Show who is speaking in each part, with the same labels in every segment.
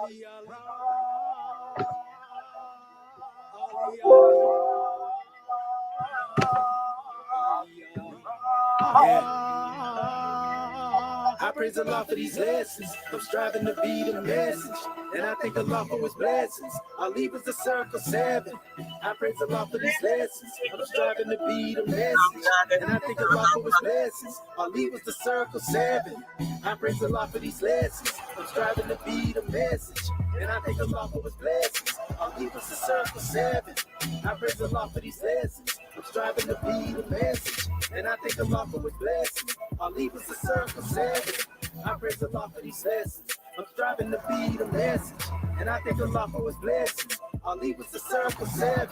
Speaker 1: I praise the Lord for these lessons. I'm striving to be the message, and I thank the Lord for his blessings. I'll leave us the circle 7. I praise the Lord for these lessons. I'm striving to be the message, and I thank the Lord for his blessings. I'll leave us the circle 7. I praise the Lord for these lessons. I'm striving to be the message, and I thank the Lord for his blessings. I'll leave us the circle 7. I praise the Lord for these lessons. I'm striving to be the message, and I thank the Lord for his blessings. I'll leave us the circle 7. I praise the Lord for these lessons. I'm striving to be the message, and I thank the Lord for his blessings. I'll leave us the circle 7.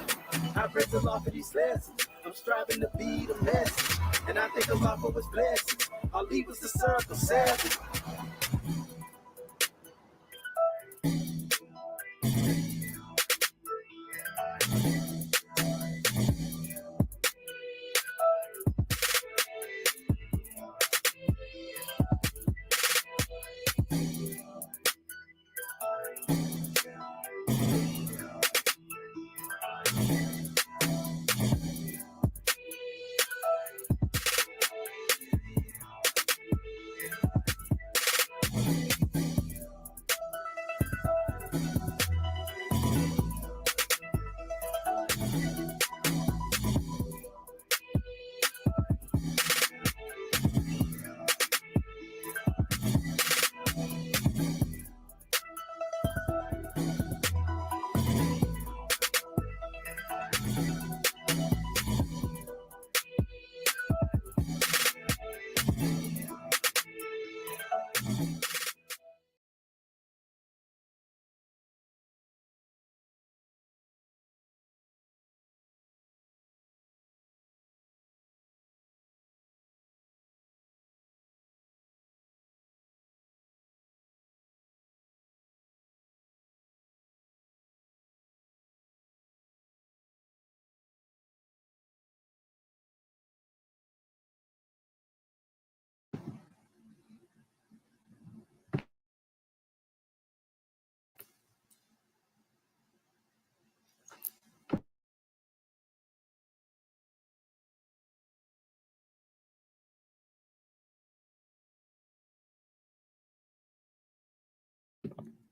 Speaker 1: I praise the Lord for these lessons. I'm striving to be the message, and I thank the Lord for his blessings. I'll leave us the circle 7.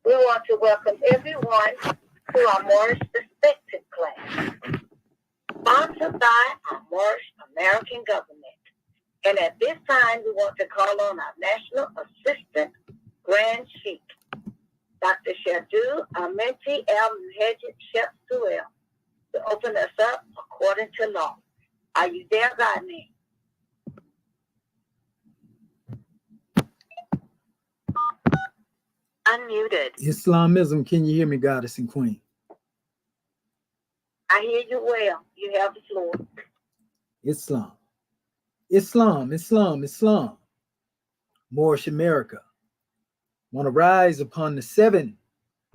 Speaker 2: We want to welcome everyone to our Moorish Perspective class, sponsored by our Moorish American government. And at this time, we want to call on our National Assistant Grand Sheikh, Dr. Shadu Amenti El Muhajid Shep Suel, to open us up according to law. Are you there, Rodney? Unmuted.
Speaker 3: Islamism, can you hear me, Goddess and Queen?
Speaker 2: I hear you well. You have the floor.
Speaker 3: Islam. Islam, Islam, Islam. Moorish America. Want to rise upon the 7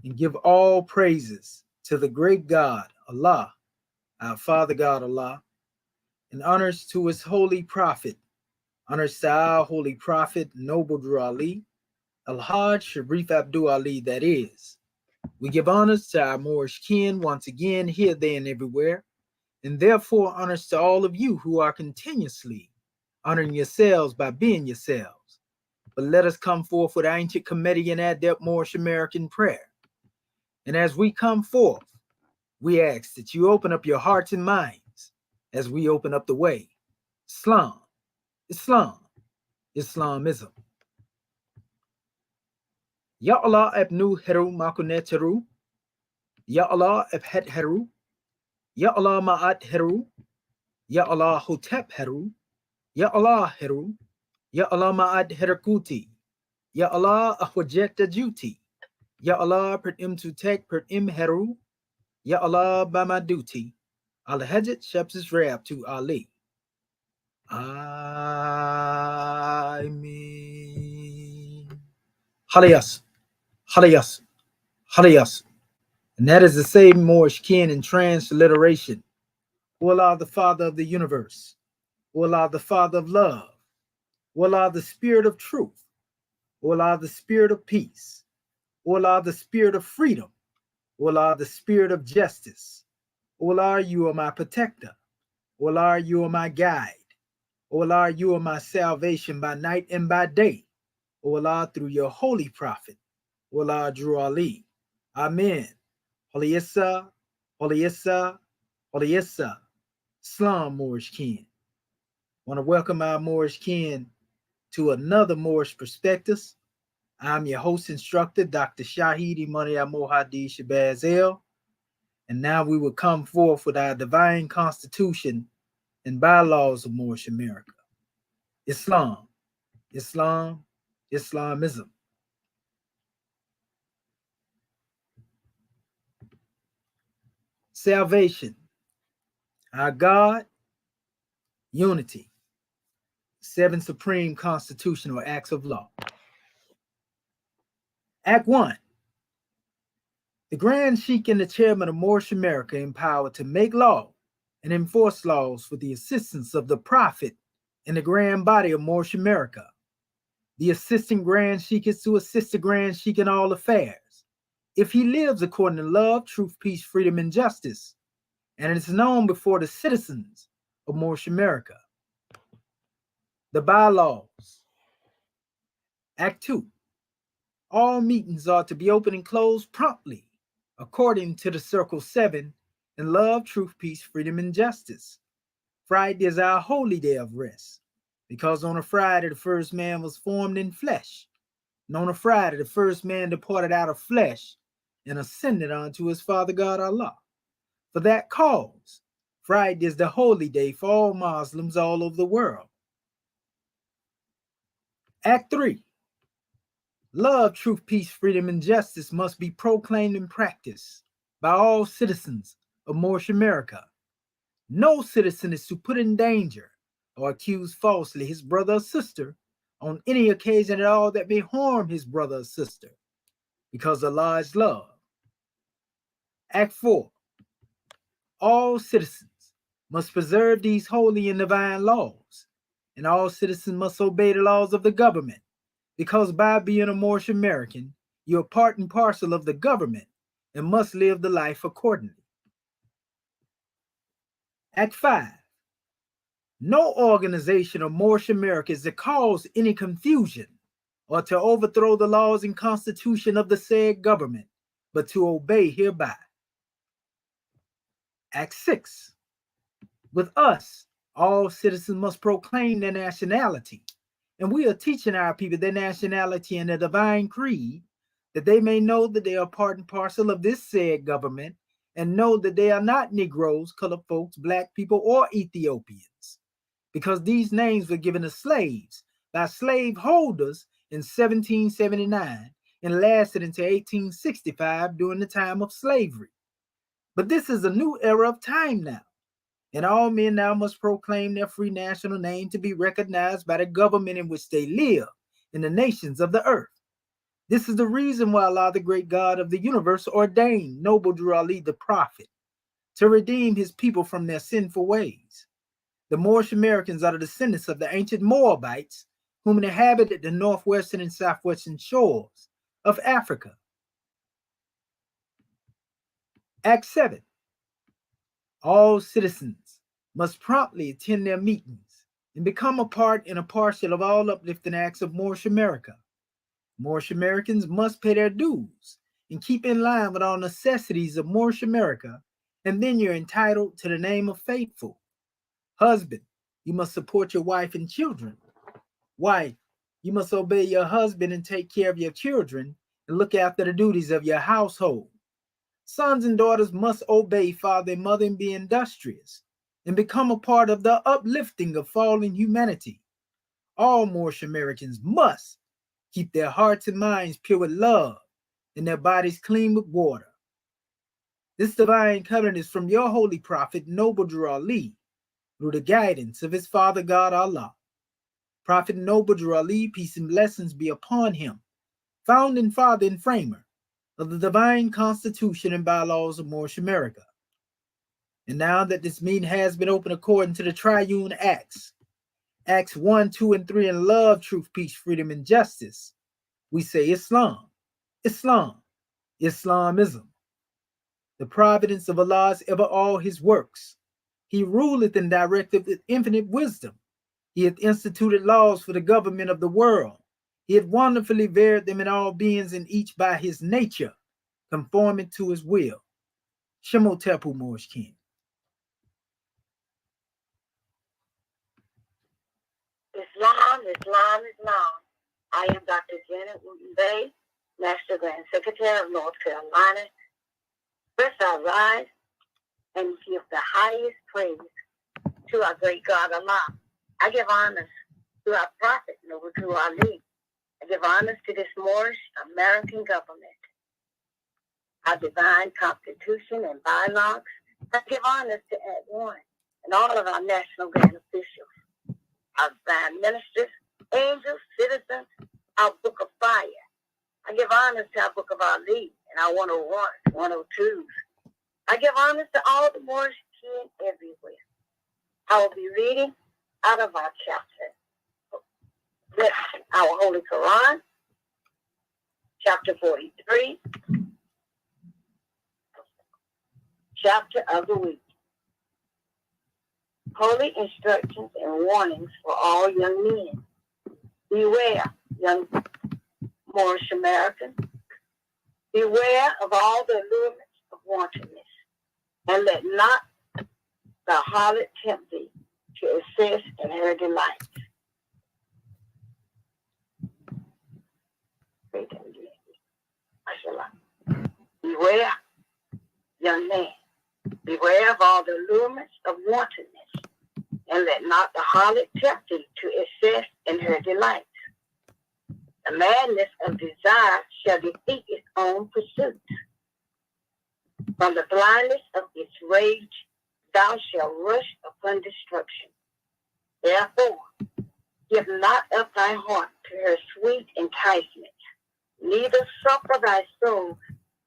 Speaker 3: and give all praises to the great God, Allah, our Father God, Allah, and honors to his holy prophet, honors to our holy prophet, Noble Drew Ali, Al-Hajj Sharif Abdul Ali, that is. We give honors to our Moorish kin once again, here, there, and everywhere, and therefore honors to all of you who are continuously honoring yourselves by being yourselves. But let us come forth with our ancient Comedian adept Moorish American prayer. And as we come forth, we ask that you open up your hearts and minds as we open up the way. Islam, Islam, Islamism. Ya Allah abnu heru makunet heru. Ya Allah abhet heru. Ya Allah ma'at heru. Ya Allah hotep heru. Ya Allah heru. Ya Allah ma'at herakuti. Ya Allah ahwajet juti. Ya Allah per im to tek per im heru. Ya Allah bamaduti. Al hajat shepsis rab to Ali. Amen. Halayas. Halayas, Halayas. And that is the same Moorish kin in transliteration. O Allah, the Father of the universe. O Allah, the Father of love. O Allah, the Spirit of truth. O Allah, the Spirit of peace. O Allah, the spirit of freedom. O Allah, the spirit of justice. O Allah, you are my protector. O Allah, you are my guide. O Allah, you are my salvation by night and by day. O Allah, through your holy prophet. O Allah, Drew Ali. Amen. Holy Issa, Holy Issa, Holy Issa. Islam, Moorish kin. Want to welcome our Moorish kin to another Moorish Perspectives. I'm your host instructor, Dr. Shahid Imani Mohadi Shabazz El. And now we will come forth with our divine constitution and bylaws of Moorish America. Islam, Islam, Islamism. Salvation, our God, unity. 7 supreme constitutional acts of law. Act 1. The Grand Sheikh and the Chairman of Moorish America empowered to make law and enforce laws with the assistance of the Prophet and the Grand Body of Moorish America. The assistant Grand Sheikh is to assist the Grand Sheikh in all affairs, if he lives according to love, truth, peace, freedom, and justice, and it is known before the citizens of Moorish America. The bylaws. Act 2. All meetings are to be open and closed promptly, according to the Circle 7 in love, truth, peace, freedom, and justice. Friday is our holy day of rest, because on a Friday the first man was formed in flesh, and on a Friday the first man departed out of flesh and ascended unto his Father God Allah. For that cause, Friday is the holy day for all Muslims all over the world. Act 3. Love, truth, peace, freedom, and justice must be proclaimed and practiced by all citizens of Moorish America. No citizen is to put in danger or accuse falsely his brother or sister on any occasion at all that may harm his brother or sister, because Allah is love. Act 4. All citizens must preserve these holy and divine laws, and all citizens must obey the laws of the government, because by being a Moorish American, you're part and parcel of the government and must live the life accordingly. Act 5. No organization of Moorish America is to cause any confusion or to overthrow the laws and constitution of the said government, but to obey hereby. Act 6. With us, all citizens must proclaim their nationality, and we are teaching our people their nationality and their divine creed, that they may know that they are part and parcel of this said government, and know that they are not Negroes, colored folks, black people, or Ethiopians, because these names were given to slaves by slave holders in 1779 and lasted until 1865 during the time of slavery. But this is a new era of time now, and all men now must proclaim their free national name to be recognized by the government in which they live in the nations of the earth. This is the reason why Allah, the great God of the universe, ordained noble Drew Ali the prophet to redeem his people from their sinful ways. The Moorish Americans are the descendants of the ancient Moabites, whom inhabited the northwestern and southwestern shores of Africa. Act 7. All citizens must promptly attend their meetings and become a part and a parcel of all uplifting acts of Moorish America. Moorish Americans must pay their dues and keep in line with all necessities of Moorish America, and then you're entitled to the name of faithful. Husband, you must support your wife and children. Wife, you must obey your husband and take care of your children and look after the duties of your household. Sons and daughters must obey father and mother and be industrious and become a part of the uplifting of fallen humanity. All Moorish Americans must keep their hearts and minds pure with love and their bodies clean with water. This divine covenant is from your holy prophet, noble Drew Ali, through the guidance of his Father God Allah. Prophet noble Drew Ali, peace and blessings be upon him, founding father and framer of the divine constitution and bylaws of Moorish America. And now that this meeting has been opened according to the triune acts, Acts 1, 2, and 3 in love, truth, peace, freedom, and justice, we say Islam, Islam, Islamism. The providence of Allah is ever all his works. He ruleth and directeth with infinite wisdom. He hath instituted laws for the government of the world. He hath wonderfully varied them in all beings, and each by his nature, conforming to his will. Shemotepu Moorish King.
Speaker 2: Islam, Islam, Islam. I am Dr. Janet Wooten Bay, National Grand Secretary of North Carolina. First I rise and give the highest praise to our great God Allah. I give honors to our prophet, Noble to Ali. I give honors to this Moorish American government, our divine constitution and bylaws. I give honors to Act 1 and all of our national grand officials, our divine ministers, angels, citizens, our book of fire. I give honors to our book of Ali and our 101s, 102s. I give honors to all the Moorish kin everywhere. I will be reading out of our chapter, our Holy Quran, chapter 43, chapter of the week. Holy instructions and warnings for all young men. Beware, young Moorish Americans. Beware of all the allurements of wantonness, and let not the harlot tempt thee to assist in her delights. Beware, young man. Beware of all the allurements of wantonness, and let not the harlot tempt thee to assist in her delights. The madness of desire shall defeat its own pursuits. From the blindness of its rage, thou shalt rush upon destruction. Therefore, give not up thy heart to her sweet enticements, neither suffer thy soul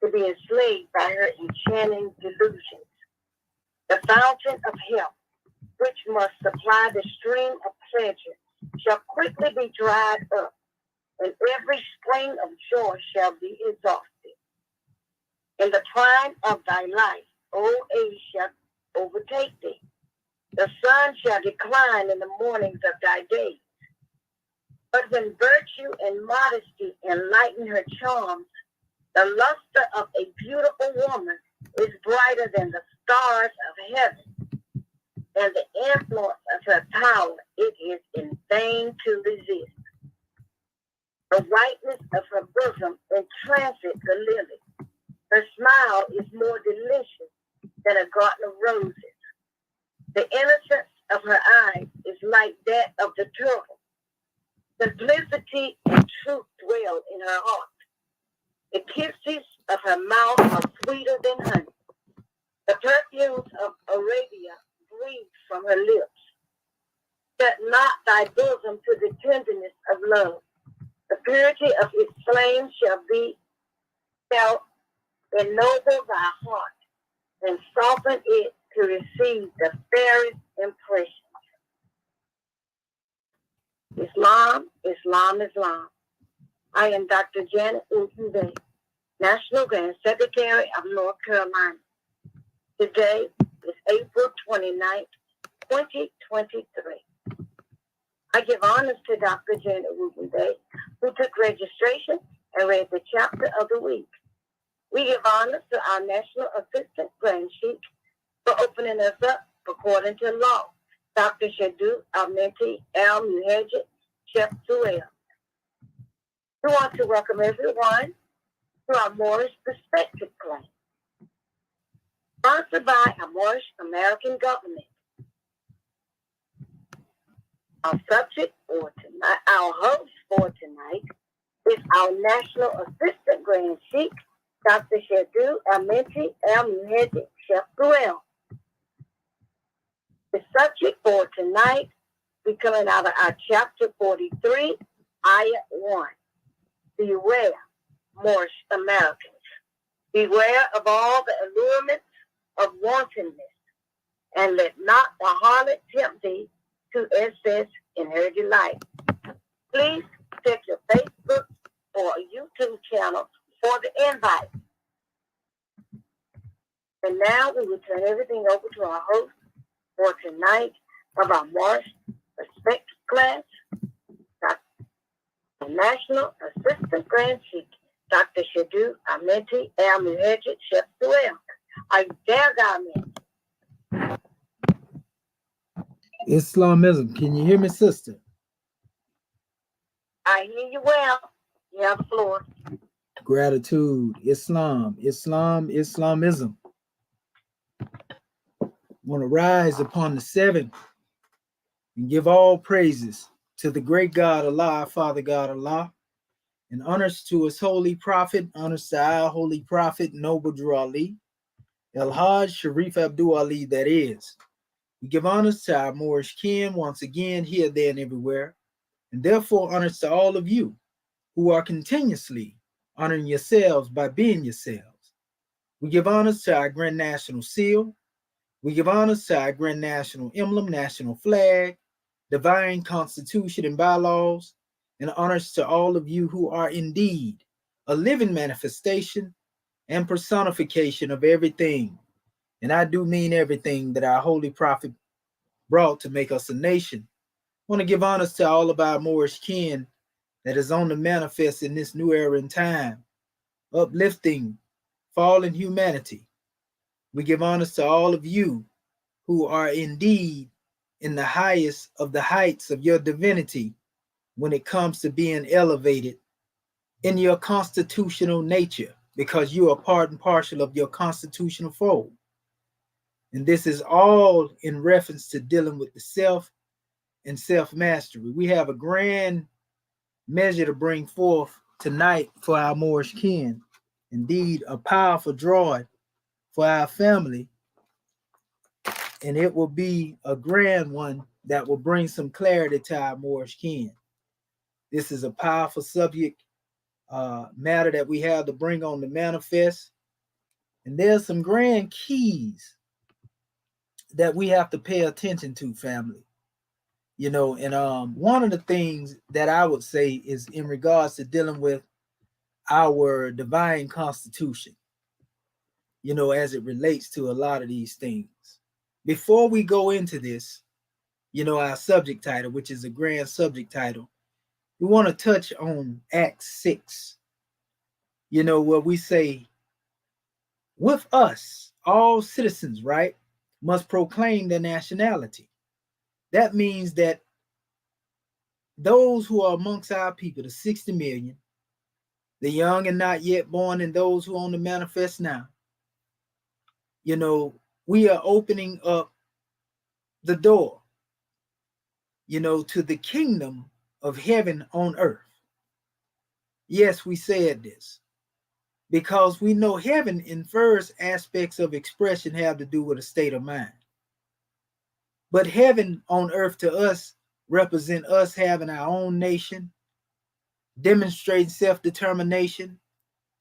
Speaker 2: to be enslaved by her enchanting delusions. The fountain of health, which must supply the stream of pleasure, shall quickly be dried up, and every spring of joy shall be exhausted. In the prime of thy life, old age shall overtake thee. The sun shall decline in the mornings of thy days. But when virtue and modesty enlighten her charms, the luster of a beautiful woman is brighter than the stars of heaven, and the influence of her power it is in vain to resist. The whiteness of her bosom entrances the lily. Her smile is more delicious than a garden of roses. The innocence of her eyes is like that of the turtle. Simplicity and truth dwell in her heart. The kisses of her mouth are sweeter than honey. The perfumes of Arabia breathe from her lips. Set not thy bosom to the tenderness of love. The purity of its flame shall be felt, ennoble thy heart, and soften it to receive the fairest impressions. Islam, Islam, Islam. I am Dr. Janet Wooten Bay, National Grand Secretary of North Carolina. Today is April 29th, 2023. I give honors to Dr. Janet Wooten Bay, who took registration and read the chapter of the week. We give honors to our National Assistant Grand Sheik for opening us up according to law, Dr. Shadu Almenti El Muhajid Chef Suel. We want to welcome everyone to our Moorish Perspective Class, sponsored by our Moorish American government. Our subject for tonight, our host for tonight, is our National Assistant Grand Sheik, Dr. Shadu Almenti El Muhajid Chef Suel. The subject for tonight be coming out of our chapter 43, ayah 1. Beware, Moorish Americans. Beware of all the allurements of wantonness, and let not the harlot tempt thee to excess in her delight. Please check your Facebook or YouTube channel for the invite. And now we will turn everything over to our host for tonight of our Moorish Respect class, Dr. National Assistant Grand Sheikh, Dr. Shadu Amenti El Muhajid Chef Suel. Are you there, God?
Speaker 3: Islamism. Can you hear me, sister?
Speaker 2: I hear you well. You have the floor.
Speaker 3: Gratitude. Islam. Islamism. Want to rise upon the seventh and give all praises to the great God Allah, Father God Allah, and honors to his holy prophet, honors to our holy prophet, Noble Drew Ali, El Hajj Sharif Abdul Ali, that is. We give honors to our Moorish kin once again, here, there, and everywhere, and therefore honors to all of you who are continuously honoring yourselves by being yourselves. We give honors to our Grand National Seal. We give honors to our Grand National Emblem, National Flag, Divine Constitution and bylaws, and honors to all of you who are indeed a living manifestation and personification of everything. And I do mean everything that our holy prophet brought to make us a nation. I want to give honors to all of our Moorish kin that is on the manifest in this new era and time, uplifting fallen humanity. We give honors to all of you who are indeed in the highest of the heights of your divinity when it comes to being elevated in your constitutional nature, because you are part and parcel of your constitutional fold. And this is all in reference to dealing with the self and self-mastery. We have a grand measure to bring forth tonight for our Moorish kin. Indeed, a powerful drawing for our family, and it will be a grand one that will bring some clarity to our Moorish kin. This is a powerful subject matter that we have to bring on the manifest, and there's some grand keys that we have to pay attention to, family. You know, and one of the things that I would say is in regards to dealing with our divine constitution, you know, as it relates to a lot of these things. Before we go into this, you know, our subject title, which is a grand subject title, we want to touch on Acts 6, you know, where we say, with us, all citizens, right, must proclaim their nationality. That means that those who are amongst our people, the 60 million, the young and not yet born, and those who are on the manifest now, you know, we are opening up the door, you know, to the kingdom of heaven on earth. Yes, we said this because we know heaven infers aspects of expression have to do with a state of mind. But heaven on earth to us represent us having our own nation, demonstrating self-determination,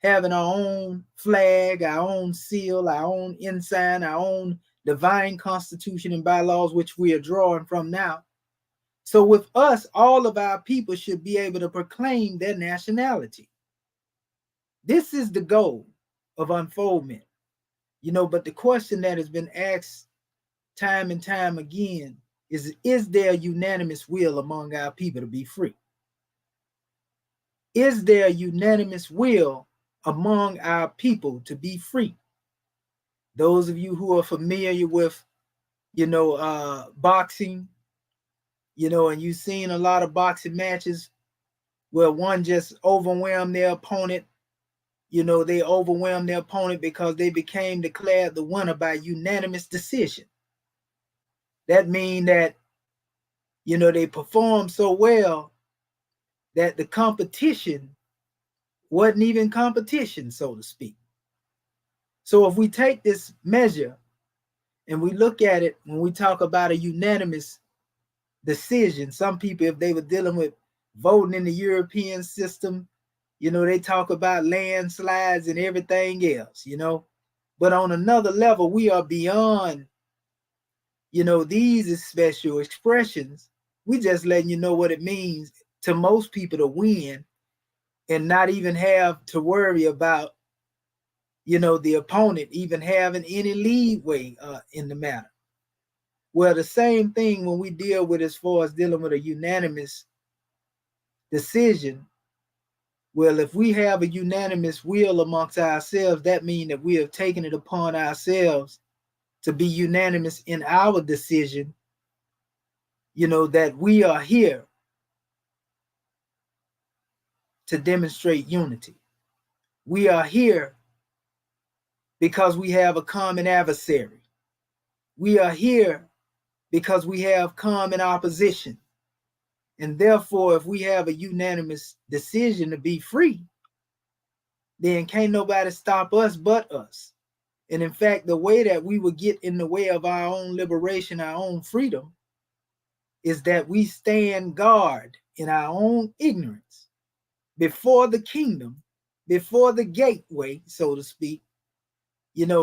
Speaker 3: having our own flag, our own seal, our own ensign, our own divine constitution and bylaws, which we are drawing from now. So with us, all of our people should be able to proclaim their nationality. This is the goal of unfoldment, you know, but the question that has been asked time and time again is there unanimous will among our people to be free? Is there unanimous will among our people to be free? Those of you who are familiar with, you know, boxing, you know, and you've seen a lot of boxing matches where one just overwhelmed their opponent. You know, they overwhelmed their opponent because they became declared the winner by unanimous decision. That means that, you know, they performed so well that the competition wasn't even competition, so to speak. So if we take this measure and we look at it, when we talk about a unanimous decision, some people, if they were dealing with voting in the European system, you know, they talk about landslides and everything else, you know. But on another level, we are beyond, you know, these special expressions. We just letting you know what it means to most people to win and not even have to worry about, the opponent even having any leeway in the matter. Well, the same thing when we deal with as far as dealing with a unanimous decision. Well, if we have a unanimous will amongst ourselves, that means that we have taken it upon ourselves to be unanimous in our decision, that we are here to demonstrate unity. We are here because we have a common adversary. We are here because we have common opposition. And therefore, if we have a unanimous decision to be free, then can't nobody stop us but us. And in fact, the way that we would get in the way of our own liberation, our own freedom, is that we stand guard in our own ignorance before the kingdom, before the gateway, so to speak,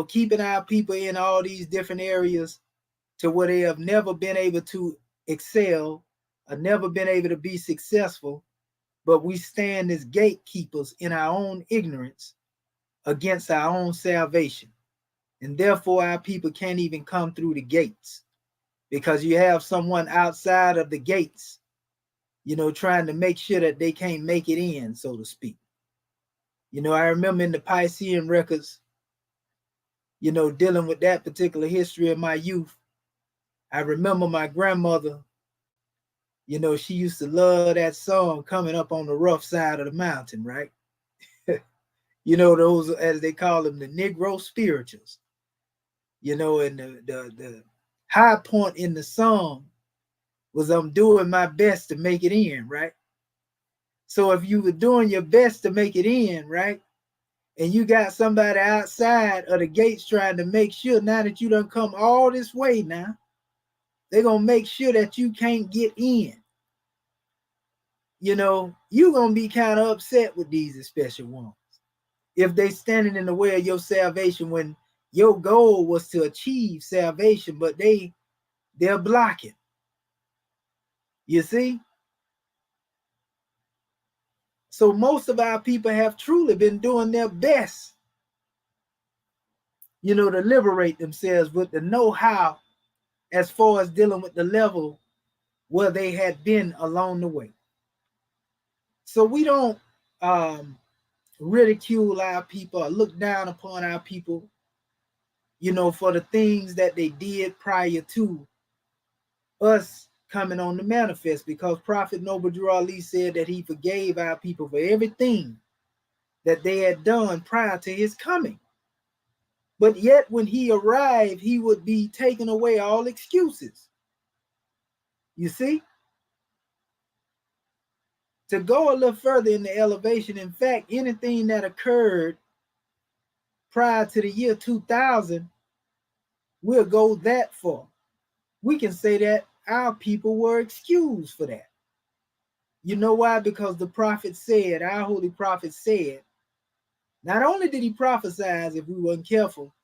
Speaker 3: keeping our people in all these different areas to where they have never been able to excel or never been able to be successful, but we stand as gatekeepers in our own ignorance against our own salvation. And therefore, our people can't even come through the gates because you have someone outside of the gates, trying to make sure that they can't make it in, so to speak. I remember in the Piscean records, dealing with that particular history in my youth. I remember my grandmother, she used to love that song, Coming Up on the Rough Side of the Mountain, right? Those, as they call them, the Negro spirituals. And the high point in the song was I'm doing my best to make it in, right? So if you were doing your best to make it in, right, and you got somebody outside of the gates trying to make sure now that you done come all this way now, they're going to make sure that you can't get in. You're going to be kind of upset with these special ones if they standing in the way of your salvation when your goal was to achieve salvation, but they're blocking. You see? So most of our people have truly been doing their best, to liberate themselves with the know-how as far as dealing with the level where they had been along the way. So we don't ridicule our people or look down upon our people, for the things that they did prior to us coming on the manifest, because Prophet Noble Drew Ali said that he forgave our people for everything that they had done prior to his coming. But yet when he arrived, he would be taking away all excuses. You see? To go a little further in the elevation, in fact, anything that occurred prior to the year 2000, we'll go that far. We can say that our people were excused for that. You know why? Because the prophet said, our holy prophet said, not only did he prophesy, if we weren't careful,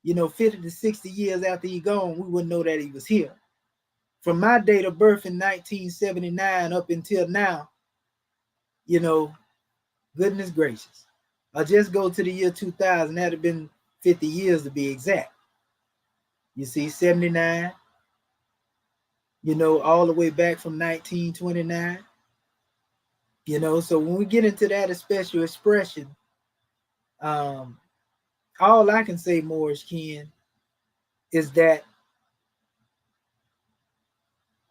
Speaker 3: 50 to 60 years after he gone, we wouldn't know that he was here. From my date of birth in 1979 up until now, goodness gracious. I'll just go to the year 2000. That'd have been 50 years to be exact. You see, 79, all the way back from 1929. So when we get into that special expression, all I can say, Moorish Ken, is that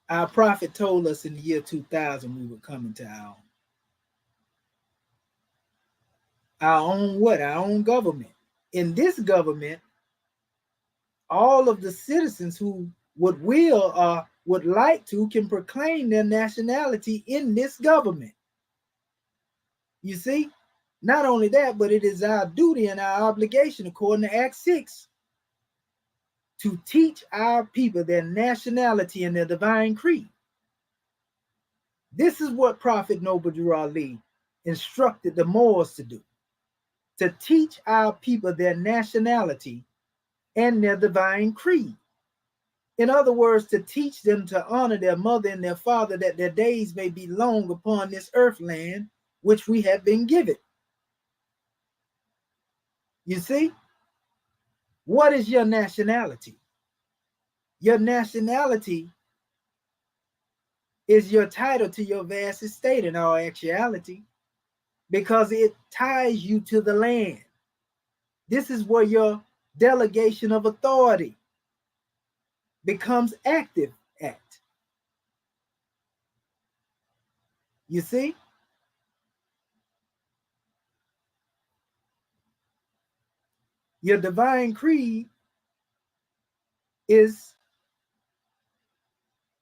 Speaker 3: our prophet told us in the year 2000 we were coming to our own. Our own what? Our own government. In this government, all of the citizens who will or would like to can proclaim their nationality in this government. You see? Not only that, but it is our duty and our obligation, according to Act 6, to teach our people their nationality and their divine creed. This is what Prophet Noble Drew Ali instructed the Moors to do, to teach our people their nationality and their divine creed. In other words, to teach them to honor their mother and their father, that their days may be long upon this earth land which we have been given. You see? What is your nationality? Your nationality is your title to your vast estate in all actuality, because it ties you to the land. This is where your delegation of authority becomes active at. You see? Your divine creed is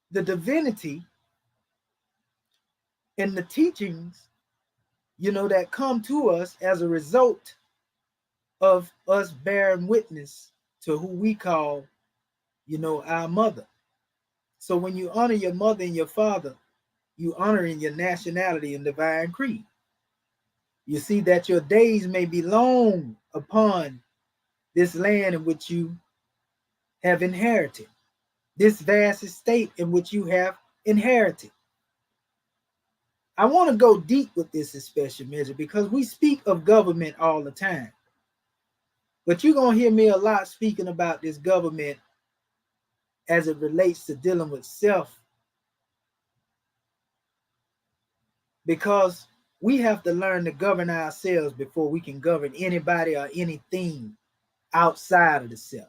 Speaker 3: the divinity and the teachings, that come to us as a result of us bearing witness to who we call, our mother. So when you honor your mother and your father, you honor in your nationality and divine creed. You see that your days may be long upon this land in which you have inherited, this vast estate in which you have inherited. I want to go deep with this in special measure because we speak of government all the time. But you're going to hear me a lot speaking about this government as it relates to dealing with self, because we have to learn to govern ourselves before we can govern anybody or anything outside of the self.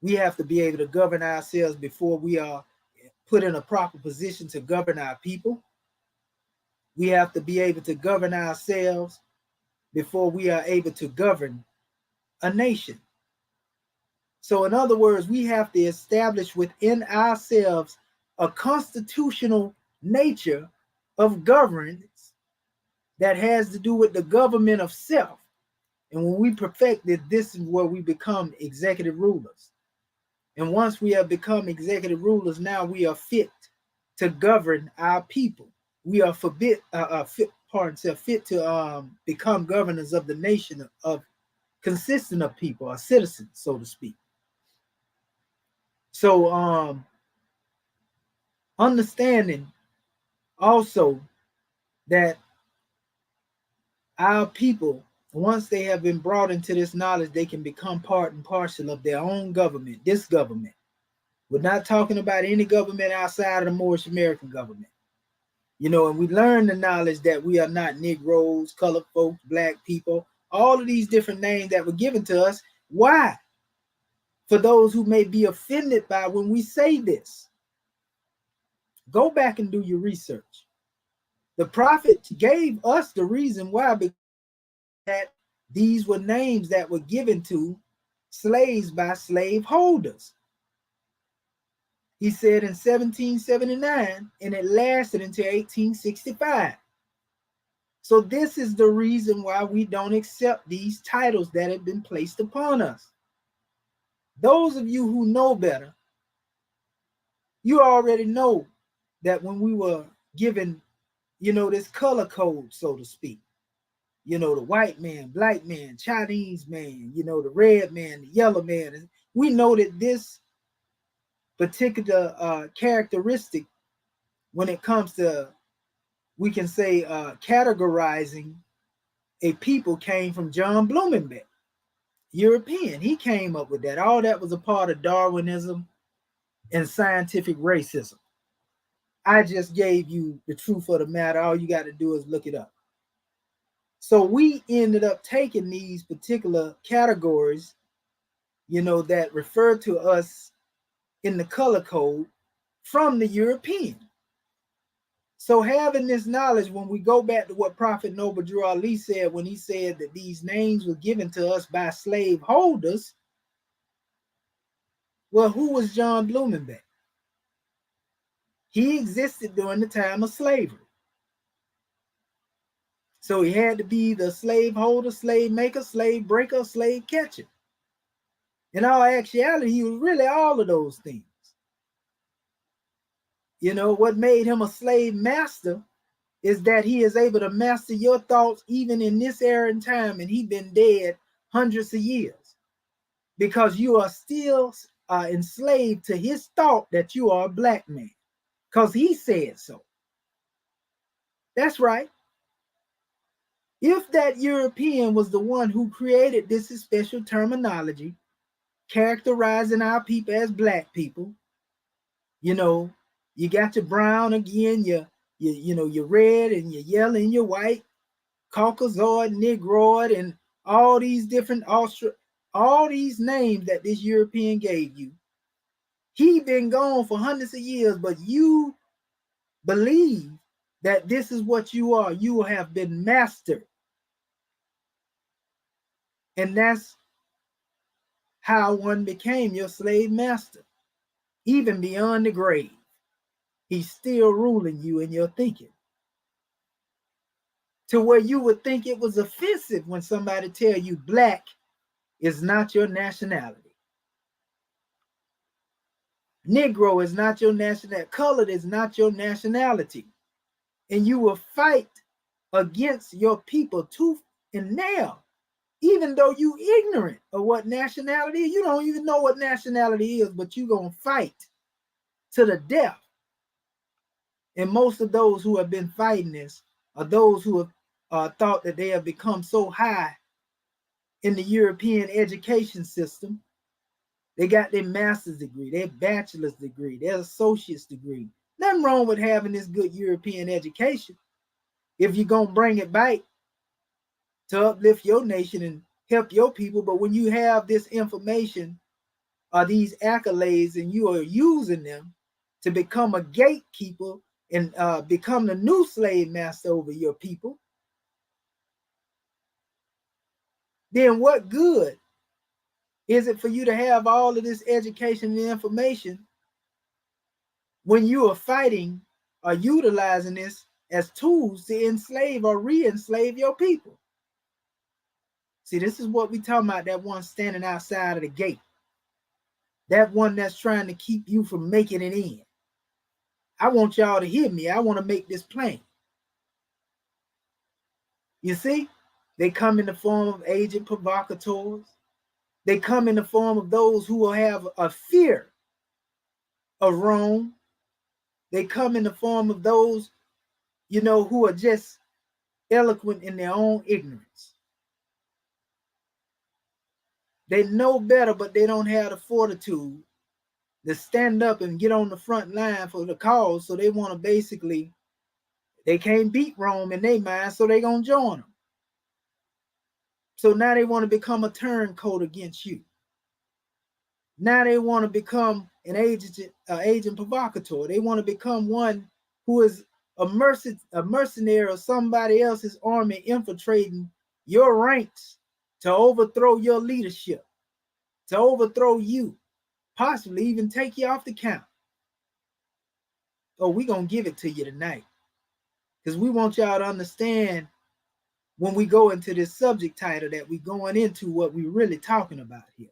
Speaker 3: We have to be able to govern ourselves before we are put in a proper position to govern our people. We have to be able to govern ourselves before we are able to govern a nation. So in other words, we have to establish within ourselves a constitutional nature of governance that has to do with the government of self. And when we perfect it, this is where we become executive rulers. And once we have become executive rulers, now we are fit to govern our people. We are fit to become governors of the nation of consisting of people, or citizens, so to speak. So understanding also that our people, once they have been brought into this knowledge, they can become part and parcel of their own government, this government. We're not talking about any government outside of the Moorish American government. And we learn the knowledge that we are not Negroes, colored folks, black people, all of these different names that were given to us. Why? For those who may be offended by when we say this, go back and do your research. The prophet gave us the reason why, because that these were names that were given to slaves by slave holders. He said in 1779, and it lasted until 1865. So this is the reason why we don't accept these titles that have been placed upon us. Those of you who know better, you already know that when we were given, this color code, so to speak, the white man, black man, Chinese man, the red man, the yellow man, we know that this particular characteristic, when it comes to, we can say, categorizing a people, came from John Blumenbach, European. He came up with that. All that was a part of Darwinism and scientific racism. I just gave you the truth of the matter. All you got to do is look it up. So we ended up taking these particular categories, that refer to us in the color code from the European. So having this knowledge, when we go back to what Prophet Noble Drew Ali said, when he said that these names were given to us by slave holders, well, who was John Blumenbach? He existed during the time of slavery. So he had to be the slave holder, slave maker, slave breaker, slave catcher. In all actuality, he was really all of those things. What made him a slave master is that he is able to master your thoughts even in this era and time, and he's been dead hundreds of years, because you are still enslaved to his thought that you are a black man, because he said so. That's right. If that European was the one who created this special terminology, characterizing our people as black people, you know, you got your brown again, your red and your yellow and your white, Caucasoid, Negroid, and all these different all these names that this European gave you. He been gone for hundreds of years, but you believe that this is what you are. You have been mastered. And that's how one became your slave master. Even beyond the grave, he's still ruling you in your thinking. To where you would think it was offensive when somebody tell you black is not your nationality. Negro is not your nationality. Colored is not your nationality. And you will fight against your people tooth and nail, even though you ignorant of what nationality is. You don't even know what nationality is, but you gonna fight to the death. And most of those who have been fighting this are those who have thought that they have become so high in the European education system. They got their master's degree, their bachelor's degree, their associate's degree. Nothing wrong with having this good European education if you're going to bring it back to uplift your nation and help your people. But when you have this information or these accolades and you are using them to become a gatekeeper and become the new slave master over your people, then what good is it for you to have all of this education and information when you are fighting or utilizing this as tools to enslave or re-enslave your people? See, this is what we talking about, that one standing outside of the gate. That one that's trying to keep you from making it in. I want y'all to hear me. I want to make this plain. You see, they come in the form of agent provocateurs. They come in the form of those who will have a fear of Rome. They come in the form of those, who are just eloquent in their own ignorance. They know better, but they don't have the fortitude to stand up and get on the front line for the cause. So they want to they can't beat Rome in their mind, so they're going to join them. So now they want to become a turncoat against you. Now they want to become an agent provocateur. They want to become one who is a mercenary of somebody else's army infiltrating your ranks to overthrow your leadership, to overthrow you, possibly even take you off the count. Oh, we're going to give it to you tonight, because we want y'all to understand when we go into this subject title that we're going into what we're really talking about here.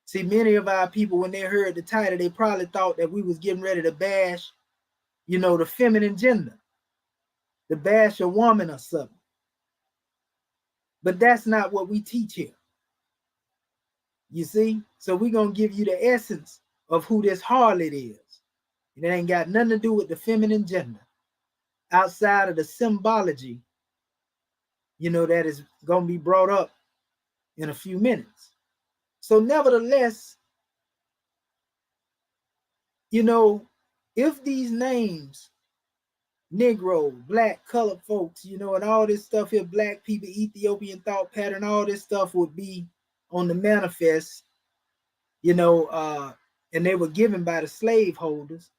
Speaker 3: See, many of our people, when they heard the title, they probably thought that we was getting ready to bash, the feminine gender, to bash a woman or something. But that's not what we teach here. You see? So we're going to give you the essence of who this harlot is. And it ain't got nothing to do with the feminine gender, outside of the symbology, that is going to be brought up in a few minutes. So nevertheless, if these names, Negro, black, colored folks, and all this stuff here, black people, Ethiopian thought pattern, all this stuff would be on the manifest, and they were given by the slaveholders.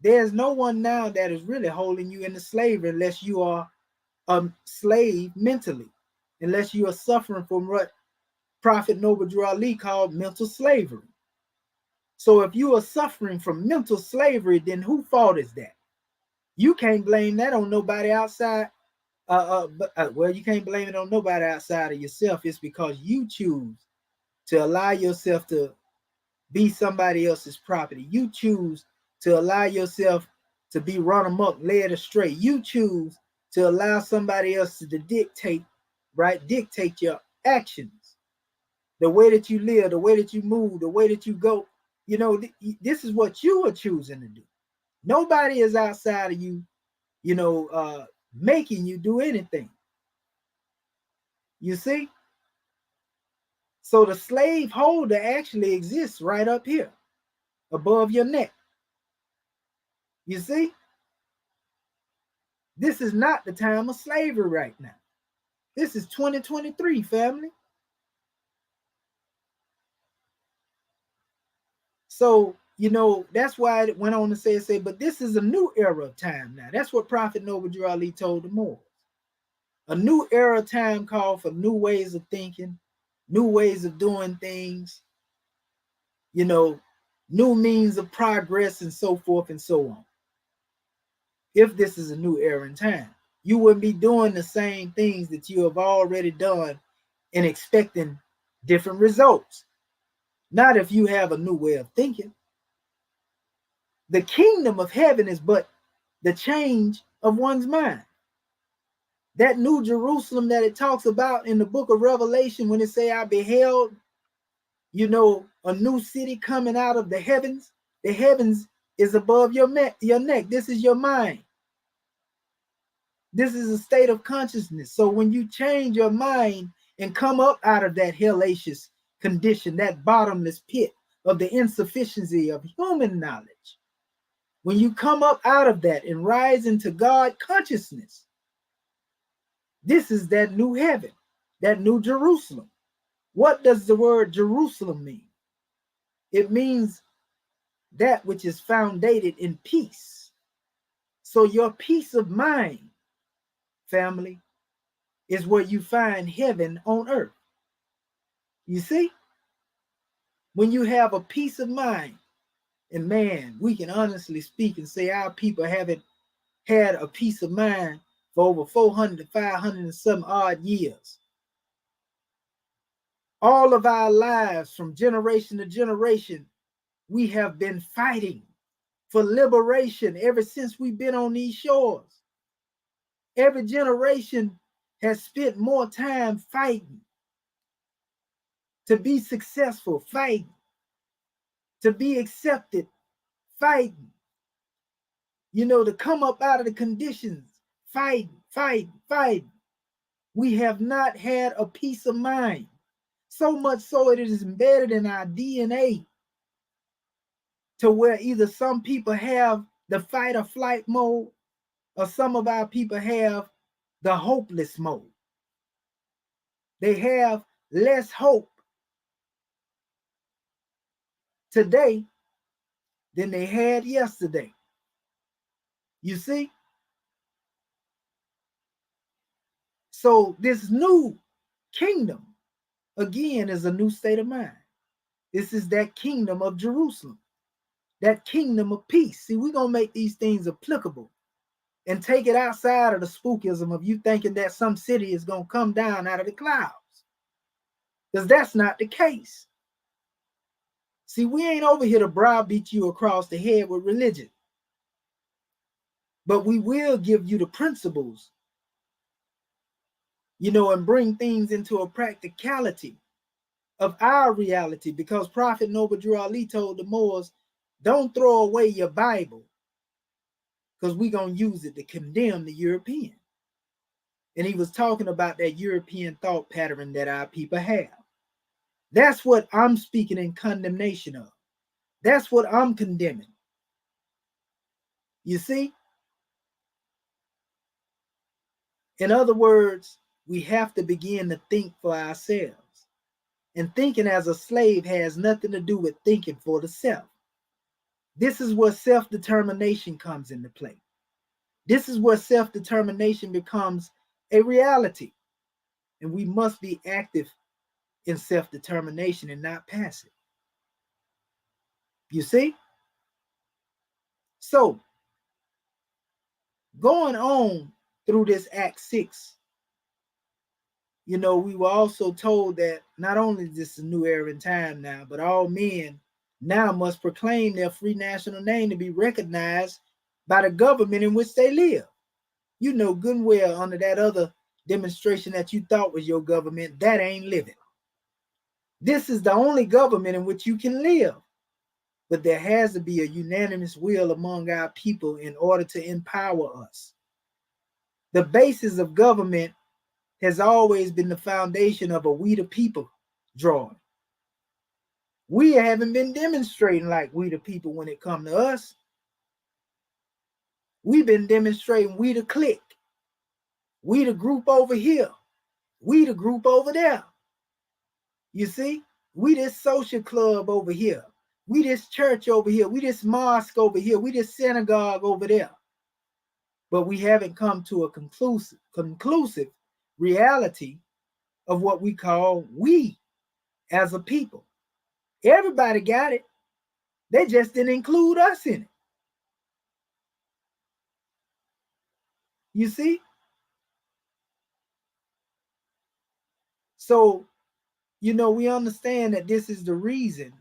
Speaker 3: There's no one now that is really holding you into slavery unless you are a slave mentally, unless you are suffering from what Prophet Noble Drew Ali called mental slavery. So if you are suffering from mental slavery, then whose fault is that? You can't blame that on nobody outside. Well, you can't blame it on nobody outside of yourself. It's because you choose to allow yourself to be somebody else's property. You choose to allow yourself to be run amok, led astray. You choose to allow somebody else to dictate your actions, the way that you live, the way that you move, the way that you go. This is what you are choosing to do. Nobody is outside of you, making you do anything. You see? So the slave holder actually exists right up here, above your neck. You see? This is not the time of slavery right now. This is 2023, family. So, that's why it went on to say, but this is a new era of time now. That's what Prophet Noble Drew Ali told the Moors. A new era of time called for new ways of thinking, new ways of doing things, new means of progress, and so forth and so on. If this is a new era in time, you wouldn't be doing the same things that you have already done and expecting different results. Not if you have a new way of thinking. The kingdom of heaven is but the change of one's mind. That new Jerusalem that it talks about in the book of Revelation, when it say, I beheld, a new city coming out of the heavens. The heavens is above your neck. This is your mind. This is a state of consciousness. So when you change your mind and come up out of that hellacious condition, that bottomless pit of the insufficiency of human knowledge, when you come up out of that and rise into God consciousness, this is that new heaven, that new Jerusalem. What does the word Jerusalem mean? It means that which is founded in peace. So your peace of mind, family, is where you find heaven on earth. You see? When you have a peace of mind, and man, we can honestly speak and say our people haven't had a peace of mind for over 400 to 500 and some odd years. All of our lives, from generation to generation, we have been fighting for liberation ever since we've been on these shores. Every generation has spent more time fighting to be successful, fighting to be accepted, fighting, to come up out of the conditions, fighting. We have not had a peace of mind. So much so it is embedded in our DNA to where either some people have the fight or flight mode, or some of our people have the hopeless mode. They have less hope today than they had yesterday. You see? So this new kingdom, again, is a new state of mind. This is that kingdom of Jerusalem, that kingdom of peace. See, we're going to make these things applicable and take it outside of the spookism of you thinking that some city is going to come down out of the clouds. Because that's not the case. See, we ain't over here to browbeat you across the head with religion. But we will give you the principles, and bring things into a practicality of our reality. Because Prophet Noble Drew Ali told the Moors, don't throw away your Bible, because we're going to use it to condemn the European. And he was talking about that European thought pattern that our people have. That's what I'm speaking in condemnation of. That's what I'm condemning. You see? In other words, we have to begin to think for ourselves. And thinking as a slave has nothing to do with thinking for the self. This is where self-determination comes into play. This is where self-determination becomes a reality. And we must be active in self-determination and not passive. You see? So, going on through this Act 6, we were also told that not only is this a new era in time now, but all men now must proclaim their free national name to be recognized by the government in which they live. You know good and well, under that other demonstration that you thought was your government, that ain't living. This is the only government in which you can live. But there has to be a unanimous will among our people in order to empower us. The basis of government has always been the foundation of a we the people drawing. We haven't been demonstrating like we the people when it comes to us. We've been demonstrating we the clique, we the group over here, we the group over there. You see, we this social club over here, we this church over here, we this mosque over here, we this synagogue over there. But we haven't come to a conclusive reality of what we call we as a people. Everybody got it. They just didn't include us in it. You see? So, we understand that this is the reason,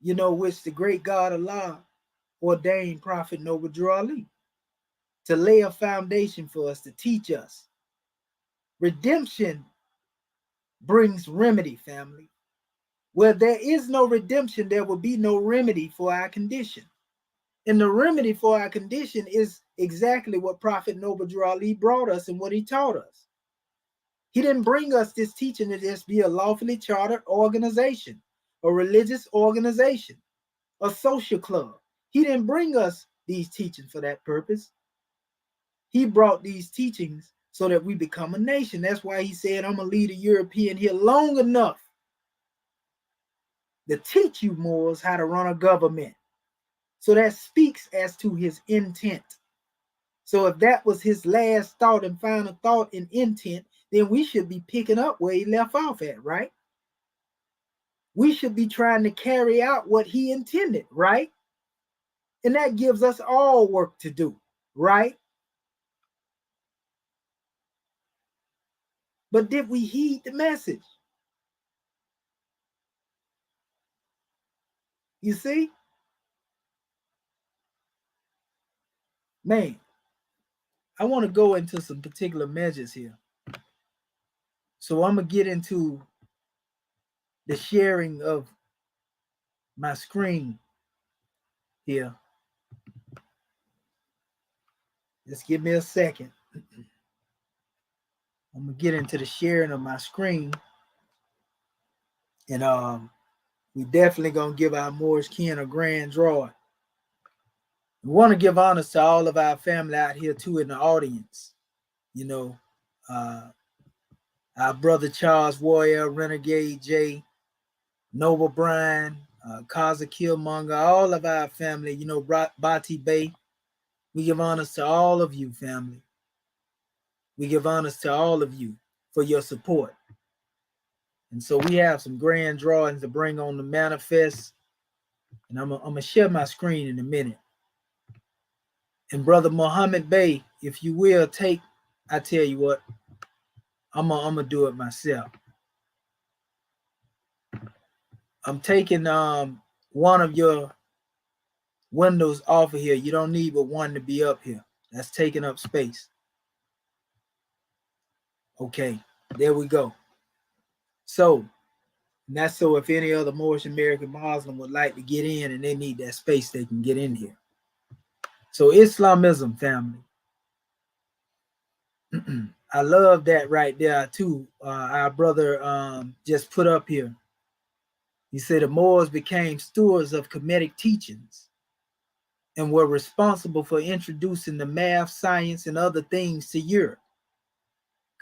Speaker 3: which the great God Allah ordained Prophet Noble Drew Ali to lay a foundation for us, to teach us. Redemption brings remedy, family. Where there is no redemption, there will be no remedy for our condition. And the remedy for our condition is exactly what Prophet Noble Drew Ali brought us and what he taught us. He didn't bring us this teaching to just be a lawfully chartered organization, a religious organization, a social club. He didn't bring us these teachings for that purpose. He brought these teachings so that we become a nation. That's why he said, I'm going to lead a European here long enough to teach you Moors how to run a government. So that speaks as to his intent. So if that was his last thought and final thought and intent, then we should be picking up where he left off at, right? We should be trying to carry out what he intended, right? And that gives us all work to do, right? But did we heed the message? You see? Man, I want to go into some particular measures here. So I'm going to get into the sharing of my screen here. Just give me a second. I'm going to get into the sharing of my screen. And we definitely going to give our Moorish kin a grand drawing. We want to give honors to all of our family out here too in the audience. Our brother Charles Warrior, Renegade J, Noble Brian, Kaza Killmonger, all of our family, Bati Bay. We give honors to all of you, family. We give honors to all of you for your support. And so we have some grand drawings to bring on the manifest. And I'm going to share my screen in a minute. And Brother Muhammad Bey, if you will I tell you what, I'm going to do it myself. I'm taking one of your windows off of here. You don't need but one to be up here. That's taking up space. Okay, there we go. So that's so if any other Moorish American Muslim would like to get in and they need that space, they can get in here. So Islamism, family. I love that right there too. Our brother just put up here. He said the Moors became stewards of Kemetic teachings and were responsible for introducing the math, science, and other things to Europe.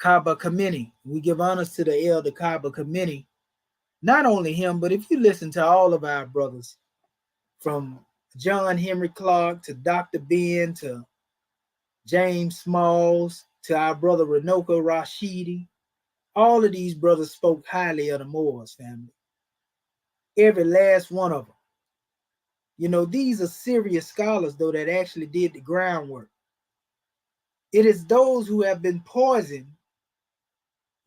Speaker 3: Kaba Kameni. We give honors to the elder Kaba Kameni. Not only him, but if you listen to all of our brothers, from John Henry Clark to Dr. Ben to James Smalls to our brother Renoka Rashidi, all of these brothers spoke highly of the Moors, family. Every last one of them. These are serious scholars, though, that actually did the groundwork. It is those who have been poisoned,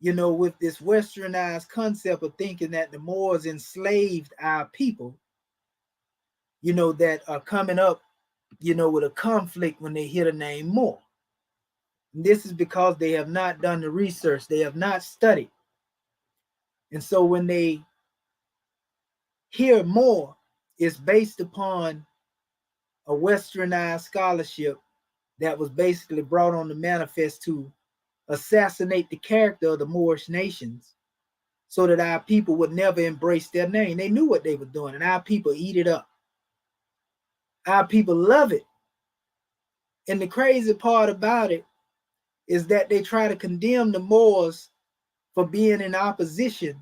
Speaker 3: with this westernized concept of thinking that the Moors enslaved our people, that are coming up, with a conflict when they hear the name Moor. And this is because they have not done the research. They have not studied. And so when they hear Moor, it's based upon a westernized scholarship that was basically brought on the manifest to assassinate the character of the Moorish nations so that our people would never embrace their name. They knew what they were doing, and our people eat it up. Our people love it. And the crazy part about it is that they try to condemn the Moors for being in opposition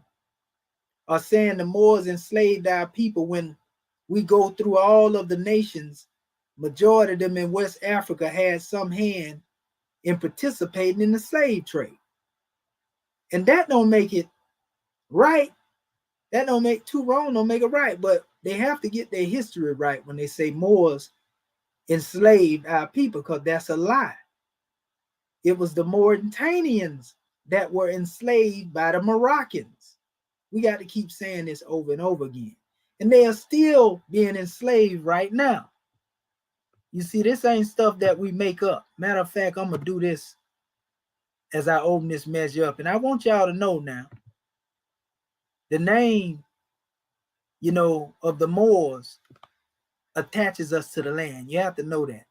Speaker 3: or saying the Moors enslaved our people when we go through all of the nations. Majority of them in West Africa had some hand in participating in the slave trade. And that don't make it right. That don't make two wrong, don't make it right. But they have to get their history right when they say Moors enslaved our people, because that's a lie. It was the Mauritanians that were enslaved by the Moroccans. We got to keep saying this over and over again. And they are still being enslaved right now. You see, this ain't stuff that we make up. Matter of fact, I'm going to do this as I open this measure up. And I want y'all to know now, the name, of the Moors attaches us to the land. You have to know that.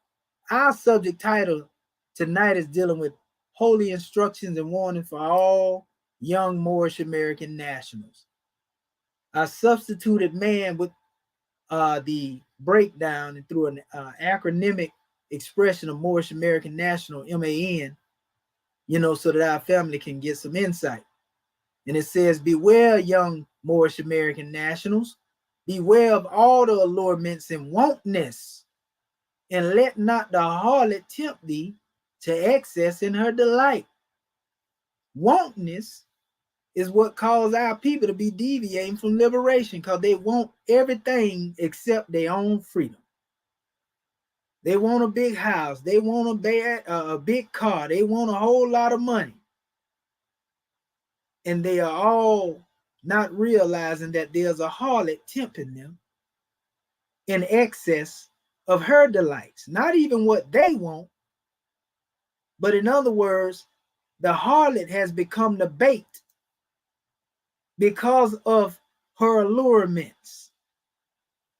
Speaker 3: Our subject title tonight is dealing with holy instructions and warning for all young Moorish American nationals. I substituted man with the breakdown and through an acronymic expression of Moorish American National, M.A.N, so that our family can get some insight. And it says, beware, young Moorish American nationals, beware of all the allurements and wantonness, and let not the harlot tempt thee to excess in her delight. Wantonness is what caused our people to be deviating from liberation, because they want everything except their own freedom. They want a big house. They want a big car. They want a whole lot of money. And they are all not realizing that there's a harlot tempting them in excess of her delights. Not even what they want, but in other words, the harlot has become the bait because of her allurements,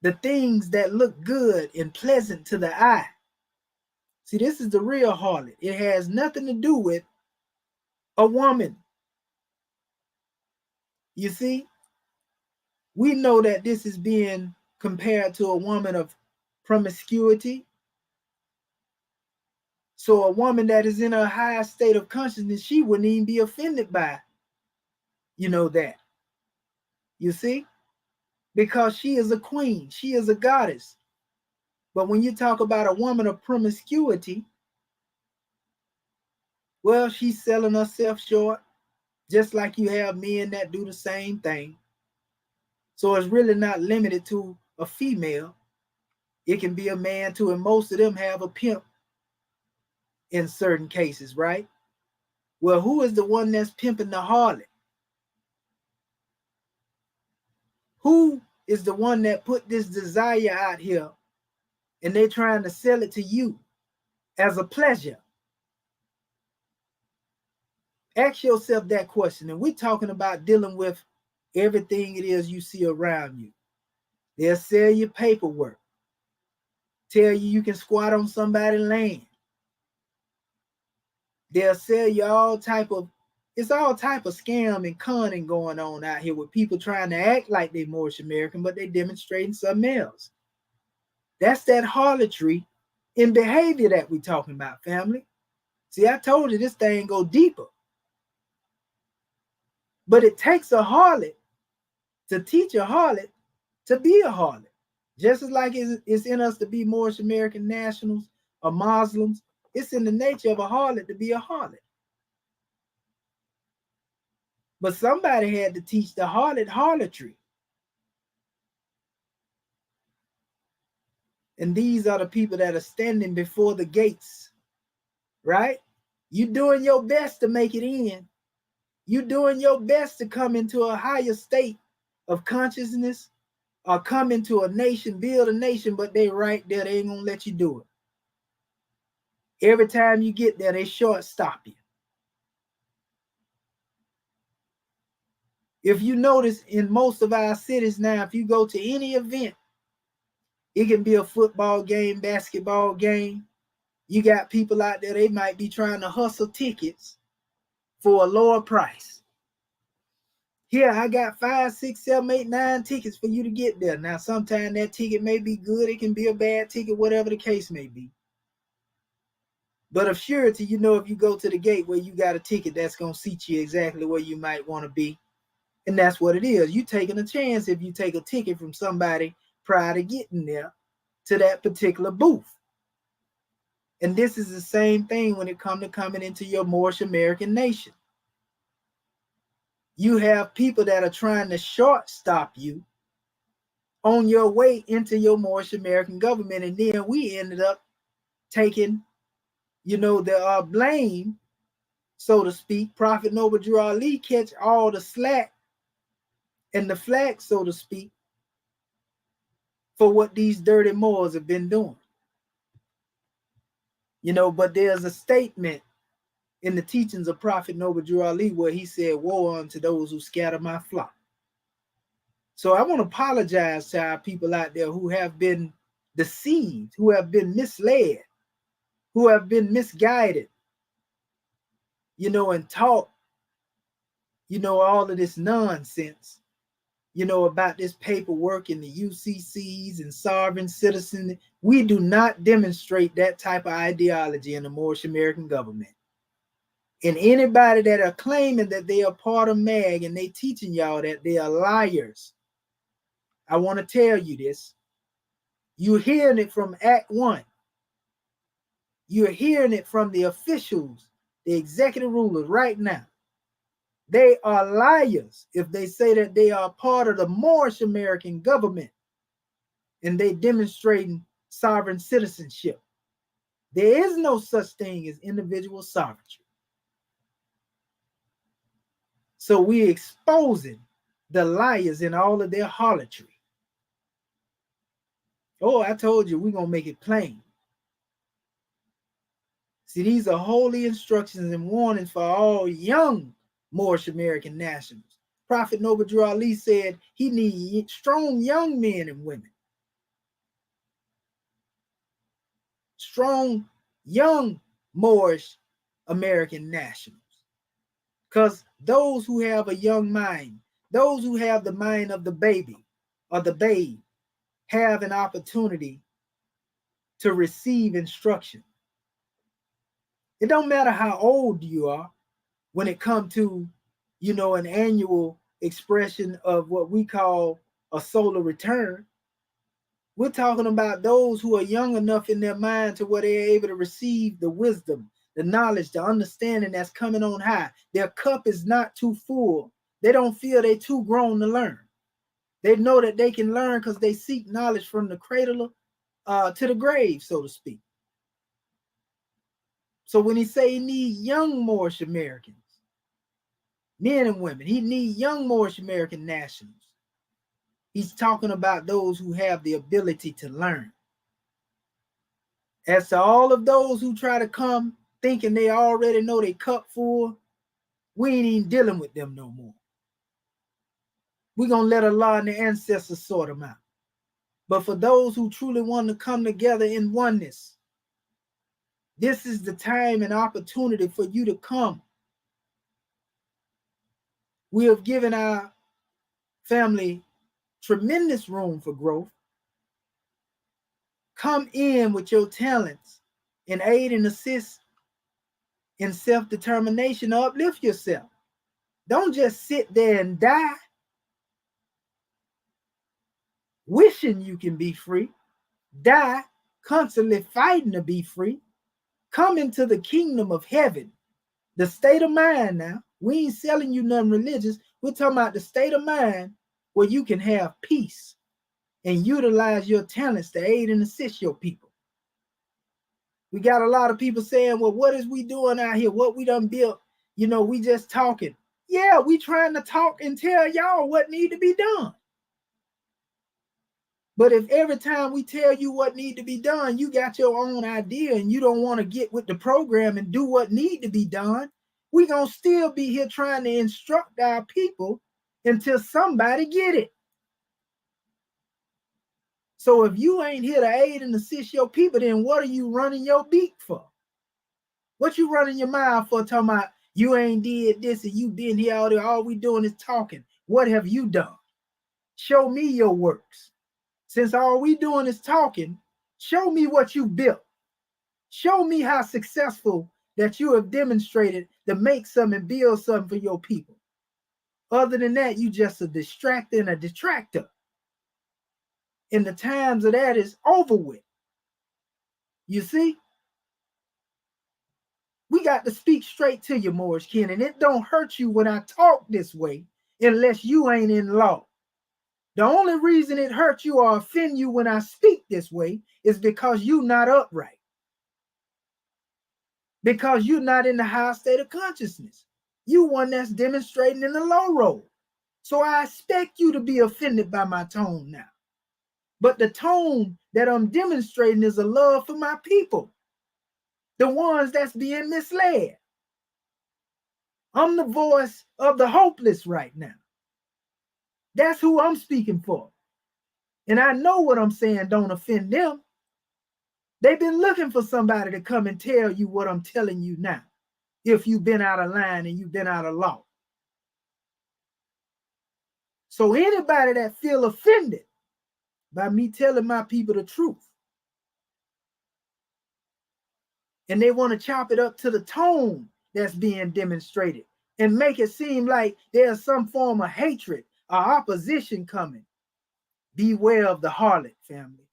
Speaker 3: the things that look good and pleasant to the eye. See, this is the real harlot. It has nothing to do with a woman. You see, we know that this is being compared to a woman of promiscuity. So a woman that is in a high state of consciousness, she wouldn't even be offended by, that. You see? Because she is a queen. She is a goddess. But when you talk about a woman of promiscuity, well, she's selling herself short, just like you have men that do the same thing. So it's really not limited to a female. It can be a man too, and most of them have a pimp in certain cases, right? Well, who is the one that's pimping the harlot? Who is the one that put this desire out here and they're trying to sell it to you as a pleasure? Ask yourself that question. And we're talking about dealing with everything it is you see around you. They'll sell you paperwork, tell you can squat on somebody's land. They'll sell you all type of scam and conning going on out here with people trying to act like they're Moorish American, but they're demonstrating something else. That's that harlotry in behavior that we're talking about, family. See, I told you this thing go deeper. But it takes a harlot to teach a harlot to be a harlot. Just as like it's in us to be Moorish American nationals or Muslims, it's in the nature of a harlot to be a harlot. But somebody had to teach the harlot harlotry. And these are the people that are standing before the gates, right? You doing your best to make it in. You doing your best to come into a higher state of consciousness or come into a nation, build a nation, but they right there, they ain't gonna let you do it. Every time you get there, they short stop you. If you notice in most of our cities now, if you go to any event, it can be a football game, basketball game. You got people out there, they might be trying to hustle tickets for a lower price. Here, I got 5, 6, 7, 8, 9 tickets for you to get there. Now, sometimes that ticket may be good. It can be a bad ticket, whatever the case may be. But of surety, you know, if you go to the gate where you got a ticket, that's going to seat you exactly where you might want to be. And that's what it is. You taking a chance if you take a ticket from somebody prior to getting there to that particular booth. And this is the same thing when it comes to coming into your Moorish American nation. You have people that are trying to shortstop you on your way into your Moorish American government. And then we ended up taking, you know, the blame, so to speak. Prophet Noble Drew Ali catch all the slack and the flack, so to speak, for what these dirty Moors have been doing. You know, but there's a statement in the teachings of Prophet Noble Drew Ali where he said, "Woe unto those who scatter my flock." So I want to apologize to our people out there who have been deceived, who have been misled, who have been misguided, you know, and taught, you know, all of this nonsense, you know, about this paperwork and the UCCs and sovereign citizen. We do not demonstrate that type of ideology in the Moorish American government. And anybody that are claiming that they are part of M.A.N and they teaching y'all that, they are liars. I want to tell you this. You're hearing it from Act 1. You're hearing it from the officials, the executive rulers right now. They are liars if they say that they are part of the Moorish American government and they demonstrating sovereign citizenship. There is no such thing as individual sovereignty. So we're exposing the liars in all of their harlotry. Oh, I told you, we're going to make it plain. See, these are holy instructions and warnings for all young Moorish American nationals. Prophet Noble Drew Ali said he needs strong young men and women. Strong young Moorish American nationals. Because those who have a young mind, those who have the mind of the baby or the babe, have an opportunity to receive instruction. It don't matter how old you are when it comes to, you know, an annual expression of what we call a solar return. We're talking about those who are young enough in their mind to where they're able to receive the wisdom, the knowledge, the understanding that's coming on high. Their cup is not too full. They don't feel they're too grown to learn. They know that they can learn because they seek knowledge from the cradle to the grave, so to speak. So when he say he need young Moorish Americans, men and women, he need young Moorish American nationals. He's talking about those who have the ability to learn. As to all of those who try to come thinking they already know their cup full, we ain't even dealing with them no more. We're going to let Allah and the ancestors sort them out. But for those who truly want to come together in oneness, this is the time and opportunity for you to come. We have given our family tremendous room for growth. Come in with your talents and aid and assist in self-determination to uplift yourself. Don't just sit there and die wishing you can be free. Die constantly fighting to be free. Come into the kingdom of heaven. The state of mind now. We ain't selling you nothing religious. We're talking about the state of mind where you can have peace and utilize your talents to aid and assist your people. We got a lot of people saying, well, what is we doing out here? What we done built? You know, we just talking. Yeah, we trying to talk and tell y'all what need to be done. But if every time we tell you what need to be done, you got your own idea and you don't want to get with the program and do what need to be done, we gonna still be here trying to instruct our people until somebody get it. So if you ain't here to aid and assist your people, then what are you running your beak for? What you running your mouth for talking about, You ain't did this and you been here all day. All we doing is talking. What have you done? Show me your works. Since all we doing is talking, show me what you built. Show me how successful that you have demonstrated to make something and build something for your people. Other than that, you just a distractor and a detractor. And the times of that is over with. You see? We got to speak straight to you, Moorish kin, and it don't hurt you when I talk this way unless you ain't in law. The only reason it hurts you or offend you when I speak this way is because you're not upright. Because you're not in the high state of consciousness. You one that's demonstrating in the low road. So I expect you to be offended by my tone now. But the tone that I'm demonstrating is a love for my people. The ones that's being misled. I'm the voice of the hopeless right now. That's who I'm speaking for. And I know what I'm saying don't offend them. They've been looking for somebody to come and tell you what I'm telling you now. If you've been out of line and you've been out of law. So anybody that feel offended by me telling my people the truth, and they want to chop it up to the tone that's being demonstrated and make it seem like there's some form of hatred or opposition coming, beware of the harlot, family.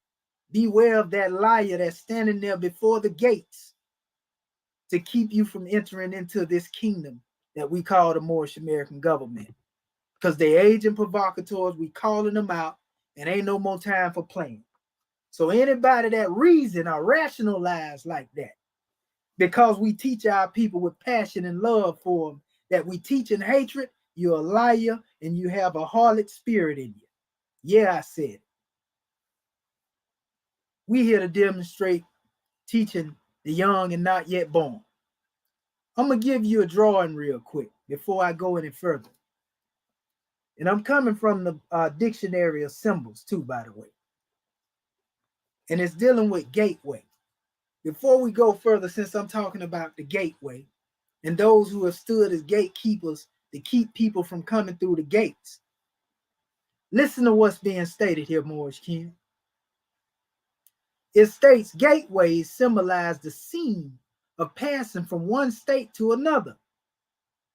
Speaker 3: Beware of that liar that's standing there before the gates to keep you from entering into this kingdom that we call the Moorish American government. Because they agent provocateurs, we calling them out, and ain't no more time for playing. So anybody that reason or rationalize like that, because we teach our people with passion and love for them, that we teach in hatred, you're a liar and you have a harlot spirit in you. Yeah, I said it. We here to demonstrate teaching the young and not yet born. I'm going to give you a drawing real quick before I go any further. And I'm coming from the dictionary of symbols too, by the way. And it's dealing with gateway. Before we go further, since I'm talking about the gateway and those who have stood as gatekeepers to keep people from coming through the gates, listen to what's being stated here, Moorish kin. It states gateways symbolize the scene of passing from one state to another,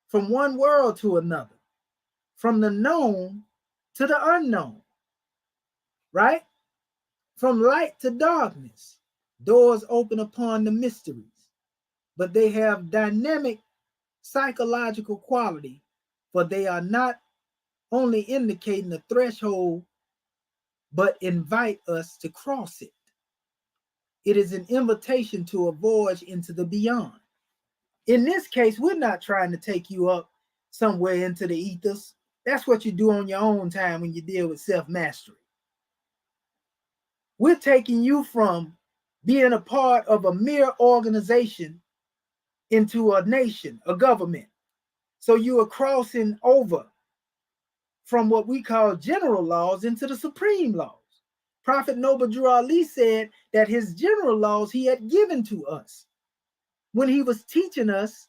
Speaker 3: from one world to another, from the known to the unknown, right? From light to darkness, doors open upon the mysteries, but they have dynamic psychological quality, for they are not only indicating the threshold, but invite us to cross it. It is an invitation to a voyage into the beyond. In this case, we're not trying to take you up somewhere into the ethers. That's what you do on your own time when you deal with self-mastery. We're taking you from being a part of a mere organization into a nation, a government. So you are crossing over from what we call general laws into the supreme laws. Prophet Noble Drew Ali said that his general laws he had given to us when he was teaching us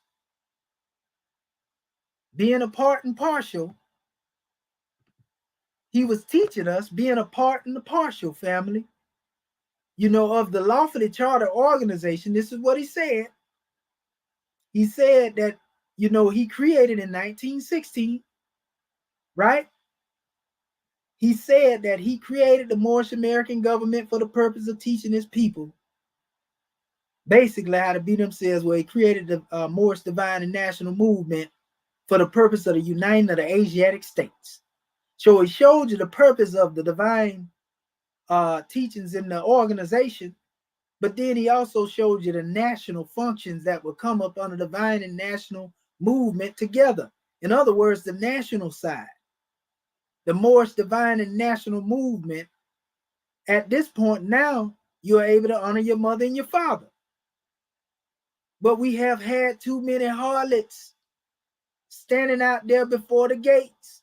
Speaker 3: being a part and partial. He was teaching us being a part and a partial, family. You know, of the lawfully chartered organization, this is what he said. He said that, you know, he created in 1916, right? He said that he created the Moorish American government for the purpose of teaching his people basically how to be themselves, where he created the Moorish Divine and National Movement for the purpose of the uniting of the Asiatic states. So he showed you the purpose of the divine teachings in the organization, but then he also showed you the national functions that would come up under the divine and national movement together. In other words, the national side, the Moorish Divine and National Movement. At this point now, you're able to honor your mother and your father. But we have had too many harlots standing out there before the gates.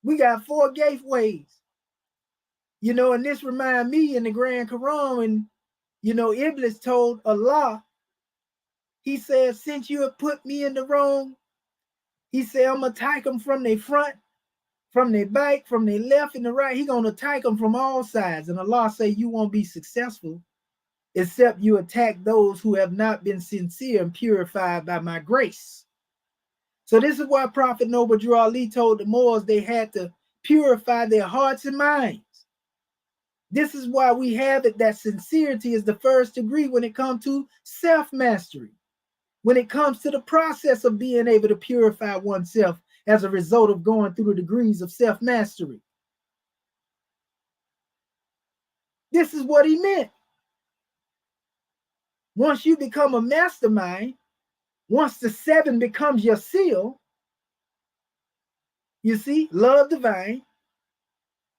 Speaker 3: We got 4 gateways. You know, and this reminds me in the Grand Quran when, you know, Iblis told Allah, he said, since you have put me in the wrong He said, I'm going to attack them from their front, from their back, from their left and the right. He going to attack them from all sides. And Allah say you won't be successful except you attack those who have not been sincere and purified by my grace. So this is why Prophet Noble Drew Ali told the Moors they had to purify their hearts and minds. This is why we have it that sincerity is the first degree when it comes to self-mastery. When it comes to the process of being able to purify oneself as a result of going through the degrees of self-mastery. This is what he meant. Once you become a mastermind, once the 7 becomes your seal, you see, love divine,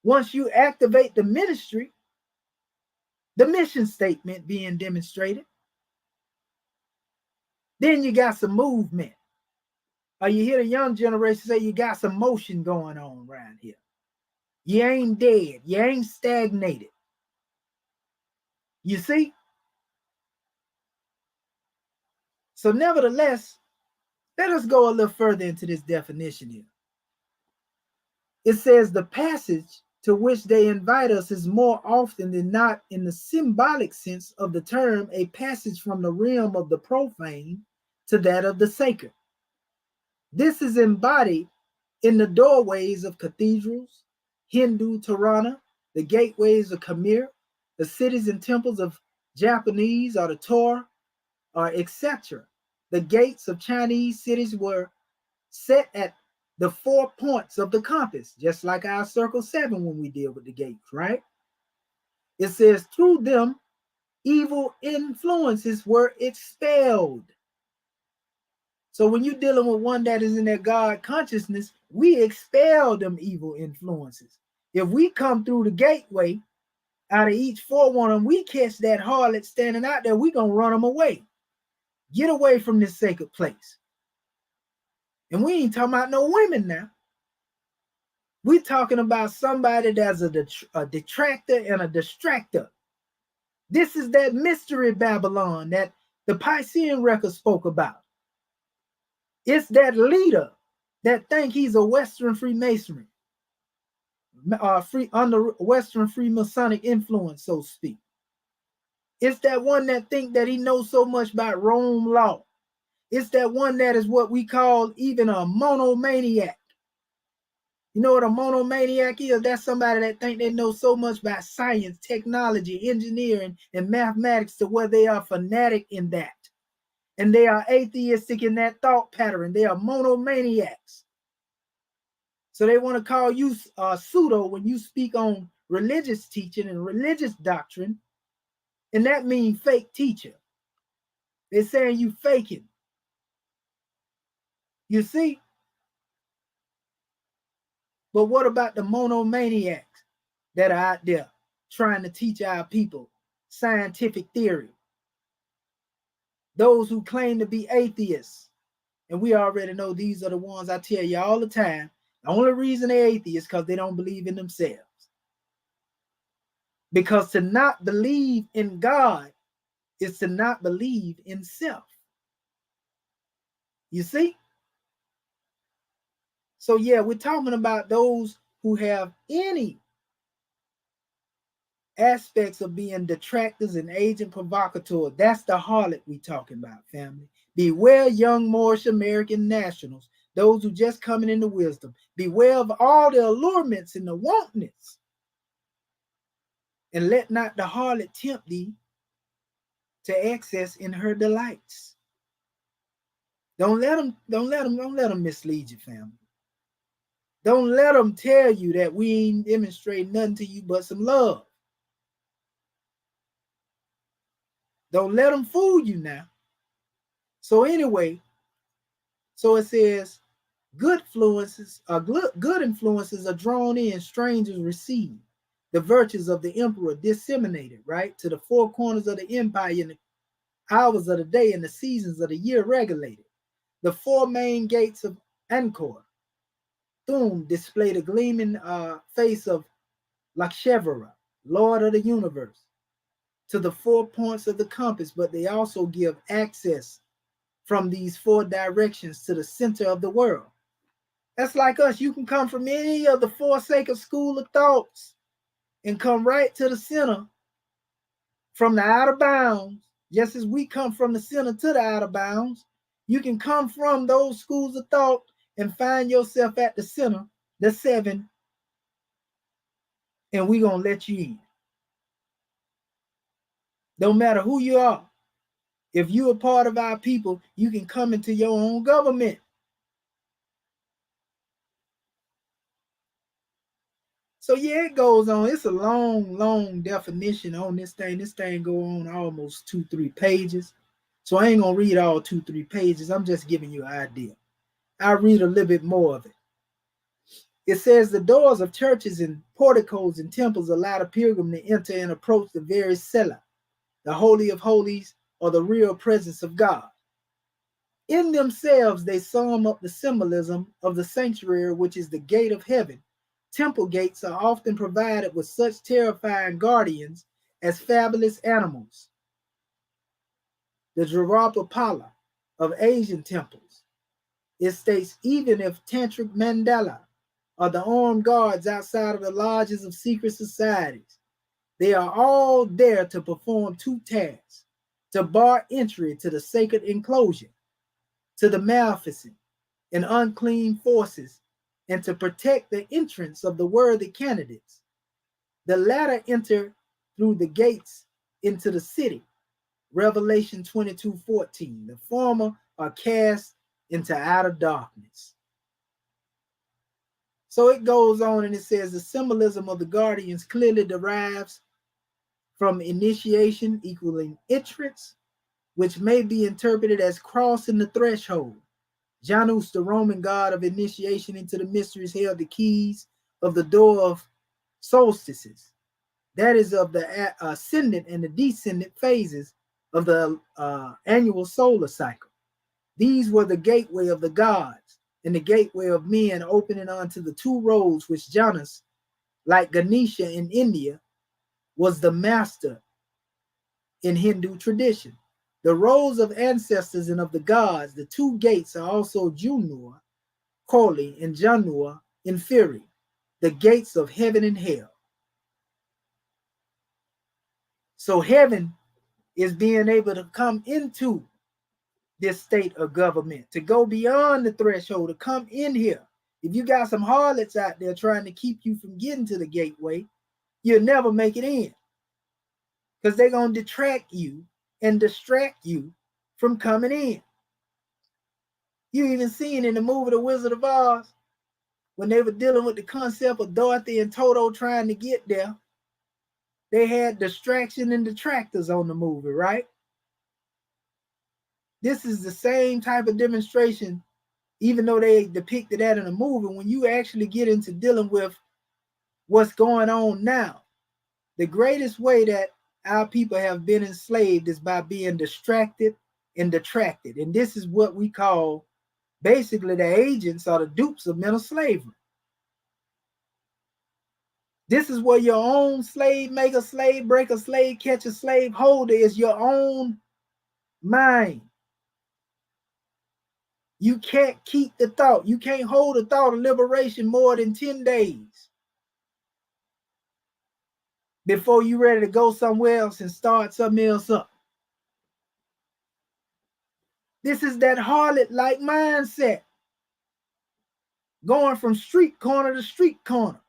Speaker 3: once you activate the ministry, the mission statement being demonstrated, then you got some movement. Or you hear the young generation say you got some motion going on around here. You ain't dead. You ain't stagnated. You see? So nevertheless, let us go a little further into this definition here. It says the passage to which they invite us is more often than not in the symbolic sense of the term a passage from the realm of the profane to that of the sacred. This is embodied in the doorways of cathedrals, Hindu Tirana, the gateways of Khmer, the cities and temples of Japanese or the Torah, or etc. The gates of Chinese cities were set at the 4 points of the compass, just like our circle 7 when we deal with the gates, right? It says through them, evil influences were expelled. So when you're dealing with one that is in their God consciousness, we expel them evil influences. If we come through the gateway, out of each 4 one of them, we catch that harlot standing out there, we're going to run them away. Get away from this sacred place. And we ain't talking about no women now. We're talking about somebody that's a detractor and a distractor. This is that mystery Babylon that the Piscean record spoke about. It's that leader that think he's a Western Freemasonry, under Western Freemasonic influence, so to speak. It's that one that think that he knows so much about Rome law. It's that one that is what we call even a monomaniac. You know what a monomaniac is? That's somebody that think they know so much about science, technology, engineering, and mathematics to where they are fanatic in that. And they are atheistic in that thought pattern. They are monomaniacs. So they want to call you pseudo when you speak on religious teaching and religious doctrine. And that means fake teacher. They're saying you faking. You see? But what about the monomaniacs that are out there trying to teach our people scientific theory? Those who claim to be atheists. And we already know these are the ones I tell you all the time. The only reason they're atheists is because they don't believe in themselves. Because to not believe in God is to not believe in self. You see? So yeah, we're talking about those who have any aspects of being detractors and agent provocateurs. That's the harlot we talking about, family. Beware young Moorish American nationals, those who just coming into wisdom. Beware of all the allurements and the wantonness. And let not the harlot tempt thee to excess in her delights. Don't let them mislead you, family. Don't let them tell you that we ain't demonstrating nothing to you but some love. Don't let them fool you now. So anyway, so it says, good influences are drawn in, strangers receive. The virtues of the emperor disseminated, right, to the 4 corners of the empire in the hours of the day and the seasons of the year regulated. The 4 main gates of Angkor Thum display the gleaming face of Lakshvara, Lord of the universe, to the 4 points of the compass, but they also give access from these 4 directions to the center of the world. That's like us. You can come from any of the Forsaken school of thoughts and come right to the center from the outer bounds, just as we come from the center to the outer bounds. You can come from those schools of thought and find yourself at the center, the seven, and we're going to let you in. No matter who you are. If you're a part of our people, you can come into your own government. So yeah, it goes on. It's a long definition on this thing. This thing go on almost 2-3 pages. So I ain't gonna read all 2-3 pages. I'm just giving you an idea. I'll read a little bit more of it. It says the doors of churches and porticos and temples allow the pilgrim to enter and approach the very cellar, the holy of holies, or the real presence of God. In themselves, they sum up the symbolism of the sanctuary, which is the gate of heaven. Temple gates are often provided with such terrifying guardians as fabulous animals. The Dharapala of Asian temples. It states even if tantric mandala are the armed guards outside of the lodges of secret societies, they are all there to perform two tasks: to bar entry to the sacred enclosure, to the maleficent and unclean forces, and to protect the entrance of the worthy candidates. The latter enter through the gates into the city, Revelation 22:14. The former are cast into outer darkness. So it goes on and it says the symbolism of the guardians clearly derives from initiation equaling entrance, which may be interpreted as crossing the threshold. Janus, the Roman god of initiation into the mysteries, held the keys of the door of solstices, that is of the ascendant and the descendant phases of the annual solar cycle. These were the gateway of the gods and the gateway of men, opening onto the two roads which Janus, like Ganesha in India, was the master in Hindu tradition. The roads of ancestors and of the gods, the two gates are also Junua, Koli, and Janua Inferi, the gates of heaven and hell. So heaven is being able to come into this state of government, to go beyond the threshold, to come in here. If you got some harlots out there trying to keep you from getting to the gateway, you'll never make it in, because they're going to detract you and distract you from coming in. You even seen in the movie The Wizard of Oz, when they were dealing with the concept of Dorothy and Toto trying to get there, they had distraction and detractors on the movie, right? This is the same type of demonstration, even though they depicted that in a movie. When you actually get into dealing with what's going on now, the greatest way that our people have been enslaved is by being distracted and detracted. And this is what we call basically the agents or the dupes of mental slavery. This is where your own slave, make a slave, break a slave, catch a slave holder is your own mind. You can't keep the thought. You can't hold the thought of liberation more than 10 days before you're ready to go somewhere else and start something else up. This is that harlot-like mindset, going from street corner to street corner,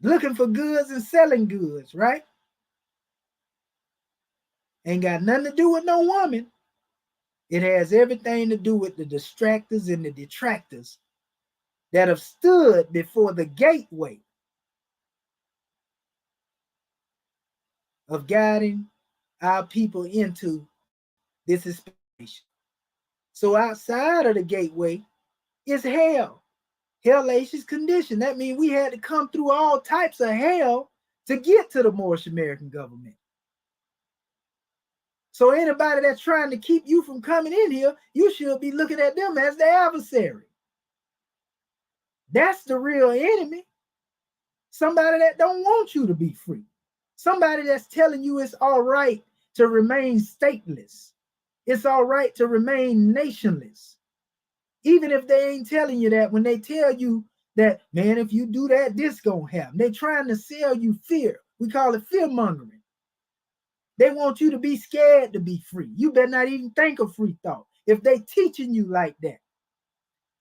Speaker 3: looking for goods and selling goods, right? Ain't got nothing to do with no woman. It has everything to do with the distractors and the detractors that have stood before the gateway of guiding our people into this expansion. So outside of the gateway is hell, hellacious condition. That means we had to come through all types of hell to get to the Moorish American government. So anybody that's trying to keep you from coming in here, you should be looking at them as the adversary. That's the real enemy. Somebody that don't want you to be free. Somebody that's telling you it's all right to remain stateless. It's all right to remain nationless. Even if they ain't telling you that, when they tell you that, man, if you do that, this gonna happen. They're trying to sell you fear. We call it fear mongering. They want you to be scared to be free. You better not even think of free thought. If they teaching you like that,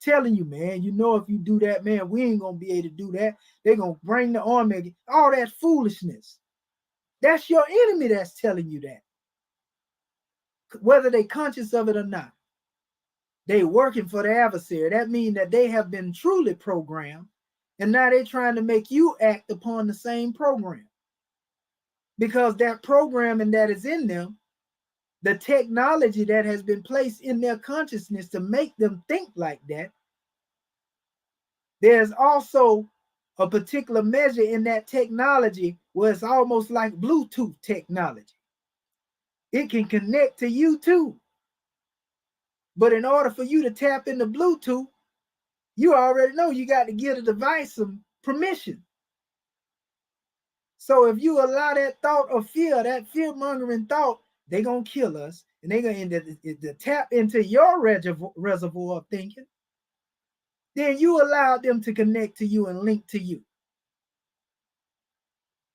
Speaker 3: telling you, man, you know, if you do that, man, we ain't gonna be able to do that. They're gonna bring the army, all that foolishness. That's your enemy that's telling you that. Whether they conscious of it or not. They working for the adversary. That means that they have been truly programmed, and now they're trying to make you act upon the same program. Because that programming that is in them, the technology that has been placed in their consciousness to make them think like that, there's also a particular measure in that technology where it's almost like Bluetooth technology. It can connect to you too. But in order for you to tap into Bluetooth, you already know you got to give the device some permission. So if you allow that thought of fear, that fear-mongering thought, they're going to kill us, and they're going to tap into your reservoir of thinking, then you allow them to connect to you and link to you.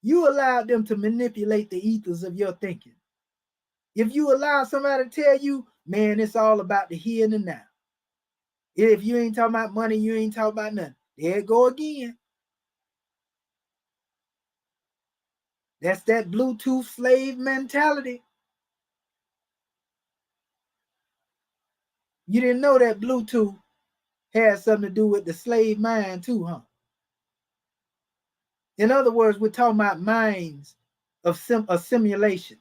Speaker 3: You allow them to manipulate the ethers of your thinking. If you allow somebody to tell you, man, it's all about the here and the now. If you ain't talking about money, you ain't talking about nothing. There it go again. That's that Bluetooth slave mentality. You didn't know that Bluetooth had something to do with the slave mind too, huh? In other words, we're talking about minds of simulation.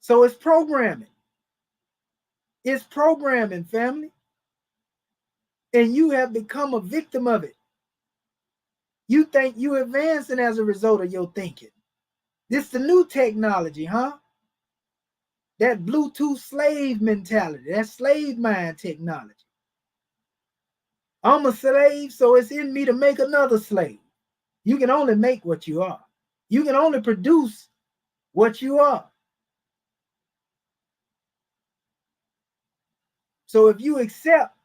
Speaker 3: So it's programming. It's programming, family. And you have become a victim of it. You think you're advancing as a result of your thinking. This is the new technology, huh? That Bluetooth slave mentality, that slave mind technology. I'm a slave, so it's in me to make another slave. You can only make what you are. You can only produce what you are. So if you accept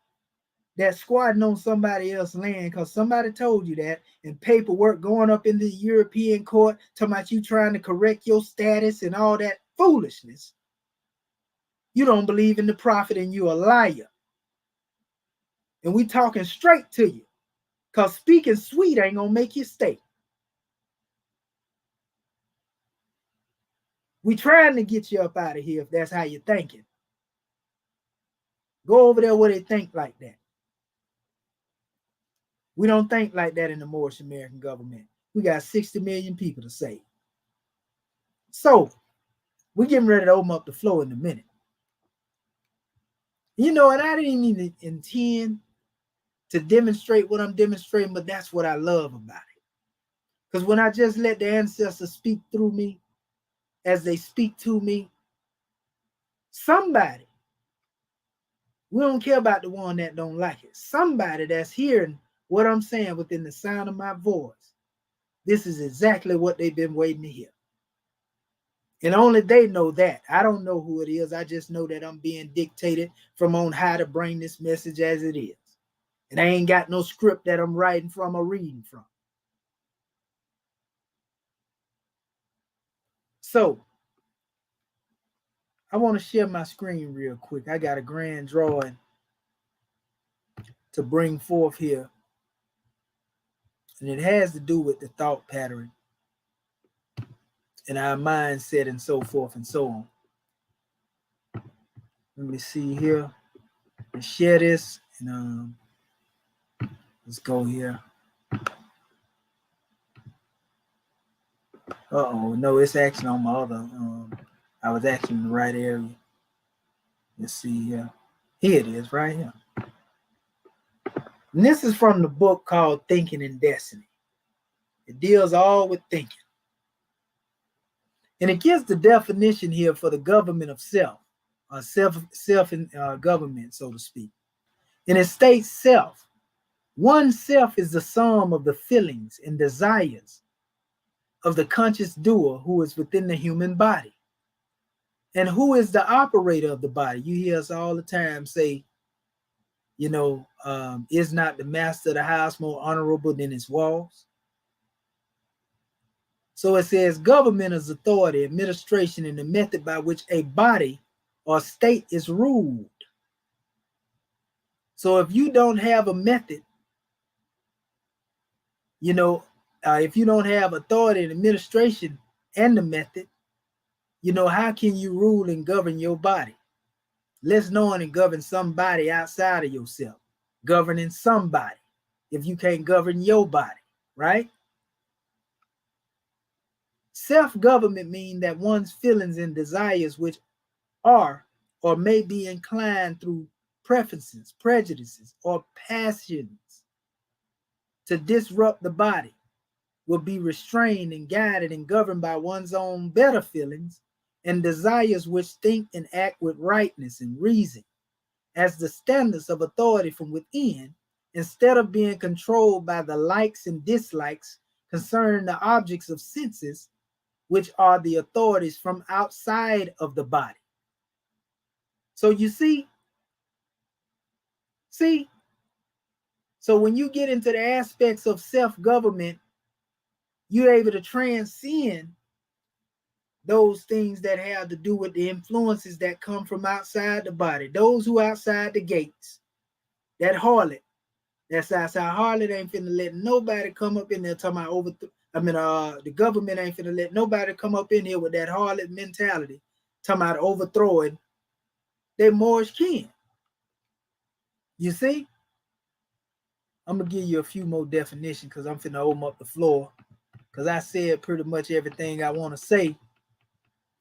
Speaker 3: that squatting on somebody else's land because somebody told you that, and paperwork going up in the European court talking about you trying to correct your status and all that foolishness, you don't believe in the prophet and you're a liar. And we talking straight to you because speaking sweet ain't gonna make you stay. We trying to get you up out of here if that's how you're thinking. Go over there where they think like that. We don't think like that in the Moorish American government. We got 60 million people to save. So we're getting ready to open up the floor in a minute. You know, and I didn't even intend to demonstrate what I'm demonstrating, but that's what I love about it. Because when I just let the ancestors speak through me as they speak to me, somebody, we don't care about the one that don't like it, somebody that's hearing what I'm saying within the sound of my voice, this is exactly what they've been waiting to hear. And only they know that. I don't know who it is. I just know that I'm being dictated from on high to bring this message as it is. And I ain't got no script that I'm writing from or reading from. So I want to share my screen real quick. I got a grand drawing to bring forth here. And it has to do with the thought pattern and our mindset and so forth and so on. Let me see here and share this. And let's go here. No, it's actually on my other. I was actually in the right area. Let's see here. Here it is, right here. And this is from the book called Thinking and Destiny. It deals all with thinking. And it gives the definition here for the government of self, government, so to speak. And it states self. One self is the sum of the feelings and desires of the conscious doer who is within the human body. And who is the operator of the body? You hear us all the time say, Is not the master of the house more honorable than its walls? So it says government is authority, administration, and the method by which a body or state is ruled. So if you don't have a method, if you don't have authority and administration and the method, how can you rule and govern your body? Let's know and govern somebody outside of yourself. Governing somebody if you can't govern your body, right? Self-government means that one's feelings and desires, which are or may be inclined through preferences, prejudices, or passions to disrupt the body, will be restrained and guided and governed by one's own better feelings and desires, which think and act with rightness and reason as the standards of authority from within, instead of being controlled by the likes and dislikes concerning the objects of senses, which are the authorities from outside of the body. So you see, so when you get into the aspects of self-government, you're able to transcend those things that have to do with the influences that come from outside the body. Those who outside the gates, that harlot, that's outside. Harlot ain't finna let nobody come up in there talking about the government ain't finna let nobody come up in here with that harlot mentality, talking about overthrowing their Moorish kin. You see? I'm gonna give you a few more definitions because I'm finna open up the floor, because I said pretty much everything I want to say,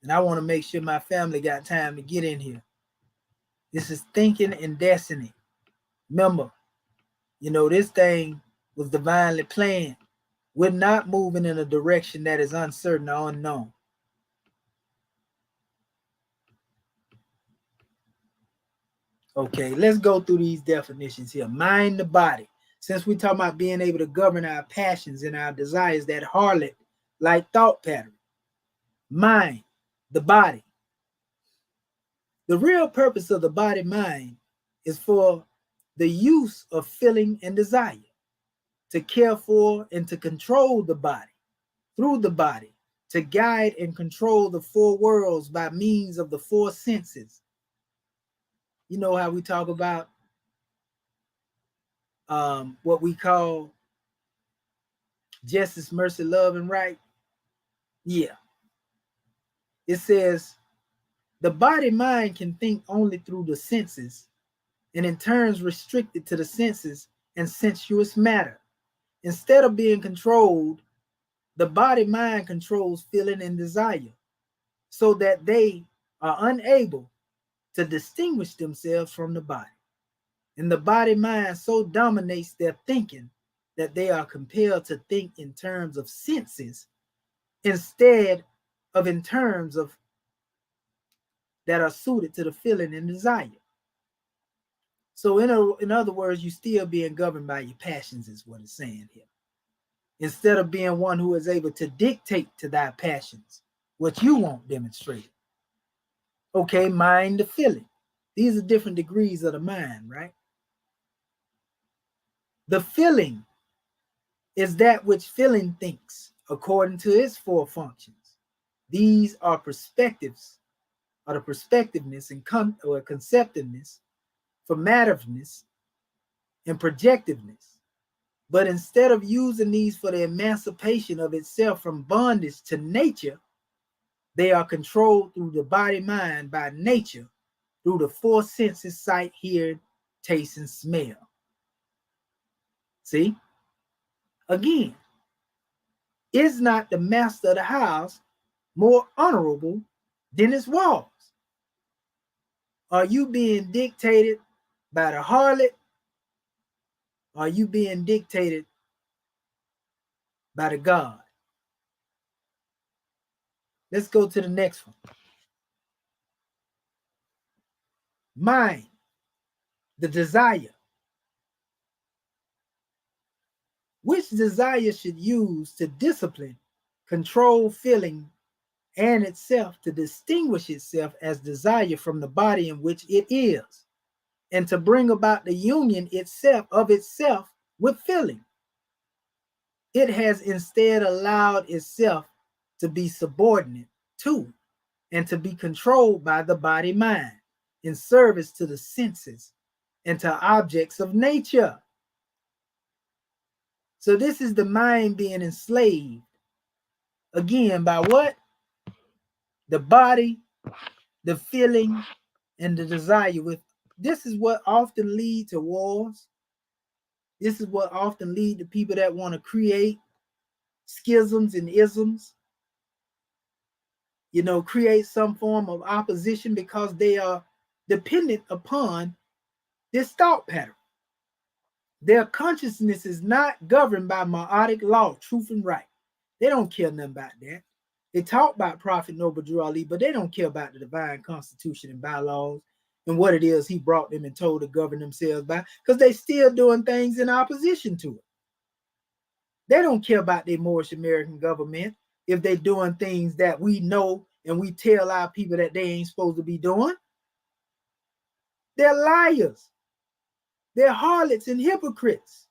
Speaker 3: and I want to make sure my family got time to get in here. This is thinking and destiny. Remember, this thing was divinely planned. We're not moving in a direction that is uncertain or unknown. Okay, let's go through these definitions here. Mind the body. Since we're talking about being able to govern our passions and our desires, that harlot-like thought pattern. Mind, the body. The real purpose of the body-mind is for the use of feeling and desire, to care for and to control the body, through the body, to guide and control the four worlds by means of the four senses. You know how we talk about what we call justice, mercy, love, and right? Yeah. It says the body mind can think only through the senses, and in turns restricted to the senses and sensuous matter. Instead of being controlled, the body mind controls feeling and desire, so that they are unable to distinguish themselves from the body. And the body mind so dominates their thinking that they are compelled to think in terms of senses instead of in terms of that are suited to the feeling and desire. So in other words, you still being governed by your passions is what it's saying here. Instead of being one who is able to dictate to thy passions what you want demonstrated. Okay, mind the feeling. These are different degrees of the mind, right? The feeling is that which feeling thinks according to its four functions. These are perspectives, or the perspectiveness and conceptiveness, formativeness, and projectiveness. But instead of using these for the emancipation of itself from bondage to nature, they are controlled through the body-mind by nature, through the four senses: sight, hear, taste, and smell. See? Again, is not the master of the house more honorable than its walls? Are you being dictated by the harlot? Or are you being dictated by the God? Let's go to the next one. Mind, the desire. Which desire should use to discipline, control feeling, and itself to distinguish itself as desire from the body in which it is. and to bring about the union itself with feeling. It has instead allowed itself to be subordinate to and to be controlled by the body mind in service to the senses and to objects of nature. So this is the mind being enslaved again by what? The body, the feeling, and the desire. With this is what often lead to wars. This is what often lead to people that want to create schisms and isms, create some form of opposition because they are dependent upon this thought pattern. Their consciousness is not governed by Ma'atic law, truth and right. They don't care nothing about that. They talk about Prophet Noble Drew Ali, but they don't care about the divine constitution and bylaws and what it is he brought them and told to govern themselves by, because they still doing things in opposition to it. They don't care about their Moorish American government if they're doing things that we know and we tell our people that they ain't supposed to be doing. They're liars. They're harlots and hypocrites.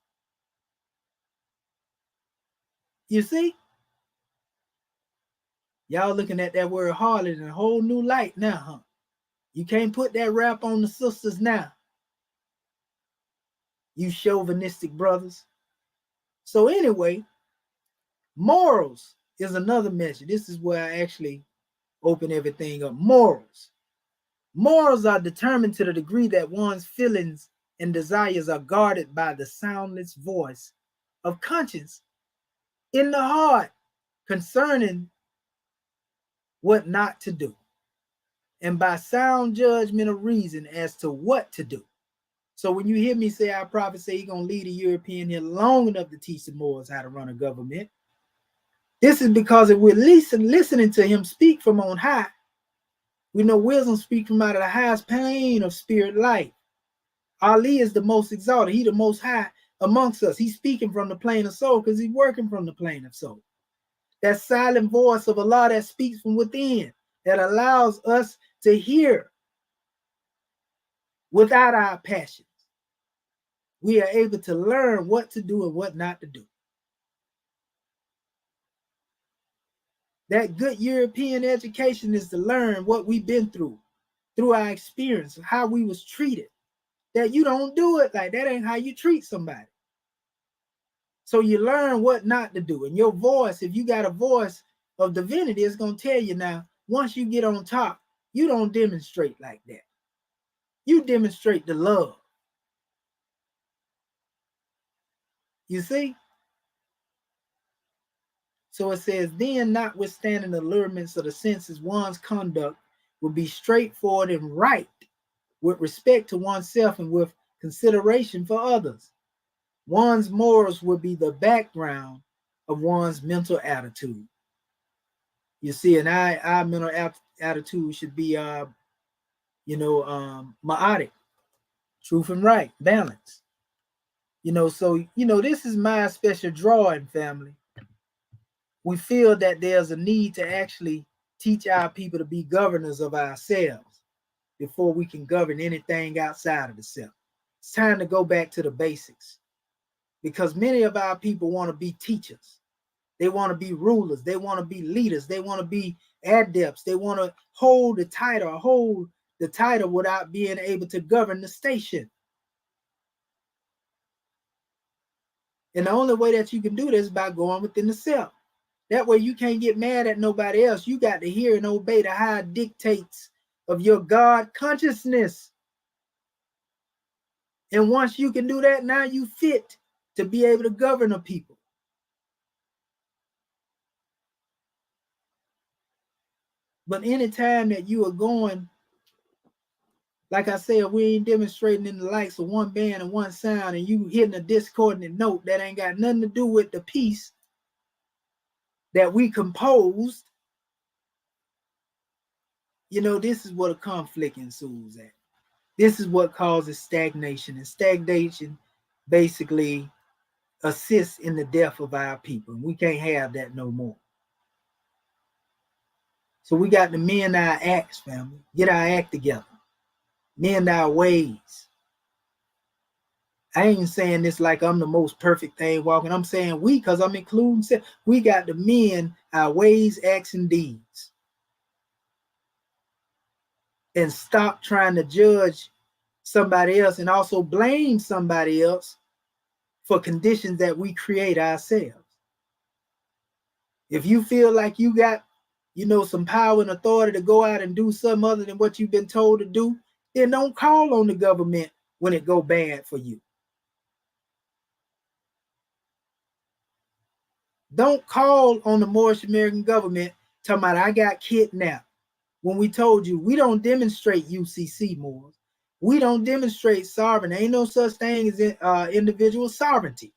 Speaker 3: You see? Y'all looking at that word harlot in a whole new light now, huh? You can't put that rap on the sisters now, you chauvinistic brothers. So anyway, morals is another measure. This is where I actually open everything up. Morals. Morals are determined to the degree that one's feelings and desires are guarded by the soundless voice of conscience in the heart concerning what not to do, and by sound judgment of reason as to what to do. So when you hear me say our prophet say he's going to lead a European here long enough to teach the Moors how to run a government, this is because if we're listening to him speak from on high, we know wisdom speak from out of the highest plane of spirit life. Ali is the most exalted. He the most high amongst us. He's speaking from the plane of soul because he's working from the plane of soul. That silent voice of Allah that speaks from within, that allows us to hear without our passions. We are able to learn what to do and what not to do. That good European education is to learn what we've been through our experience, how we was treated. That you don't do it like that ain't how you treat somebody. So you learn what not to do. And your voice, if you got a voice of divinity, it's going to tell you now, once you get on top, you don't demonstrate like that. You demonstrate the love. You see? So it says, then notwithstanding the allurements of the senses, one's conduct will be straightforward and right with respect to oneself and with consideration for others. One's morals will be the background of one's mental attitude. You see, and our mental attitude should be, ma'atic, truth and right, balance. So, this is my special drawing, family. We feel that there's a need to actually teach our people to be governors of ourselves before we can govern anything outside of the self. It's time to go back to the basics, because many of our people want to be teachers. They want to be rulers. They want to be leaders. They want to be adepts. They want to hold the title without being able to govern the station. And the only way that you can do this is by going within the self. That way you can't get mad at nobody else. You got to hear and obey the high dictates of your God consciousness. And once you can do that, now you fit to be able to govern a people. But anytime that you are going, like I said, we ain't demonstrating in the likes of one band and one sound, and you hitting a discordant note that ain't got nothing to do with the piece that we composed, this is what a conflict ensues at. This is what causes stagnation, and stagnation basically assists in the death of our people. And we can't have that no more. So we got to mend our acts, family. Get our act together. Mend our ways. I ain't saying this like I'm the most perfect thing walking. I'm saying we, because I'm including, we got to mend our ways, acts, and deeds. And stop trying to judge somebody else and also blame somebody else for conditions that we create ourselves. If you feel like you got, some power and authority to go out and do something other than what you've been told to do, then don't call on the government when it go bad for you. Don't call on the Moorish American government talking about I got kidnapped. When we told you we don't demonstrate UCC, Moors. We don't demonstrate sovereignty. Ain't no such thing as individual sovereignty.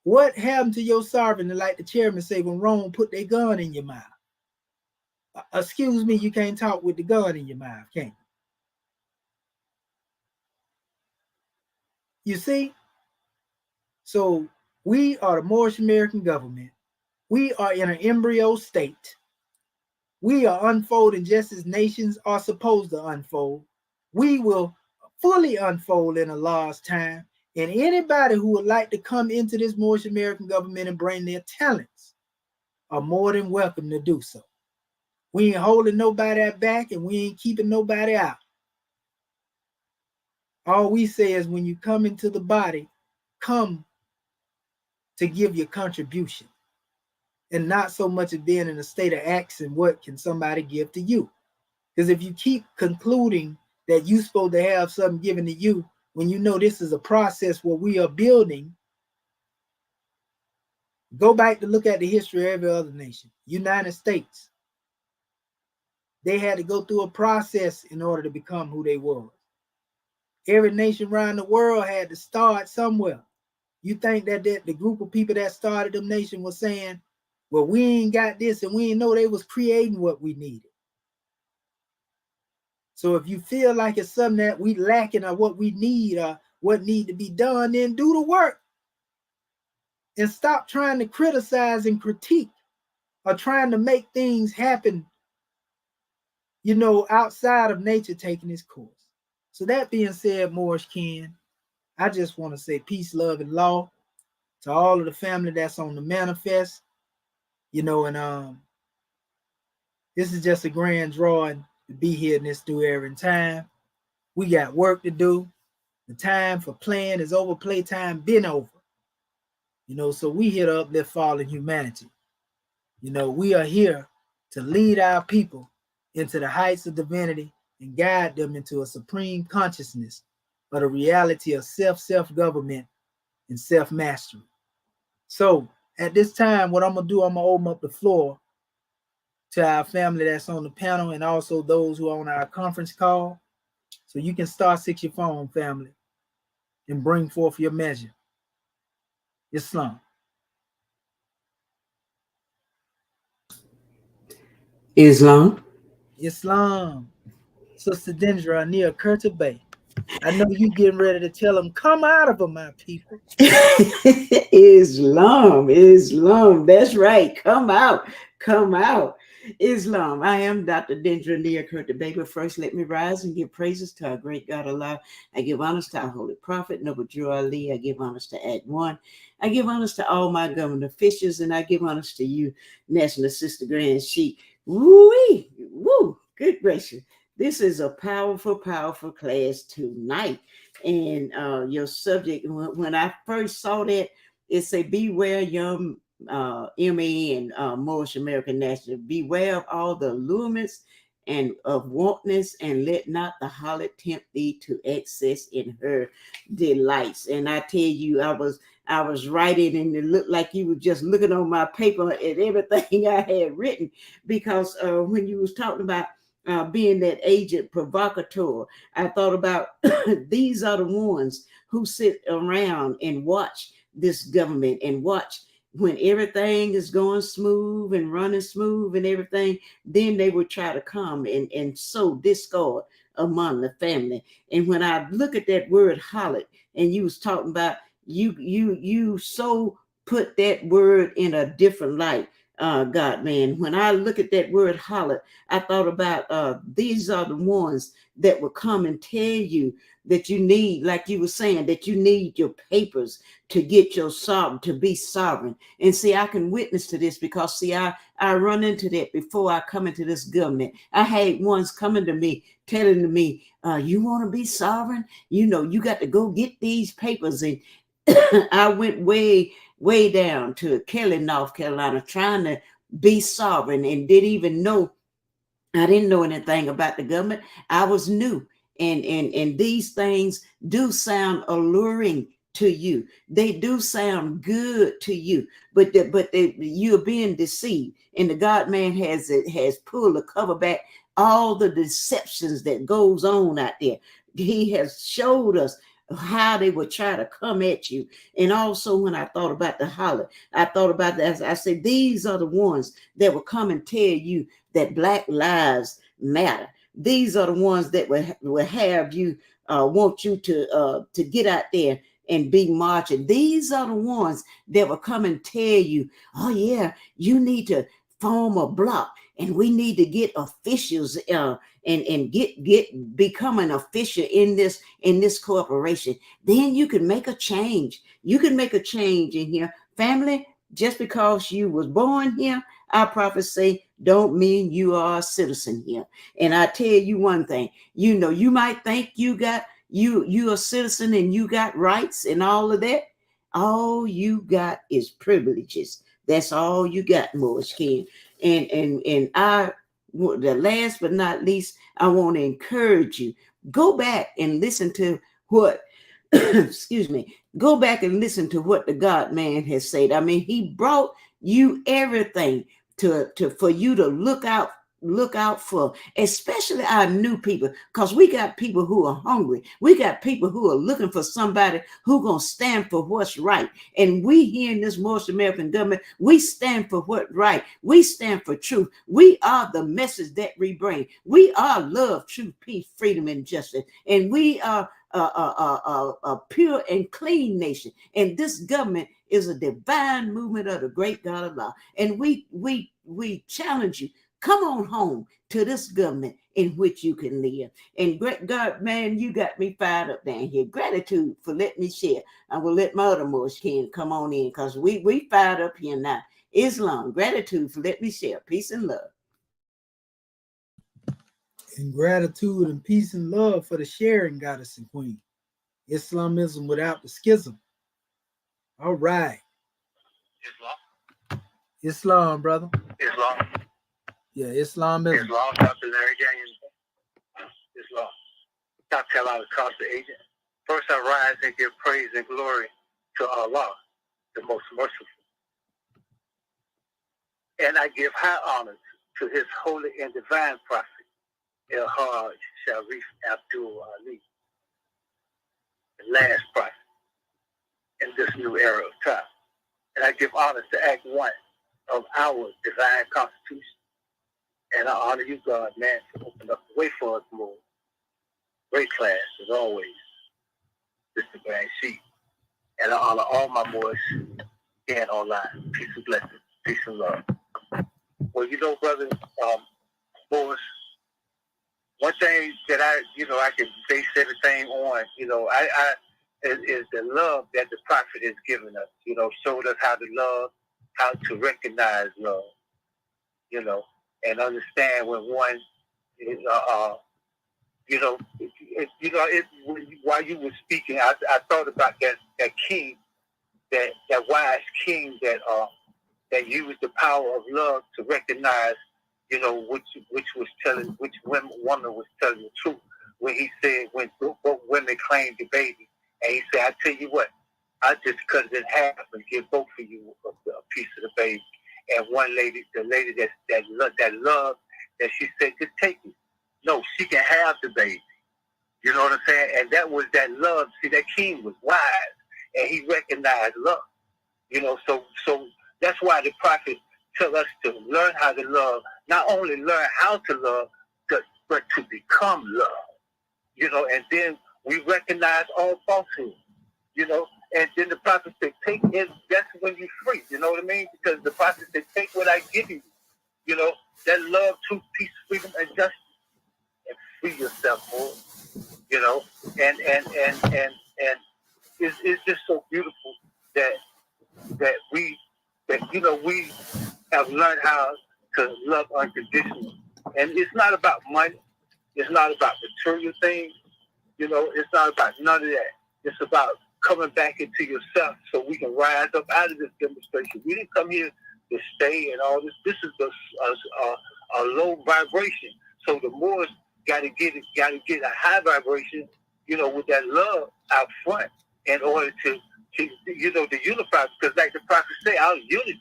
Speaker 3: What happened to your sovereignty, like the chairman say, when Rome put their gun in your mouth? Excuse me, you can't talk with the gun in your mouth, can you? You see? So we are the Moorish American government. We are in an embryo state. We are unfolding just as nations are supposed to unfold. We will fully unfold in Allah's time. And anybody who would like to come into this Moorish American government and bring their talents are more than welcome to do so. We ain't holding nobody back and we ain't keeping nobody out. All we say is when you come into the body, come to give your contribution. And not so much of being in a state of asking what can somebody give to you. Because if you keep concluding that you're supposed to have something given to you, when you know this is a process where we are building, go back to look at the history of every other nation. United States, they had to go through a process in order to become who they were. Every nation around the world had to start somewhere. You think that the group of people that started them nation was saying, well, we ain't got this, and we didn't know they was creating what we needed. So if you feel like it's something that we lacking or what we need or what need to be done, then do the work. And stop trying to criticize and critique or trying to make things happen, outside of nature taking its course. So that being said, Moorish Ken, I just want to say peace, love, and law to all of the family that's on the manifest, and this is just a grand drawing to be here in this new era and time. We got work to do. The time for playing is over, playtime been over. So we here to uplift fallen humanity. We are here to lead our people into the heights of divinity and guide them into a supreme consciousness of the reality of self-government and self-mastery. So at this time, what I'm going to do, I'm going to open up the floor to our family that's on the panel and also those who are on our conference call. So you can star 6 your phone, family, and bring forth your measure. Islam.
Speaker 4: Islam.
Speaker 3: Islam. Sister Dendra near Curta Bay. I know you getting ready to tell them, come out of them, my people.
Speaker 4: Islam. That's right. Come out. Islam. I am Dr. Dendra Nia Curta Bay. But first, let me rise and give praises to our great God Allah. I give honors to our holy prophet, Noble Drew Ali. I give honors to Act One. I give honors to all my government officials, and I give honors to you, National Sister Grand Sheik. Woo-wee. Woo. Good gracious. This is a powerful class tonight. And your subject, when I first saw that, it say, beware young M.A.N, Moorish American National, beware of all the allurements and of wantonness, and let not the harlot tempt thee to excess in her delights. And I tell you, I was writing, and it looked like you were just looking on my paper at everything I had written, because when you was talking about being that agent provocateur, I thought about these are the ones who sit around and watch this government and watch when everything is going smooth and running smooth and everything, then they would try to come and sow discord among the family. And when I look at that word harlot, and you was talking about you so put that word in a different light. God, man. When I look at that word harlot, I thought about these are the ones that will come and tell you that you need, like you were saying, that you need your papers to get your sovereign, to be sovereign. And see, I can witness to this because see, I run into that before I come into this government. I had ones coming to me, telling me, you want to be sovereign? You know, you got to go get these papers. And I went way down to Kelly, North Carolina, trying to be sovereign and didn't even know. I didn't know anything about the government. I was new. And these things do sound alluring to you. They do sound good to you, but you're being deceived. And the God man has pulled the cover back all the deceptions that goes on out there. He has showed us how they would try to come at you. And also when I thought about the holler, I thought about that. I said, these are the ones that will come and tell you that Black lives matter. These are the ones that will have you want you to get out there and be marching. These are the ones that will come and tell you, oh yeah, you need to form a block, and we need to get officials and get become an official in this corporation. Then you can make a change. You can make a change in here, family. Just because you was born here, our prophets say, don't mean you are a citizen here. And I tell you one thing, you know, you might think you a citizen and you got rights and all of that. All you got is privileges. That's all you got, Moorish King. And the last but not least, I want to encourage you. Go back and listen to what excuse me, go back and listen to what the God man has said. I mean, he brought you everything to for you to look out for, especially our new people, because we got people who are hungry. We got people who are looking for somebody who gonna stand for what's right. And we here in this Moorish American government, we stand for what's right. We stand for truth. We are the message that we bring. We are love, truth, peace, freedom, and justice. And we are a pure and clean nation. And this government is a divine movement of the great God of law. And we challenge you, come on home to this government in which you can live. And great God, man, you got me fired up down here. Gratitude for letting me share. I will let my other Moorish King come on in, because we fired up here now. Islam, gratitude for letting me share. Peace and love.
Speaker 3: And gratitude and peace and love for the sharing, goddess and queen. Islamism without the schism. All right. Islam, brother.
Speaker 5: Islam.
Speaker 3: Yeah, Islamism.
Speaker 5: Islam, Dr. Larry Daniels. Islam. Top Carolina Costa agent. First I rise and give praise and glory to Allah, the most merciful. And I give high honor to his holy and divine prophet, El-Hajj Sharif Abdul Ali, the last prophet in this new era of time. And I give honor to Act 1 of our divine constitution. And I honor you, God, man, to open up the way for us more. Great class, as always. This is the Grand Sheep. And I honor all my boys and online. Peace and blessings. Peace and love. Well, you know, brother, boys, one thing that I can base everything on, is the love that the prophet has given us. You know, showed us how to love, how to recognize love, and understand when one is, while you were speaking, I thought about that king, that wise king that used the power of love to recognize, which woman was telling the truth when he said, when both women claimed the baby, and he said, I tell you what, I just cut it in half and give both of you a piece of the baby. And one lady, the lady that loved, that she said, just take it. No, she can have the baby. You know what I'm saying? And that was that love. See, that king was wise, and he recognized love. So that's why the prophet tell us to learn how to love, not only learn how to love, but to become love. And then we recognize all falsehood, And then the prophet said, take it, that's when you're free. You know what I mean? Because the prophet said, take what I give you. You know, that love, truth, peace, freedom, and justice. And free yourself, boy. You know, and it's just so beautiful that we have learned how to love unconditionally. And it's not about money. It's not about material things. You know, it's not about none of that. It's about coming back into yourself so we can rise up out of this demonstration. We didn't come here to stay and all this. This is a low vibration. So the Moors got to get a high vibration, you know, with that love out front in order to unify. Because like the prophet say, our unity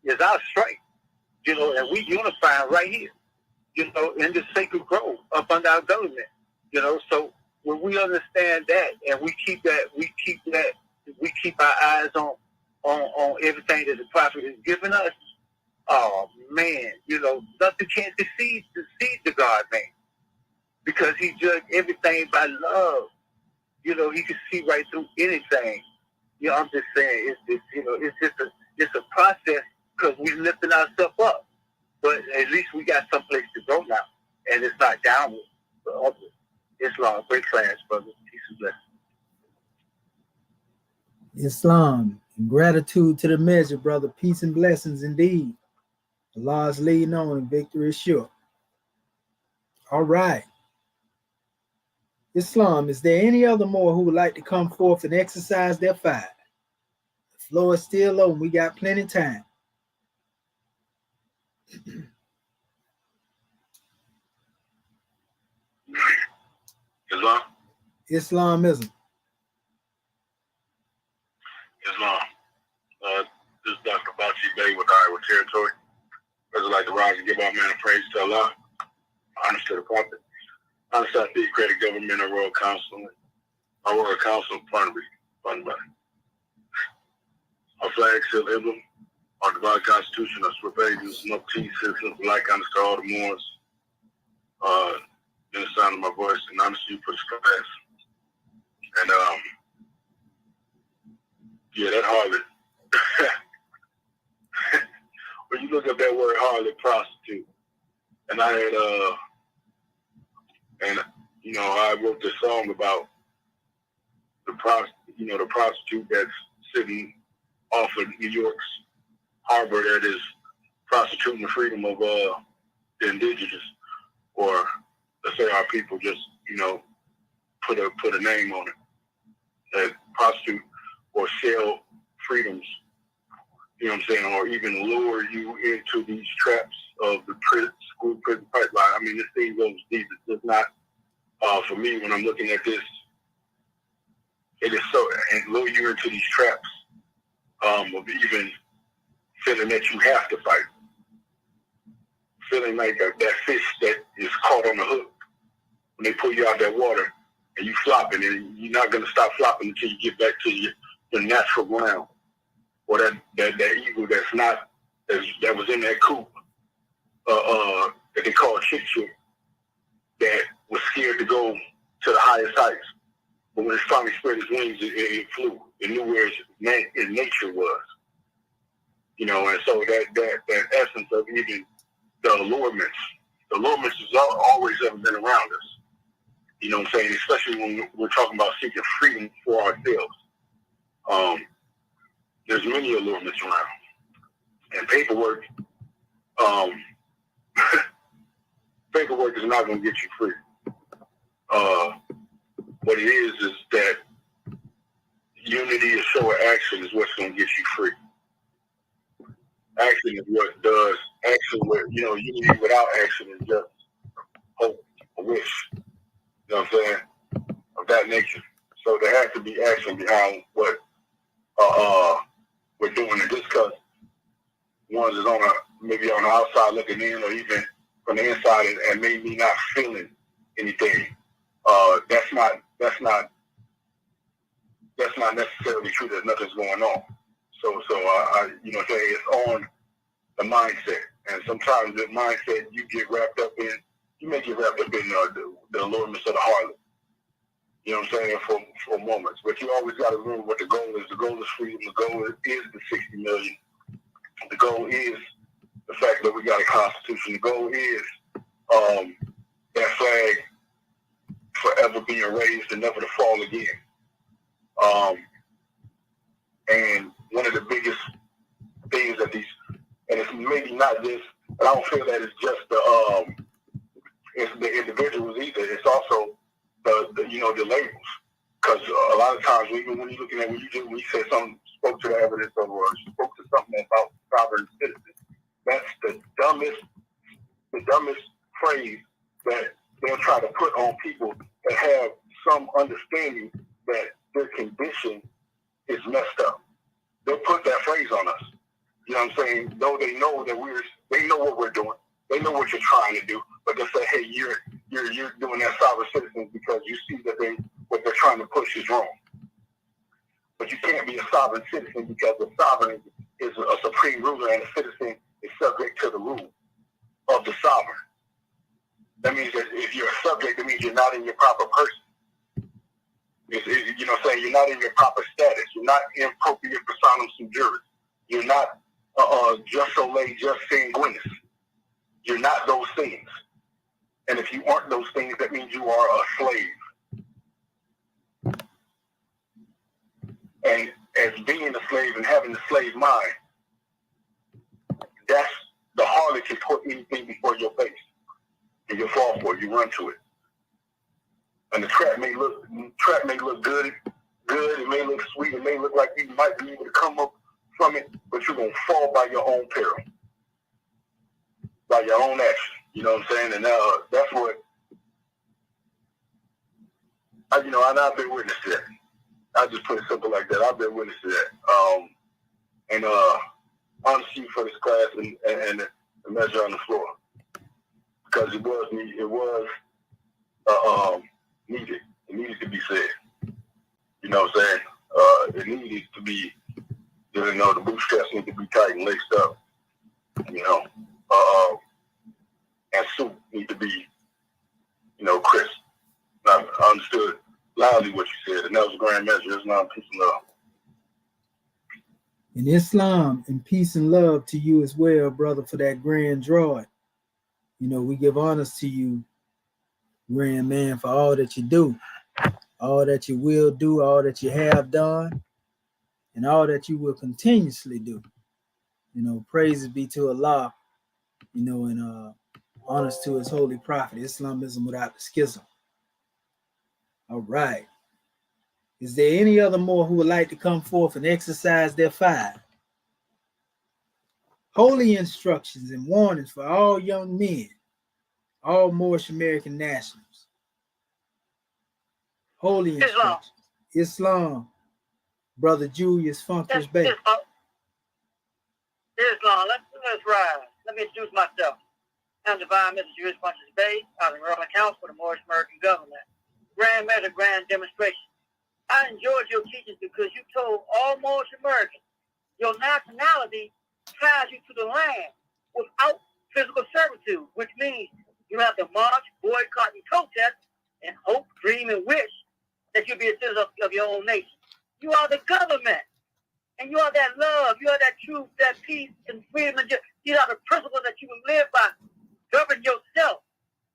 Speaker 5: is our strength, you know, and we unifying right here, you know, in the sacred grove up under our government, you know. So when we understand that and we keep our eyes on everything that the prophet is giving us, oh man, you know, nothing can deceive the God man, because he judged everything by love. You know, he can see right through anything. You know, I'm just saying, it's a process because we're lifting ourselves up. But at least we got someplace to go now, and it's not downward, but upward. Islam, great class, brother. Peace and blessings.
Speaker 3: Islam, and gratitude to the measure, brother. Peace and blessings indeed. Allah is leading on and victory is sure. All right. Islam, is there any other more who would like to come forth and exercise their fire? The floor is still open. We got plenty of time.
Speaker 6: Islam?
Speaker 3: Islamism.
Speaker 6: Islam. This is Dr. Bachi Bey with Iowa Territory. I'd like to rise and give all man praise to Allah, honor to the Prophet, honor to the credit government and Royal Council, our Royal Council fund money. Our flag, seal, emblem, our divine constitution, our swift angels, no peace, citizens, like honor to all the Moors, in the sound of my voice, and honor to you for this class. And yeah, that harlot. When you look up that word harlot, prostitute, and I had I wrote this song about the prostitute that's sitting off of New York's harbor that is prostituting the freedom of the indigenous, or let's say our people, just put a name on it, that prostitute or sell freedoms, you know what I'm saying, or even lure you into these traps of the school prison pipeline. I mean, this thing goes deep. It's just not, for me, when I'm looking at this, it is so, and lure you into these traps of even feeling that you have to fight, feeling like that fish that is caught on the hook when they pull you out that water and you flopping, and you're not going to stop flopping until you get back to your natural ground, or that eagle that was in that coop that they call chick, that was scared to go to the highest heights, but when it finally spread its wings, it flew. It knew where its nature was, and so that essence of even the allurements has always ever been around us. You know what I'm saying? Especially when we're talking about seeking freedom for ourselves. There's many allurements around. And paperwork is not going to get you free. What it is that unity is show of action is what's going to get you free. Action is what does. Action, unity without action is just hope, a wish. You know what I'm saying? Of that nature. So there has to be action behind what we're doing it, just because one is maybe on the outside looking in, or even from the inside, and maybe not feeling anything. That's not necessarily true. That nothing's going on. So it's on the mindset, and sometimes the mindset you may get wrapped up in the allurements of the harlot. You know what I'm saying, for moments. But you always got to remember what the goal is. The goal is freedom. The goal is the 60 million. The goal is the fact that we got a constitution. The goal is that flag forever being raised and never to fall again. And one of the biggest things that these, and it's maybe not just, I don't feel that it's just it's the individuals either. It's also the labels. Because a lot of times, even when you're looking at when you said something, spoke to the evidence of, or spoke to something about sovereign citizens, that's the dumbest phrase that they'll try to put on people that have some understanding that their condition is messed up. They'll put that phrase on us. You know what I'm saying? Though they know that they know what we're doing. They know what you're trying to do, but they'll say, hey, you're doing that sovereign citizen because you see that what they're trying to push is wrong. But you can't be a sovereign citizen because the sovereign is a supreme ruler and a citizen is subject to the rule of the sovereign. That means that if you're a subject, that means you're not in your proper person. You know what I'm saying? You're not in your proper status. You're not appropriate personam sum juris. You're not just soleil, just sanguinis. You're not those things. And if you aren't those things, that means you are a slave. And as being a slave and having the slave mind, that's the harlot can put anything before your face. And you fall for it, you run to it. And the trap may look good, it may look sweet, it may look like you might be able to come up from it, but you're gonna fall by your own peril. By your own action. You know what I'm saying? And that's what I've been witness to that. I'll just put it simple like that. I've been witness to that. And honest you for this class and the measure on the floor. Because it was needed. It needed to be said. You know what I'm saying? It needed to be, the bootstraps need to be tight and laced up. And suit need to be, crisp. I understood loudly what you said, and that was a grand measure. Islam, peace and love.
Speaker 3: In Islam, and peace and love to you as well, brother, for that grand drawing. We give honors to you, grand man, for all that you do, all that you will do, all that you have done, and all that you will continuously do. Praises be to Allah, and honors to his holy prophet, Islamism without the schism. All right. Is there any other more who would like to come forth and exercise their 5 holy instructions and warnings for all young men, all Moorish American nationals? Holy instructions. Islam. Brother Julius Funkers Bay.
Speaker 7: Islam. Let's rise. Let me introduce myself. I'm Divine Mr. Julius Funkers Bay, out of Maryland Council for the Moorish American government. Grand measure, grand demonstration. I enjoyed your teachings because you told all Moorish Americans your nationality ties you to the land without physical servitude, which means you have to march, boycott, and protest, and hope, dream, and wish that you'll be a citizen of your own nation. You are the government, and you are that love, you are that truth, that peace, and freedom, and these are the principles that you will live by. Govern yourself.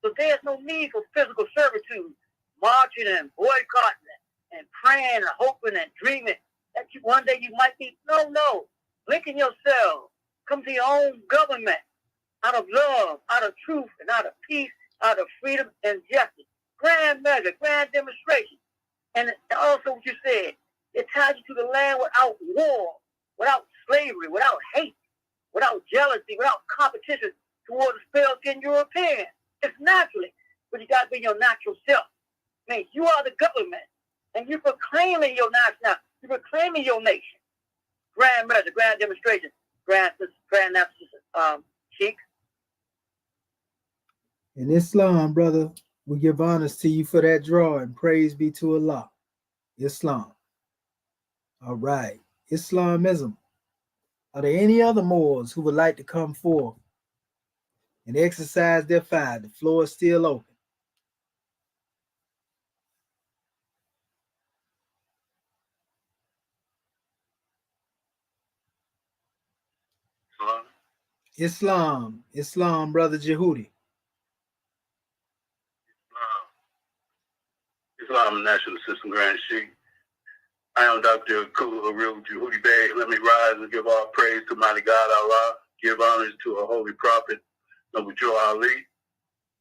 Speaker 7: So there's no need for physical servitude, marching and boycotting and praying and hoping and dreaming that one day you might be. No. Linking yourself. Come to your own government out of love, out of truth, and out of peace, out of freedom and justice. Grand measure, grand demonstration. And also what you said, it ties you to the land without war, without slavery, without hate, without jealousy, without competition towards pale-skinned Europeans. It's naturally, but you got to be your natural self. I mean, you are the government, and you're proclaiming your nationality. You're proclaiming your nation. Grand measure, grand demonstration, grand emphasis, Sheikh.
Speaker 3: In Islam, brother, we give honors to you for that draw, and praise be to Allah. Islam. All right. Islamism. Are there any other Moors who would like to come forth and exercise their 5? The floor is still open. Islam, brother Jehudi.
Speaker 6: Islam National Assistant Grand Sheikh. I am Dr. Kulu Haril Jehudi Bey. Let me rise and give all praise to mighty God Allah. Give honors to a holy prophet, Noble Joe Ali.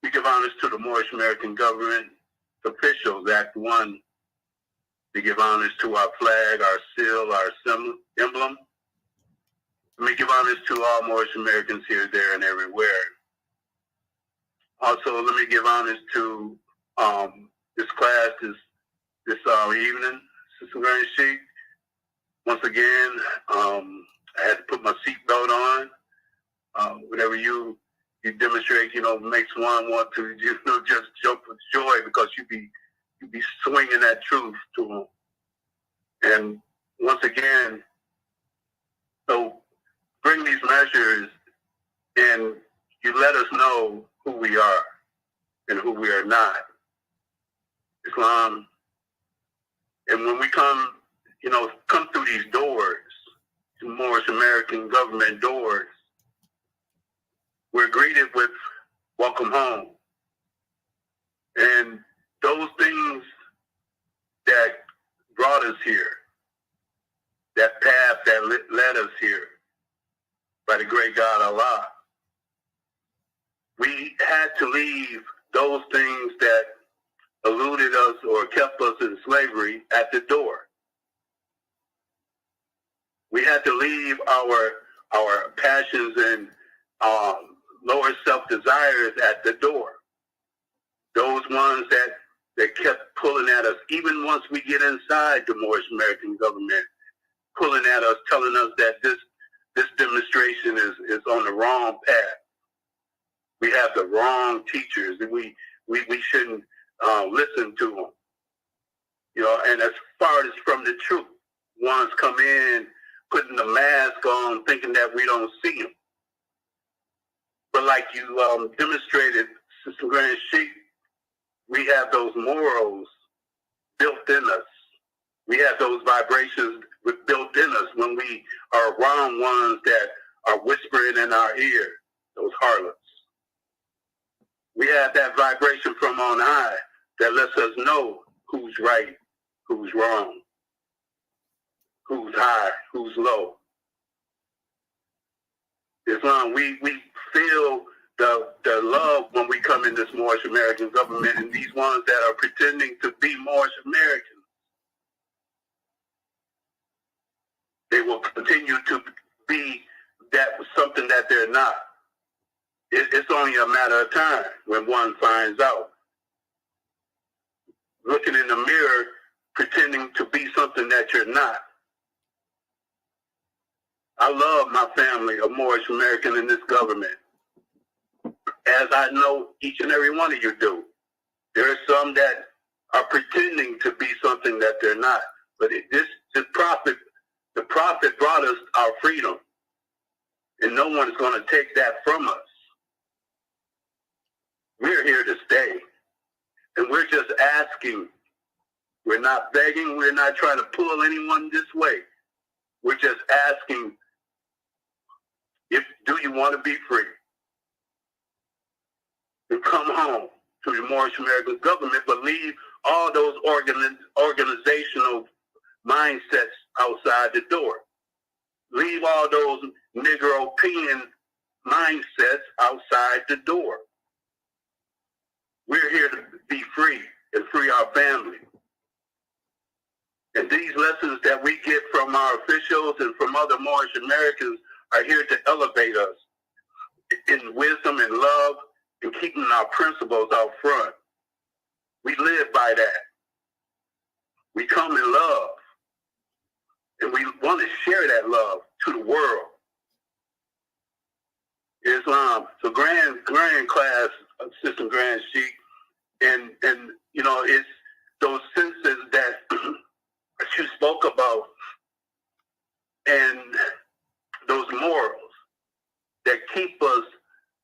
Speaker 6: We give honors to the Moorish American government officials, Act 1. We give honors to our flag, our seal, our emblem. Let me give honors to all Moorish Americans here, there, and everywhere. Also, let me give honors to this class this evening, Assistant Grand Sheikh. Once again, I had to put my seatbelt on. Whenever you demonstrate, makes one want to, just jump with joy because you be swinging that truth to them. And once again, so bring these measures and you let us know who we are and who we are not. Islam. And when we come through these doors, the Moorish American government doors, we're greeted with welcome home. And those things that brought us here, that path that led us here by the great God Allah, we had to leave those things that eluded us or kept us in slavery at the door. We had to leave our passions and lower self-desires at the door. Those ones that kept pulling at us, even once we get inside the Moorish American government, pulling at us, telling us that this demonstration is on the wrong path. We have the wrong teachers, and we shouldn't listen to them. And as far as from the truth, ones come in putting the mask on, thinking that we don't see them. But like you demonstrated, Sister Grand Sheikh, we have those morals built in us. We have those vibrations built in us when we are around ones that are whispering in our ear, those harlots. We have that vibration from on high that lets us know who's right, who's wrong, who's high, who's low. Islam, we feel the love when we come in this Moorish American government, and these ones that are pretending to be Moorish Americans, they will continue to be something that they're not. It's only a matter of time when one finds out. Looking in the mirror, pretending to be something that you're not. I love my family of Moorish American in this government, as I know each and every one of you do. There are some that are pretending to be something that they're not. But the prophet brought us our freedom, and no one is going to take that from us. We're here to stay, and we're just asking. We're not begging. We're not trying to pull anyone this way. We're just asking, do you want to be free? And come home to the Moorish American government, but leave all those organizational mindsets outside the door. Leave all those Negro opinion mindsets outside the door. We're here to be free and free our family. And these lessons that we get from our officials and from other Moorish Americans are here to elevate us in wisdom and love and keeping our principles out front. We live by that. We come in love. And we want to share that love to the world. Islam, so grand class, Assistant Grand Sheikh, and it's those senses that you spoke about and those morals that keep us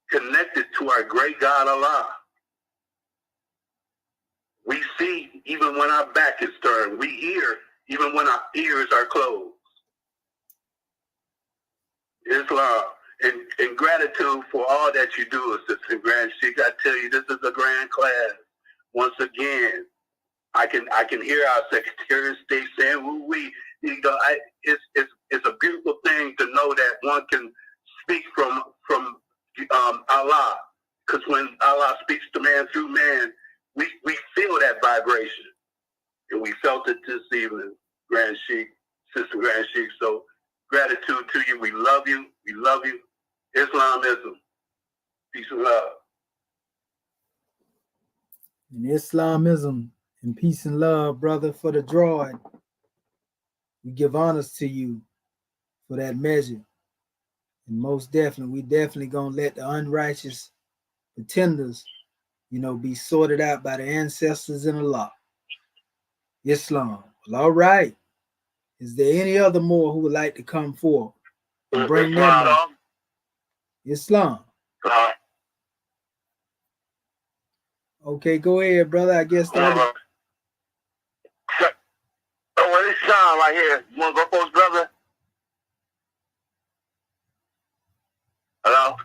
Speaker 6: connected to our great God Allah. We see even when our back is turned. We hear even when our ears are closed. Islam, in gratitude for all that you do, Assistant Grand Sheik. I tell you, this is a grand class. Once again, I can hear our secretaries. They saying, "Woo we." You know, it's a beautiful thing to know that one can speak from Allah, because when Allah speaks to man through man, we feel that vibration, and we felt it this evening, Grand Sheik, Sister Grand Sheik. So gratitude to you. We love you. We love you. Islamism. Peace and love.
Speaker 3: And Islamism and peace and love, brother, for the droid. We give honors to you for that measure. And most definitely, we definitely gonna let the unrighteous pretenders, be sorted out by the ancestors in Allah. Islam. Well, all right. Is there any other more who would like to come forward and bring that up? Islam. Okay, go ahead, brother. I guess that.
Speaker 6: Well, this Sean right here. You want to go first, brother? Hello?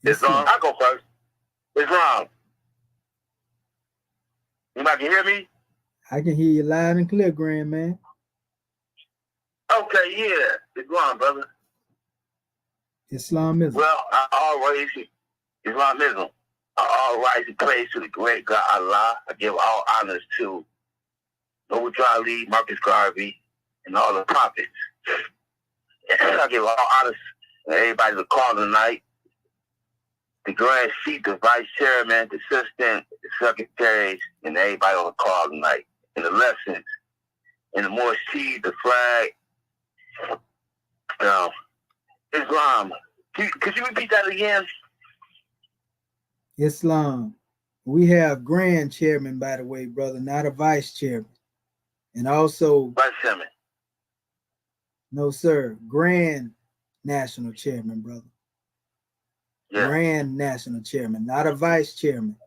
Speaker 6: Islam. I go first. Islam. Anybody can hear me?
Speaker 3: I can hear you loud and clear, Grand Man.
Speaker 6: Okay, yeah. Islam, brother.
Speaker 3: Islamism.
Speaker 6: Well, Islamism. All rights and praise to the great God Allah. I give all honors to Noble Ali, Marcus Garvey, and all the prophets. I give all honors to everybody that called tonight. The Grand Sheik, the Vice Chairman, the Assistant, the Secretaries, and everybody on the call tonight. And the lessons, and the Moorish, the flag. Islam. Could you repeat that again?
Speaker 3: Islam. We have Grand Chairman, by the way, brother, not a Vice Chairman. And also,
Speaker 6: Vice Chairman.
Speaker 3: No, sir. Grand National Chairman, brother. Yeah. Grand National Chairman, not a Vice Chairman.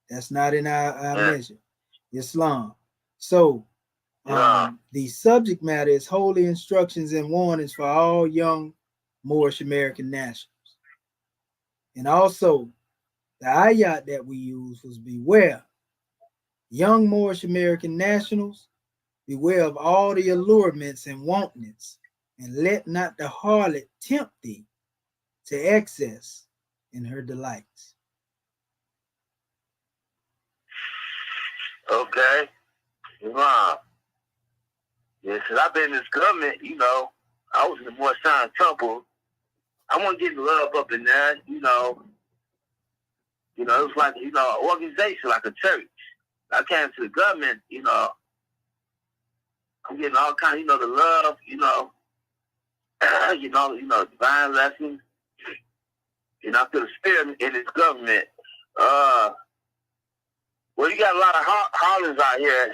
Speaker 3: That's not in our measure. Islam. So, the subject matter is holy instructions and warnings for all young Moorish American nationals. And also, the ayat that we used was beware. Young Moorish American nationals, beware of all the allurements and wantonness, and let not the harlot tempt thee to excess in her delights.
Speaker 6: Okay. Wow. Yeah, since I've been in this government, I was in the Moorish Temple. I want to get the love up in there, it was like, an organization, like a church. I came to the government, I'm getting all kinds, the love, divine lessons. I feel the spirit in this government. Well, you got a lot of harlots out here,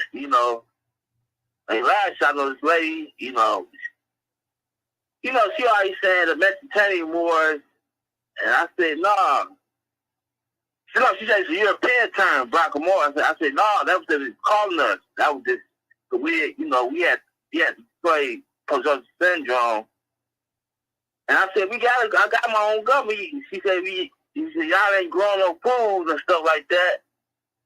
Speaker 6: Like last I know this lady, she always saying the Mediterranean wars, and I said, no. She said it's a European term, Black Moor. I said, no, that was the calling us. That was just the weird, we had displayed post-social syndrome. And I said, I got my own government. She said, y'all ain't growing no fools and stuff like that.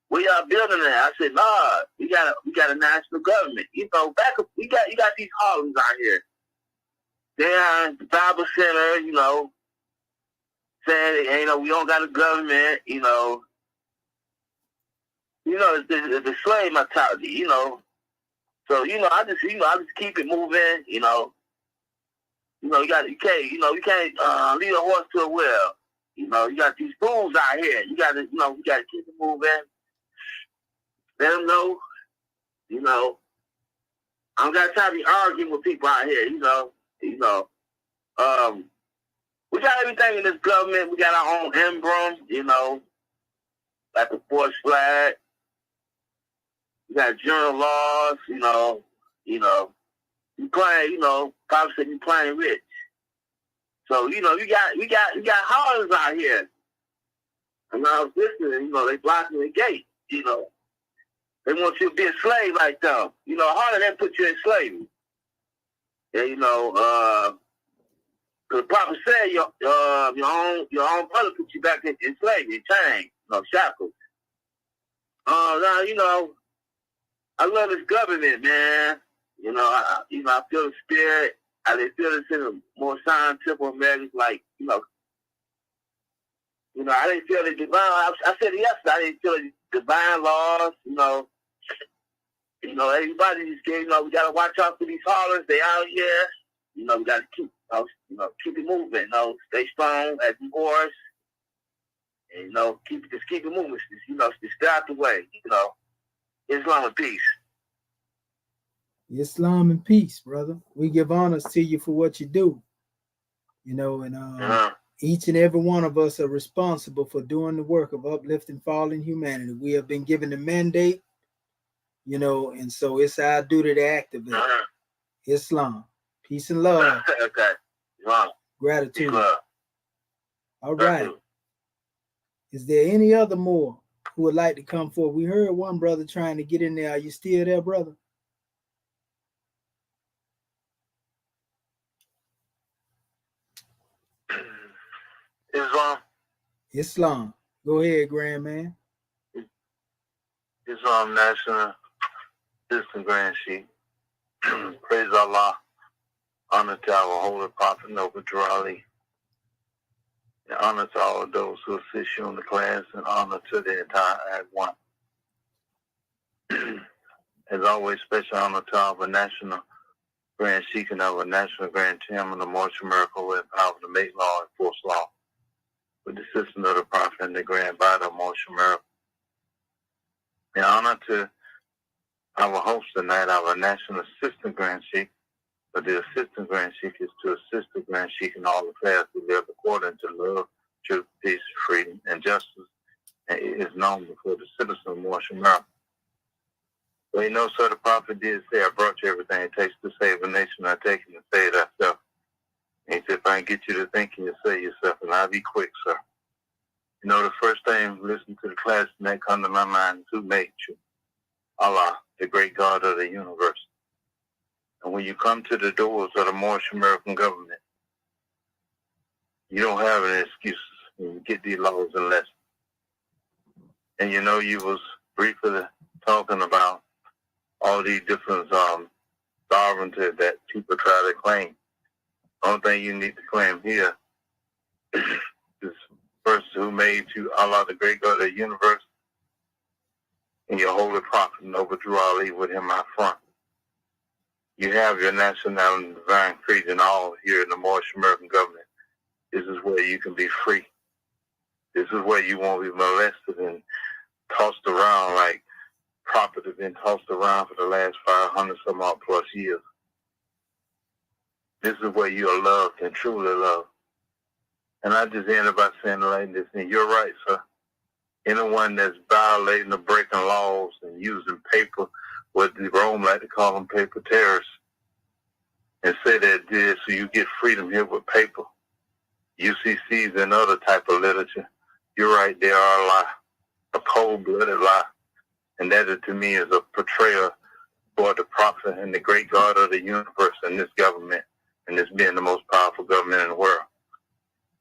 Speaker 6: Where y'all building that? I said, nah, we got a national government. You got these Harlems out here. They're in the Bible Center, saying, we don't got a government, the slave mentality, So, I just keep it moving, you can't lead a horse to a well. You got these fools out here. You gotta keep it moving. Let them know, I don't got time to be arguing with people out here, we got everything in this government. We got our own emblem, like the force flag. We got general laws, you playing, probably said you playing rich. So, we got houses out here. And I was listening, they blocking the gate, They want you to be a slave like them. Harder than put you in slavery. And, The prophet said your own brother put you back in slavery, chains, shackles. Now, I love this government, man. I feel the spirit. I didn't feel this in a more scientific American, like, I didn't feel the divine. I said it yesterday. I didn't feel the divine laws. Everybody just gave. We gotta watch out for these haulers. They out here. We gotta keep it moving. Stay strong as a horse. And keep it moving. Just stay out the way. Islam and peace.
Speaker 3: Islam and peace, brother. We give honors to you for what you do. And each and every one of us are responsible for doing the work of uplifting fallen humanity. We have been given the mandate, and so it's our duty to activate. Islam, peace and love.
Speaker 6: Okay. Wow.
Speaker 3: Gratitude.
Speaker 6: Love.
Speaker 3: All right. Is there any other more who would like to come forward? We heard one brother trying to get in there. Are you still there, brother? Islam. Go ahead, Grand Man.
Speaker 6: Islam National Assistant Grand Chief. Praise Allah. Honor to our Holy Prophet Noble Durali. And honor to all of those who assist you in the class, and honor to the entire Act 1. As always, special honor to our National Grand Chief and our National Grand Chairman of Moorish America, who empowered to make law and enforce law with the assistance of the Prophet and the Grand Body of Moorish America. In honor to our host tonight, our National Assistant Grand Chief, but the Assistant Grand Chief is to assist the Grand Chief in all affairs to live according to love, truth, peace, freedom, and justice, and it is known before the citizens of Moorish America. Well, sir, the Prophet did say, I brought you everything it takes to save a nation. I take it and save thyself. And he said, if I can get you to thinking, you save yourself, and I'll be quick, sir. The first thing, listen to the class, and that come to my mind is who made you? Allah, the great God of the universe. And when you come to the doors of the Moorish American government, you don't have any excuses when you get these laws and lessons. And you was briefly talking about all these different sovereignty that people try to claim. The only thing you need to claim here is person who made you, Allah, the great God of the universe, and your holy prophet, Noble Durali, with him out front. You have your national and divine creed and all here in the Moorish American government. This is where you can be free. This is where you won't be molested and tossed around like property has been tossed around for the last 500 some odd plus years. This is where you are loved and truly loved. And I just ended by saying like this, and you're right, sir. Anyone that's violating or breaking laws and using paper, what the Rome like to call them paper terrorists, and say that this so you get freedom here with paper, UCCs and other type of literature, you're right, they are a lie, a cold-blooded lie. And that to me is a portrayal for the prophet and the great God of the universe and this government, and this being the most powerful government in the world.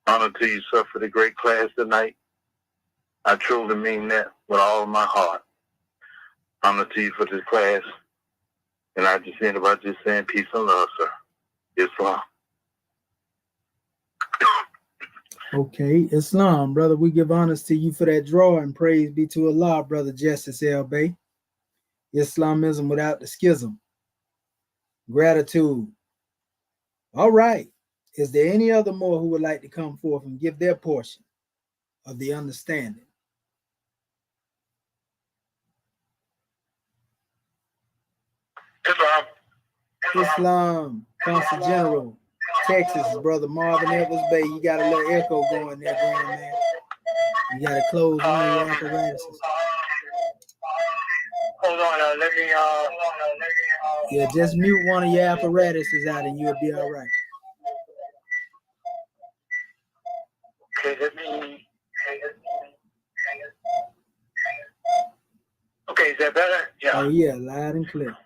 Speaker 6: Honor to you, sir, for the great class tonight. I truly mean that with all of my heart. Honor to you for this class. And I just end by just saying peace and love, sir. Islam.
Speaker 3: Okay, Islam, brother. We give honors to you for that draw, and praise be to Allah, brother Justice L. Bay. Islamism without the schism. Gratitude. All right. Is there any other more who would like to come forth and give their portion of the understanding? Islam, Consul General, Texas, brother Marvin Edwards Bay. You got a little echo going there, Grand Man. You got to close one of your apparatuses.
Speaker 7: Hold on, let me.
Speaker 3: Yeah, just mute one of your apparatuses out and you'll be all right.
Speaker 7: Okay, let me. Okay, is that better? Yeah.
Speaker 3: Oh, yeah, loud and clear.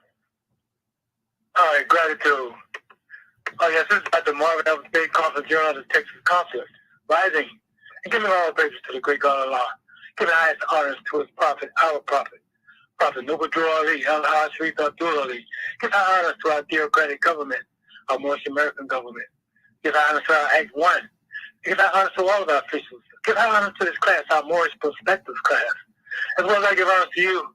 Speaker 7: All right, gratitude.
Speaker 5: Oh, yes, this is Dr. Marvin Evans, State Conference Journal of the Texas Consulate, rising and giving all praises to the great God Allah, giving highest honors to his prophet, our prophet, Prophet Noble Drew Ali, Al-Haj Sharif Abdul Ali. Give high honors to our theocratic government, our Moorish American government. Give high honors to our Act 1. Give high honors to all of our officials. Give high honors to this class, our Moorish Perspectives class. As well as I give honors to you,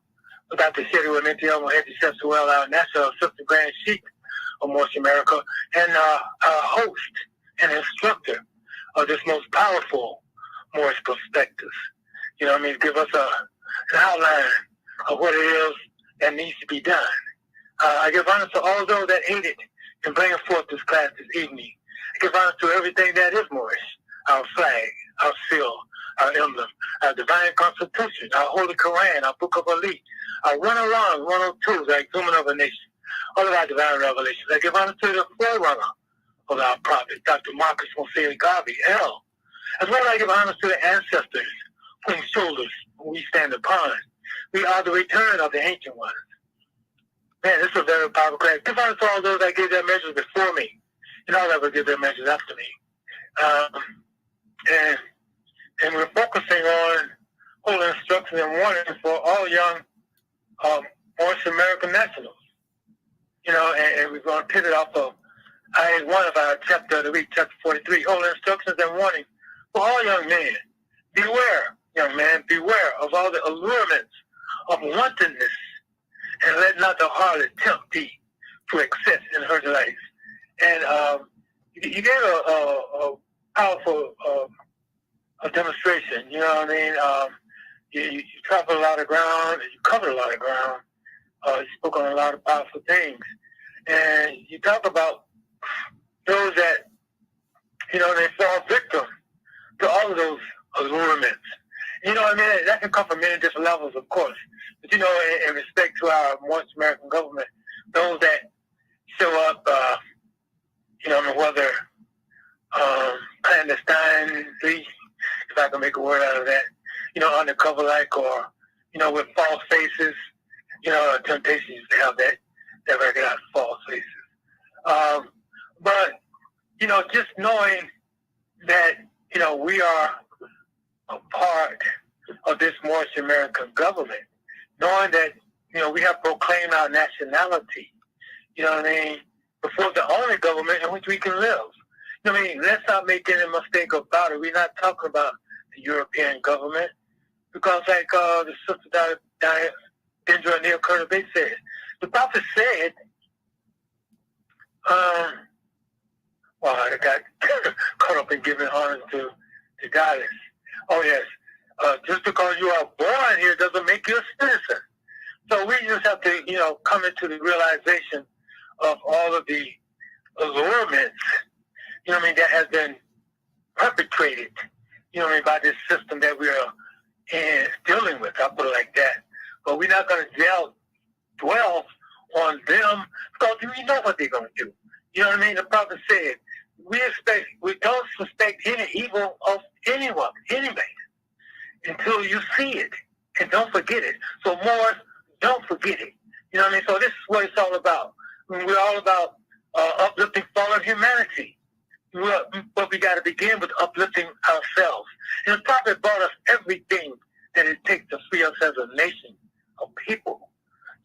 Speaker 5: Dr. Sherry Wamenti Mohedi Sepsuel, our National Assistant Grand Sheikh of Moorish America, and our host and instructor of this most powerful Moorish Perspectives. You know what I mean? Give us an outline of what it is that needs to be done. I give honor to all those that aided in bringing forth this class this evening. I give honor to everything that is Moorish, our flag, our seal, our emblem, our divine constitution, our holy Quran, our book of Ali, our 101, 102, our exhuman of a nation, all of our divine revelations. I give honor to the forerunner of our prophet, Dr. Marcus Mosiah Garvey, L. As well as I give honor to the ancestors whose shoulders we stand upon. We are the return of the ancient ones. Man, this is a very powerful class. Give honor to all those that gave their measures before me, and all that will give their measures after me. And we're focusing on holy instruction and warning for all young Moorish American nationals. You know, and we're going to pivot off of one of our chapter of the week, chapter 43, holy instructions and warning for all young men. Beware, young man, beware of all the allurements of wantonness, and let not the harlot tempt thee to excess in her delights. And you gave a powerful a demonstration, you know what I mean? You traveled a lot of ground, you covered a lot of ground, you spoke on a lot of powerful things. And you talk about those that, you know, they fall victim to all of those allurements. You know what I mean? That can come from many different levels, of course. But, you know, in respect to our Moorish American government, those that show up, you know, whether clandestinely, if I can make a word out of that, you know, undercover like, or, you know, with false faces. You know, Temptation used to have that record out of false faces. But, you know, just knowing that, you know, we are a part of this Moorish American government, knowing that, you know, we have proclaimed our nationality, you know what I mean, before the only government in which we can live. You know what I mean? Let's not make any mistake about it. We're not talking about the European government, because like the sister Dendra Neil Curtis said, the prophet said, well, I got caught up in giving honor to the goddess. Oh, yes. Just because you are born here doesn't make you a citizen. So we just have to, you know, come into the realization of all of the allurements, you know what I mean, that has been perpetrated, you know what I mean, by this system that we are dealing with. I'll put it like that. But we're not going to dwell on them, because we know what they're going to do. You know what I mean? The prophet said, we don't suspect any evil of anyone, any man, until you see it, and don't forget it. So more, don't forget it. You know what I mean? So this is what it's all about. We're all about uplifting fallen humanity. But we got to begin with uplifting ourselves. And the prophet brought us everything that it takes to free us as a nation of people.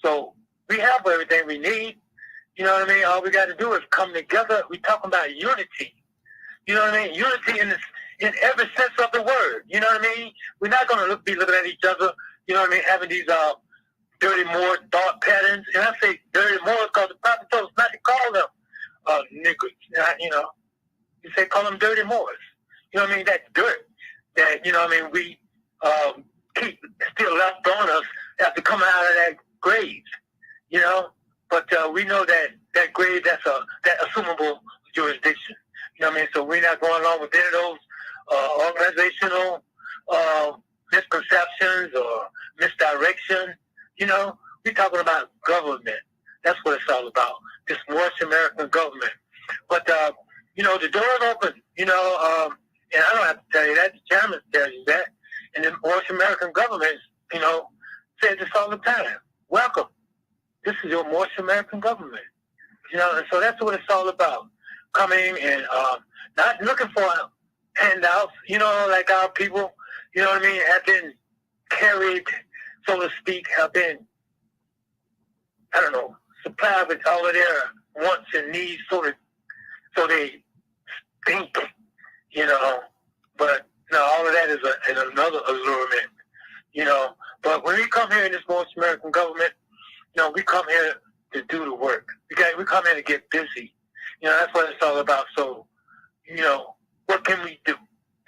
Speaker 5: So we have everything we need. You know what I mean? All we got to do is come together. We're talking about unity. You know what I mean? Unity in every sense of the word. You know what I mean? We're not going to be looking at each other, you know what I mean, having these dirty Moor thought patterns. And I say dirty Moors because the prophet told us not to call them niggers. You know, he said call them dirty Moors. You know what I mean? That dirt that, you know what I mean, we keep still left on us after coming out of that grave, you know? But we know that grave, that assumable jurisdiction. You know what I mean? So we're not going along with any of those organizational misconceptions or misdirection. You know, we're talking about government. That's what it's all about, this Moorish American government. But, you know, the door is open, you know, and I don't have to tell you that. The chairman tells you that. And the Moorish American government, you know, says this all the time. Welcome. This is your Moorish American government. You know, and so that's what it's all about. coming and not looking for handouts, like our people, have been carried, so to speak, have been, supplied with all of their wants and needs so they think, but no, all of that is another allurement, but when we come here in this Moorish American government, we come here to do the work. We come here to get busy. That's what it's all about. So, what can we do?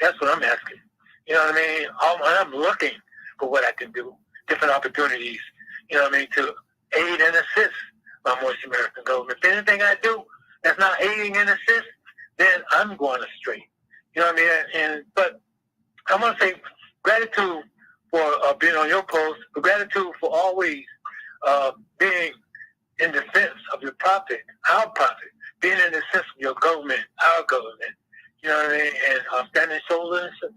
Speaker 5: That's what I'm asking. You know what I mean? I'm looking for what I can do, different opportunities, to aid and assist my Moorish American government. If anything I do that's not aiding and assist, then I'm going astray. You know what I mean? But I want to say gratitude for being on your post, but gratitude for always being in defense of your prophet, our prophet, being in defense of your government, our government. You know what I mean? And standing shoulder to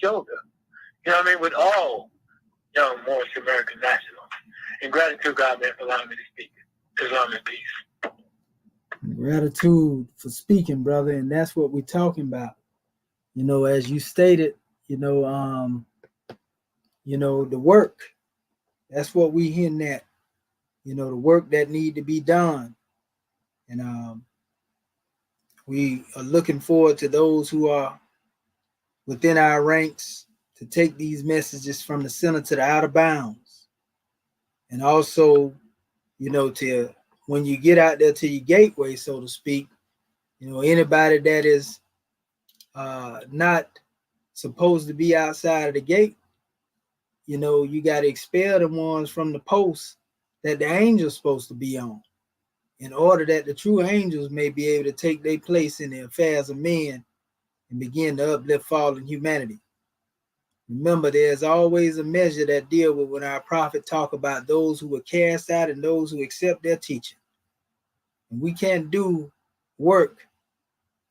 Speaker 5: shoulder. You know what I mean? With all young Moorish American nationals. And gratitude, God, man, for allowing me to speak. Islam and peace.
Speaker 3: Gratitude for speaking, brother, and that's what we're talking about. As you stated, the work. That's what we hinting at. The work that need to be done, and we are looking forward to those who are within our ranks to take these messages from the center to the outer bounds, and also, to when you get out there to your gateway, so to speak, anybody that is not supposed to be outside of the gate, you got to expel the ones from the post that the angel's supposed to be on, in order that the true angels may be able to take their place in the affairs of men and begin to uplift fallen humanity. Remember, there's always a measure that deal with when our prophet talk about those who were cast out and those who accept their teaching. And we can't do work,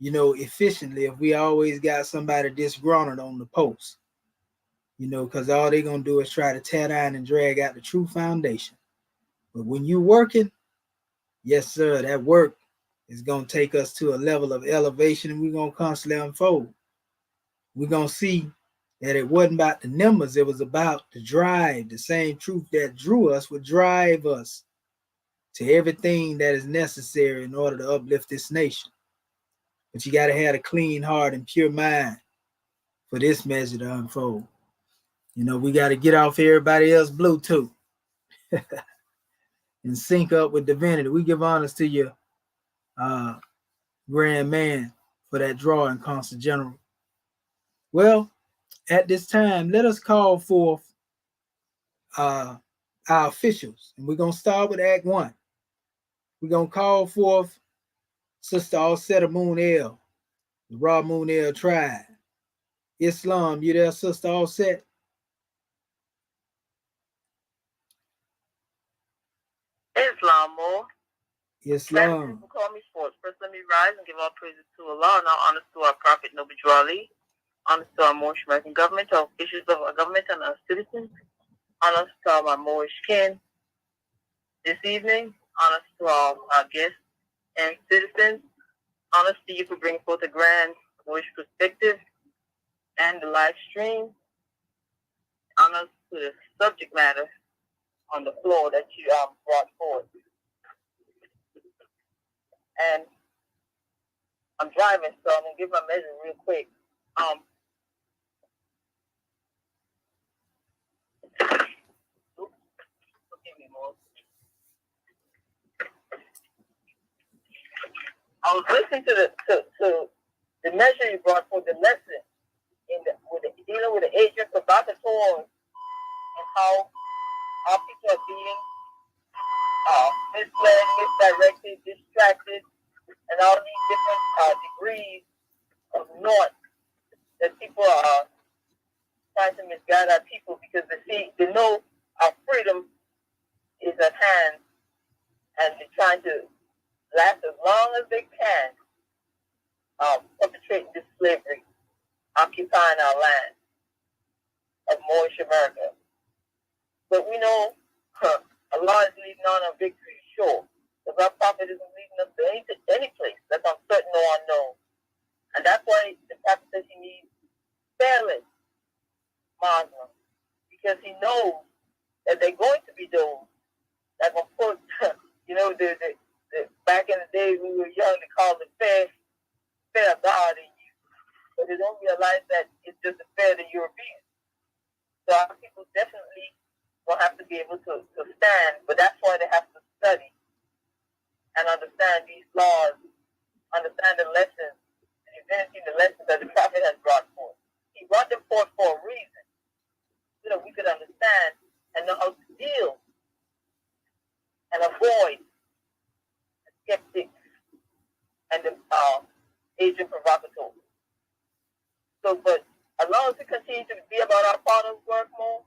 Speaker 3: efficiently if we always got somebody disgruntled on the post, because all they're going to do is try to tear down and drag out the true foundation. But when you working, yes, sir, that work is going to take us to a level of elevation, and we're going to constantly unfold. We're going to see that it wasn't about the numbers. It was about the drive. The same truth that drew us would drive us to everything that is necessary in order to uplift this nation. But you got to have a clean heart and pure mind for this measure to unfold. We got to get off everybody else's Bluetooth and sync up with divinity. We give honors to your grand man for that drawing, Consul General. Well, at this time, let us call forth our officials. And we're going to start with Act 1. We're going to call forth Sister Alseta Moon-El, the Ra Moon-El tribe. Islam, you there, Sister Alset?
Speaker 8: Islam, more.
Speaker 3: Islam.
Speaker 8: People call me sports. First, let me rise and give all praises to Allah and all honors to our Prophet Noble Ali, honors to our Moorish American government, our officials of our government, and our citizens, honors to all my Moorish kin this evening, honors to all our guests and citizens, honors to you for bringing forth a grand Moorish perspective and the live stream, honors to the subject matter on the floor that you brought forth. And I'm driving, so I'm going to give my measure real quick. Forgive me, Lord. I was listening to the measure you brought for the lesson dealing with the agents about the Torah and how our people are being misled, misdirected, distracted, and all these different degrees of naught that people are trying to misguide our people because they know our freedom is at hand and they're trying to last as long as they can, perpetrating this slavery, occupying our land of Moorish America. But we know Allah is leading on a victory sure. Because our prophet isn't leading taking us to any place that's uncertain or unknown. And that's why the prophet says he needs fearless Muslims, because he knows that they're going to be those that will put, the back in the day we were young, they called it fear God in you. But they don't realize that it's just a fear that you're being. So our people definitely will have to be able to stand, but that's why they have to study and understand these laws, understand the lessons, the divinity, the lessons that the prophet has brought forth. He brought them forth for a reason, so that we could understand and know how to deal and avoid the skeptics and the agent provocateurs. So, but as long as we continue to be about our Father's work more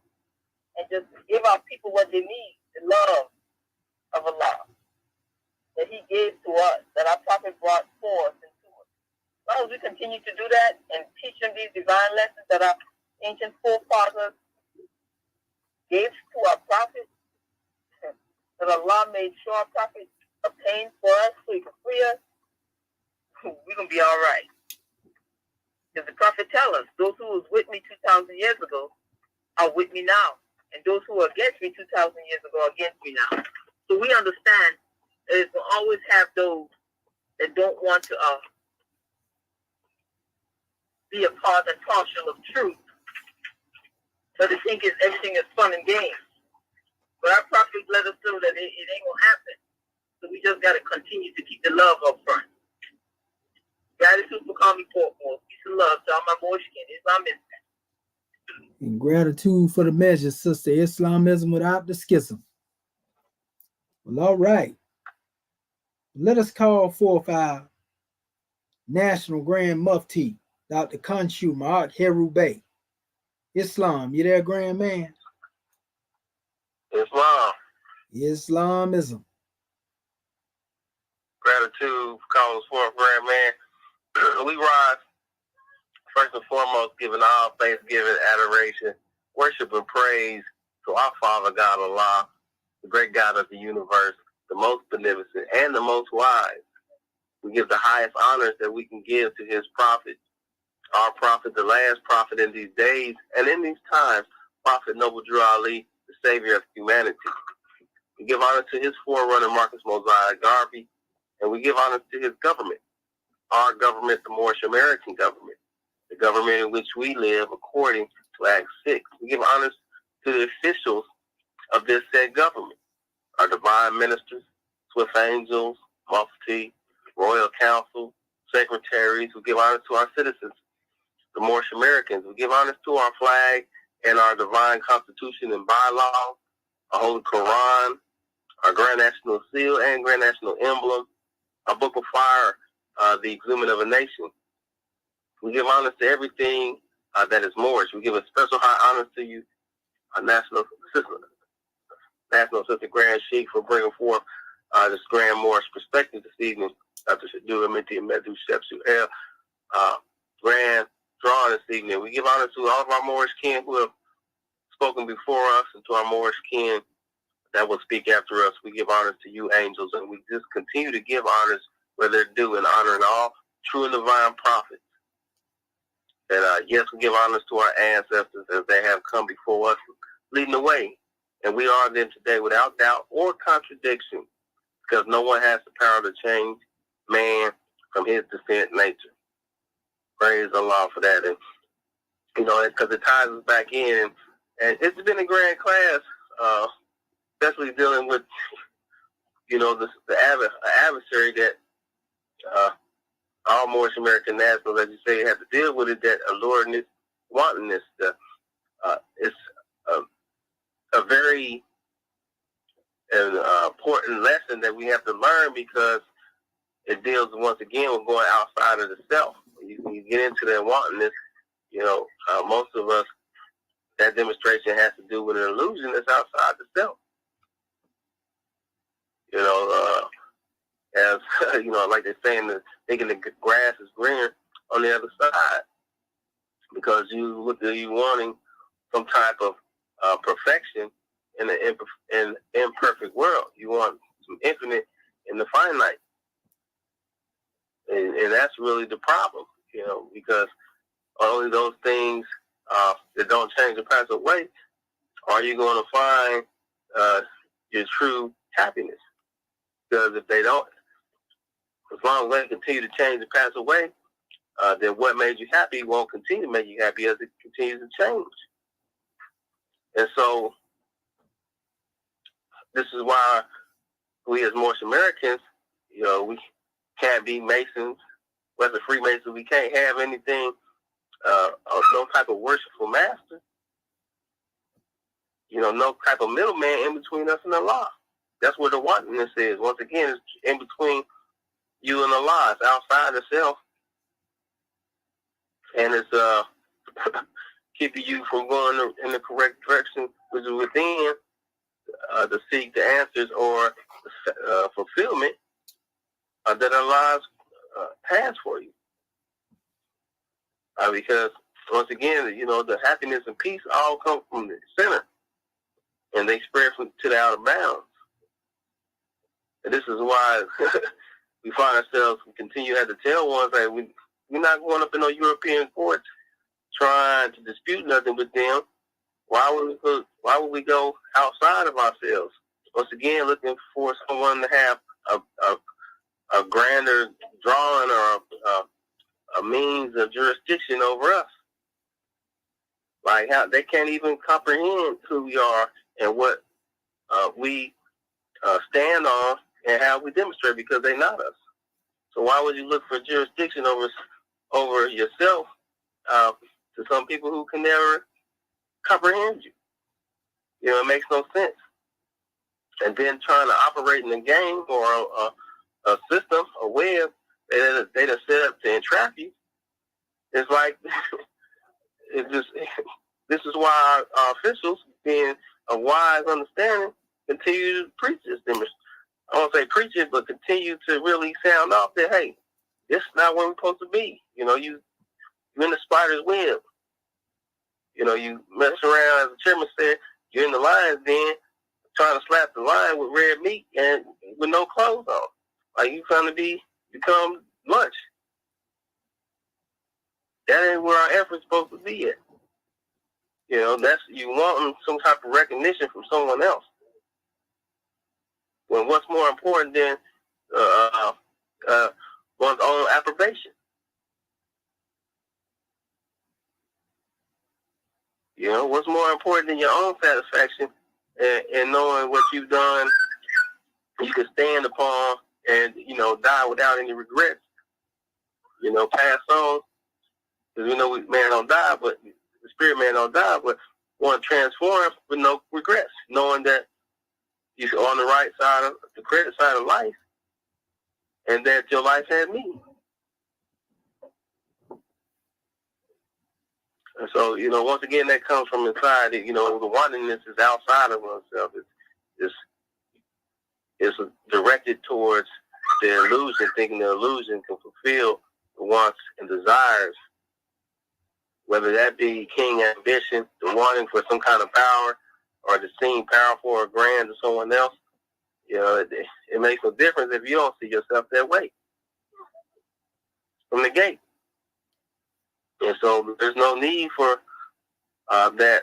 Speaker 8: and just give our people what they need, the love of Allah that He gave to us, that our prophet brought forth into us. As long as we continue to do that and teach them these divine lessons that our ancient forefathers gave to our prophet, that Allah made sure our prophet obtained for us so He could free us, we're going to be all right. Because the prophet tells us, those who was with me 2,000 years ago are with me now. And those who were against me 2,000 years ago are against me now. So we understand that it will always have those that don't want to be a part and partial of truth. But they think everything is fun and games. But our prophet let us know that it ain't going to happen. So we just got to continue to keep the love up front. Gratitude for calling me Portmore. Peace and love to all my Moorish Islamism.
Speaker 3: And gratitude for the measure, sister. Islamism without the schism. Well, all right. Let us call forth our National Grand Mufti, Dr. Khonshu Ma'at Heru Bey. Islam, you there, Grand Man?
Speaker 9: Islam.
Speaker 3: Islamism.
Speaker 9: Gratitude for calling us forth, Grand Man. We rise, first and foremost, giving all thanksgiving, adoration, worship, and praise to our Father God Allah, the great God of the universe, the most beneficent and the most wise. We give the highest honors that we can give to His prophet, our prophet, the last prophet in these days and in these times, Prophet Noble Drew Ali, the savior of humanity. We give honor to his forerunner, Marcus Mosiah Garvey, and we give honor to his government, our government, the Moorish American government, the government in which we live according to Act 6. We give honors to the officials of this said government, our divine ministers, swift angels, mufti, royal council, secretaries. We give honor to our citizens, the Moorish Americans. We give honors to our flag and our divine constitution and bylaws, our holy Quran, our Grand National Seal and Grand National Emblem, our Book of Fire, the exhument of a nation. We give honors to everything that is Moorish. We give a special high honor to you, our National Assistant Grand Sheikh, for bringing forth this Grand Moorish perspective this evening. Dr. Shadu Amiti and Medu Shepsu Grand Drawing this evening. We give honor to all of our Moorish kin who have spoken before us and to our Moorish kin that will speak after us. We give honors to you, angels, and we just continue to give honors where they're due and honoring all true and divine prophets. And yes, we give honors to our ancestors as they have come before us, leading the way. And we are them today without doubt or contradiction, because no one has the power to change man from his descent nature. Praise Allah for that. And, you know, because it ties us back in. And it's been a grand class, especially dealing with, you know, the adversary that all Moorish American nationals, as you say, have to deal with it, that allurements, wantonness. It's a very important lesson that we have to learn, because it deals once again with going outside of the self. When you get into that wantonness, you know, most of us, that demonstration has to do with an illusion that's outside the self. You know, as you know, like they're saying, thinking the grass is greener on the other side, because you wanting some type of perfection in an imperfect world. You want some infinite in the finite. And that's really the problem, because only those things that don't change or pass away are you going to find your true happiness. Because if they don't, as long as they continue to change and pass away, then what made you happy won't continue to make you happy as it continues to change. And so this is why we as Moorish Americans, we can't be Masons. As a Freemason, we can't have anything, no type of worshipful master. No type of middleman in between us and Allah. That's where the wantonness is. Once again, it's in between you and Allah. It's outside the self. And it's keeping you from going in the correct direction, which is within, to seek the answers or fulfillment that Allah has for you. Because, once again, the happiness and peace all come from the center. And they spread to the outer bounds. And this is why we find ourselves, we continue to have to tell ones that we're not going up in no European courts trying to dispute nothing with them. Why would we go outside of ourselves? Once again, looking for someone to have a grander drawing or a means of jurisdiction over us. Like how they can't even comprehend who we are and what we stand on and how we demonstrate, because they're not us. So why would you look for jurisdiction over yourself to some people who can never comprehend you? It makes no sense. And then trying to operate in a game or a system, a web that they done set up to entrap you. It's like this is why our officials, being a wise understanding, continue to preach this. I won't say preach it, but continue to really sound off that, hey, this is not where we're supposed to be. You're in the spider's web. You mess around, as the chairman said, you're in the lion's den, trying to slap the lion with red meat and with no clothes on. Like you trying to become lunch. That ain't where our effort's supposed to be at. That's you wanting some type of recognition from someone else. When what's more important than one's own approbation? What's more important than your own satisfaction and knowing what you've done, you can stand upon and, die without any regrets. Pass on. Because we know man don't die, but the spirit man don't die, but want to transform with no regrets, knowing that you're on the right side of the credit side of life and that your life had meaning. And so, once again, that comes from inside. The wantonness is outside of oneself. It's directed towards the illusion, thinking the illusion can fulfill the wants and desires, whether that be king ambition, the wanting for some kind of power, or to seem powerful or grand to someone else. It makes no difference if you don't see yourself that way from the gate. And so there's no need for that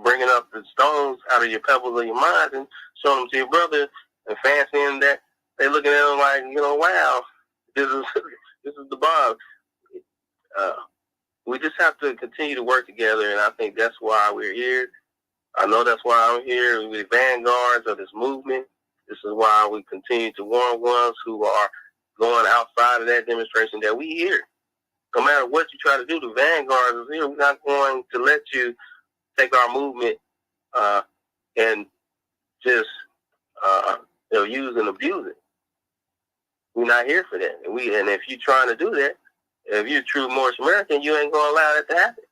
Speaker 9: bringing up the stones out of your pebbles of your mind and showing them to your brother and fancying that they looking at them like, wow, this is the bomb. We just have to continue to work together, and I think that's why we're here. I know that's why I'm here. We're the vanguards of this movement. This is why we continue to warn ones who are going outside of that demonstration that we here. No matter what you try to do, the vanguards is here. We're not going to let you take our movement and just use and abuse it. We're not here for that. And if you're trying to do that, if you're a true Moorish American, you ain't going to allow that to happen.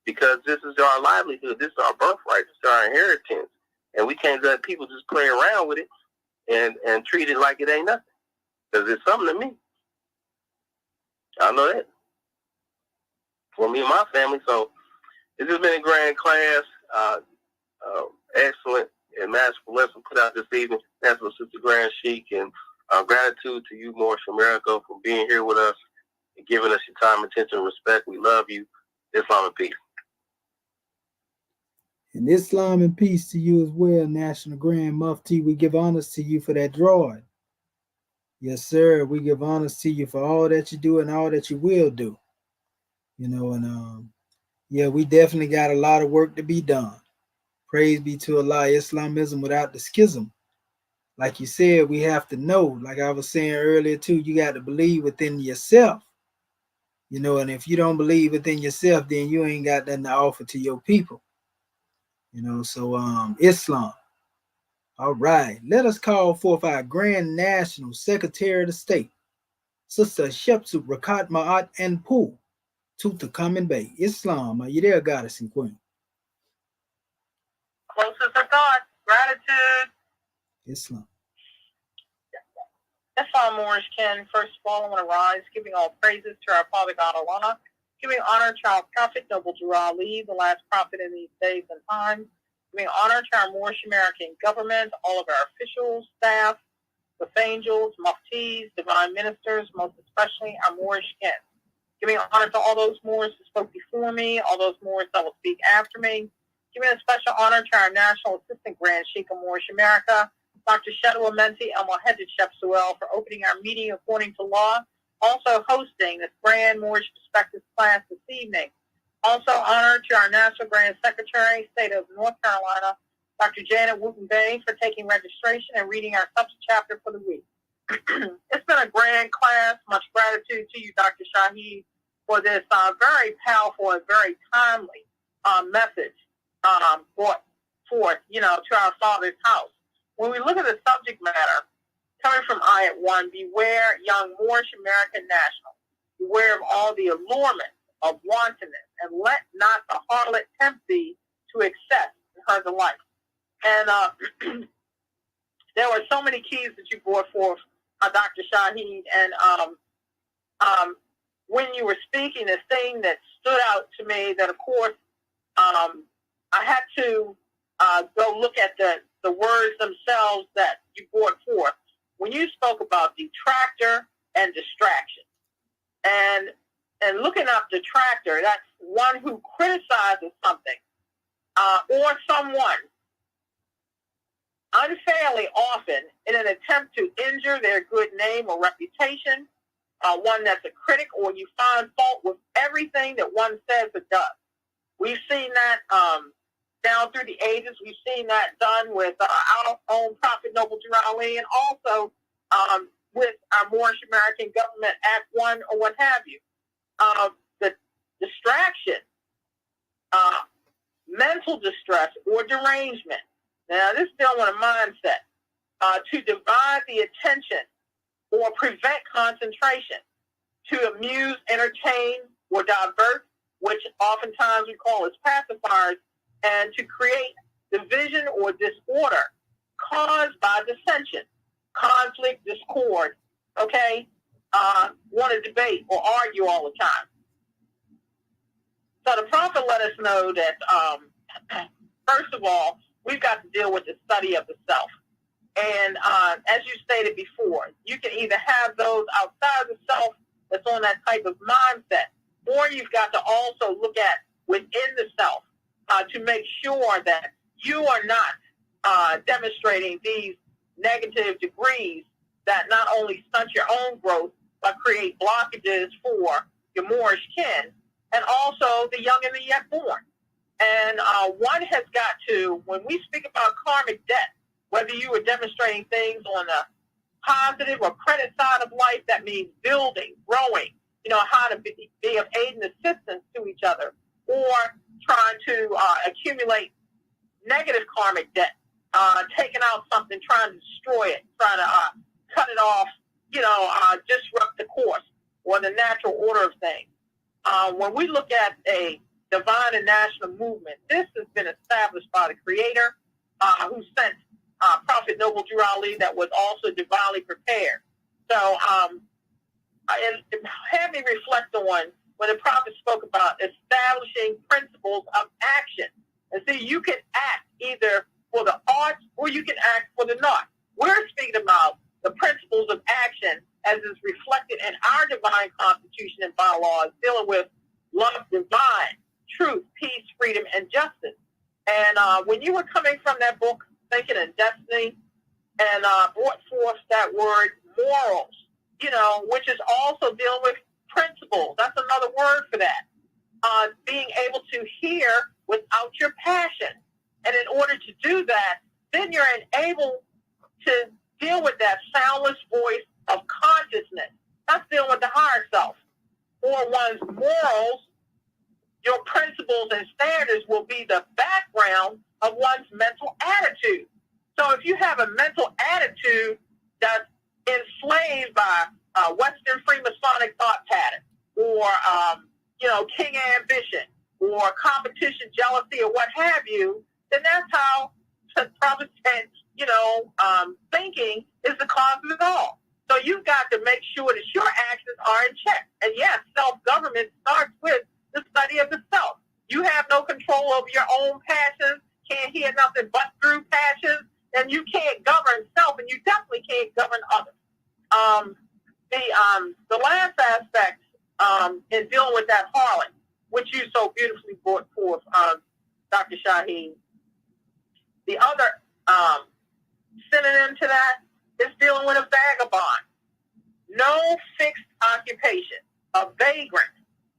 Speaker 9: Because this is our livelihood. This is our birthright. This is our inheritance. And we can't let people just play around with it and treat it like it ain't nothing. Because it's something to me. I know that. For me and my family. So this has been a grand class. Excellent and masterful lesson put out this evening. That's what Sister Grand Sheik and Gratitude to you, Moorish America, for being here with us and giving us your time, attention, and respect. We love you. Islam and peace.
Speaker 3: And Islam and peace to you as well, National Grand Mufti. We give honors to you for that drawing. Yes, sir. We give honors to you for all that you do and all that you will do. Yeah, we definitely got a lot of work to be done. Praise be to Allah. Islamism without the schism. Like you said, we have to know, like I was saying earlier too, you got to believe within yourself. And if you don't believe within yourself, then you ain't got nothing to offer to your people. So Islam. All right. Let us call forth our Grand National Secretary of the State, Sister Shepsu Rakat Ma'at and Pooh, Tutankhamun Bay. Islam, are you there, Goddess and Queen?
Speaker 8: Closest of thoughts, gratitude.
Speaker 3: Islam.
Speaker 8: Islam Moorish Ken, first of all, I want to rise, giving all praises to our Father God Allah, giving honor to our Prophet, Noble Drew Ali, the last prophet in these days and times, giving honor to our Moorish American government, all of our officials, staff, the angels, muftis, divine ministers, most especially our Moorish Ken. Giving honor to all those Moors who spoke before me, all those Moors that will speak after me. Giving a special honor to our National Assistant Grand Sheikh of Moorish America, Dr. Shedu Amenti El Mohedded Shepsuel, for opening our meeting according to law, also hosting this Grand Moorish Perspectives class this evening. Also honor to our National Grand Secretary, State of North Carolina, Dr. Janet Wooten Bay, for taking registration and reading our sub-chapter for the week. It's been a grand class. Much gratitude to you, Dr. Shaheed, for this very powerful and very timely message brought forth, to our Father's house. When we look at the subject matter, coming from Ayat 1, beware, young Moorish American national, beware of all the allurements of wantonness, and let not the harlot tempt thee to excess in her delight. And there were so many keys that you brought forth, Dr. Shaheed, and when you were speaking, the thing that stood out to me that, of course, I had to go look at the words themselves that you brought forth. When you spoke about detractor and distraction, and looking up detractor, that's one who criticizes something or someone unfairly, often in an attempt to injure their good name or reputation, one that's a critic, or you find fault with everything that one says or does. We've seen that down through the ages. We've seen that done with our own Prophet Noble Drew Ali, and also with our Moorish American Government Act 1 or what have you. The distraction, mental distress or derangement. Now, this is dealing with a mindset to divide the attention or prevent concentration, to amuse, entertain, or divert, which oftentimes we call as pacifiers, and to create division or disorder caused by dissension, conflict, discord, okay? Want to debate or argue all the time. So the Prophet let us know that, first of all, we've got to deal with the study of the self. And as you stated before, you can either have those outside of the self that's on that type of mindset, or you've got to also look at within the self to make sure that you are not demonstrating these negative degrees that not only stunt your own growth, but create blockages for your Moorish kin, and also the young and the yet born. And one has got to, when we speak about karmic debt, whether you are demonstrating things on the positive or credit side of life, that means building, growing, how to be of aid and assistance to each other, or trying to accumulate negative karmic debt, taking out something, trying to destroy it, trying to cut it off, disrupt the course or the natural order of things. When we look at a divine and national movement, this has been established by the Creator, who sent Prophet Noble Drew Ali, that was also divinely prepared. So it had me reflect on when the Prophet spoke about establishing principles of action. And see, you can act either for the arts or you can act for the not. We're speaking about the
Speaker 10: principles of action as is reflected in our divine constitution and bylaws, dealing with love divine, truth, peace, freedom, and justice. And when you were coming from that book, Thinking and Destiny, and brought forth that word morals, which is also dealing with principles. That's another word for that. Being able to hear without your passion. And in order to do that, then you're enabled to deal with that soundless voice of consciousness. That's dealing with the higher self. Or one's morals, your principles and standards will be the background of one's mental attitude. So if you have a mental attitude that's enslaved by Western Freemasonic thought pattern, or king ambition, or competition, jealousy, or what have you, then that's how Protestant, thinking is the cause of it all. So you've got to make sure that your actions are in check. And yes, self-government starts with the study of the self. You have no control over your own passions, can't hear nothing but through passions, and you can't govern self, and you definitely can't govern others. The last aspect in dealing with that harlot, which you so beautifully brought forth, Dr. Shaheen, the other synonym to that is dealing with a vagabond. No fixed occupation, a vagrant,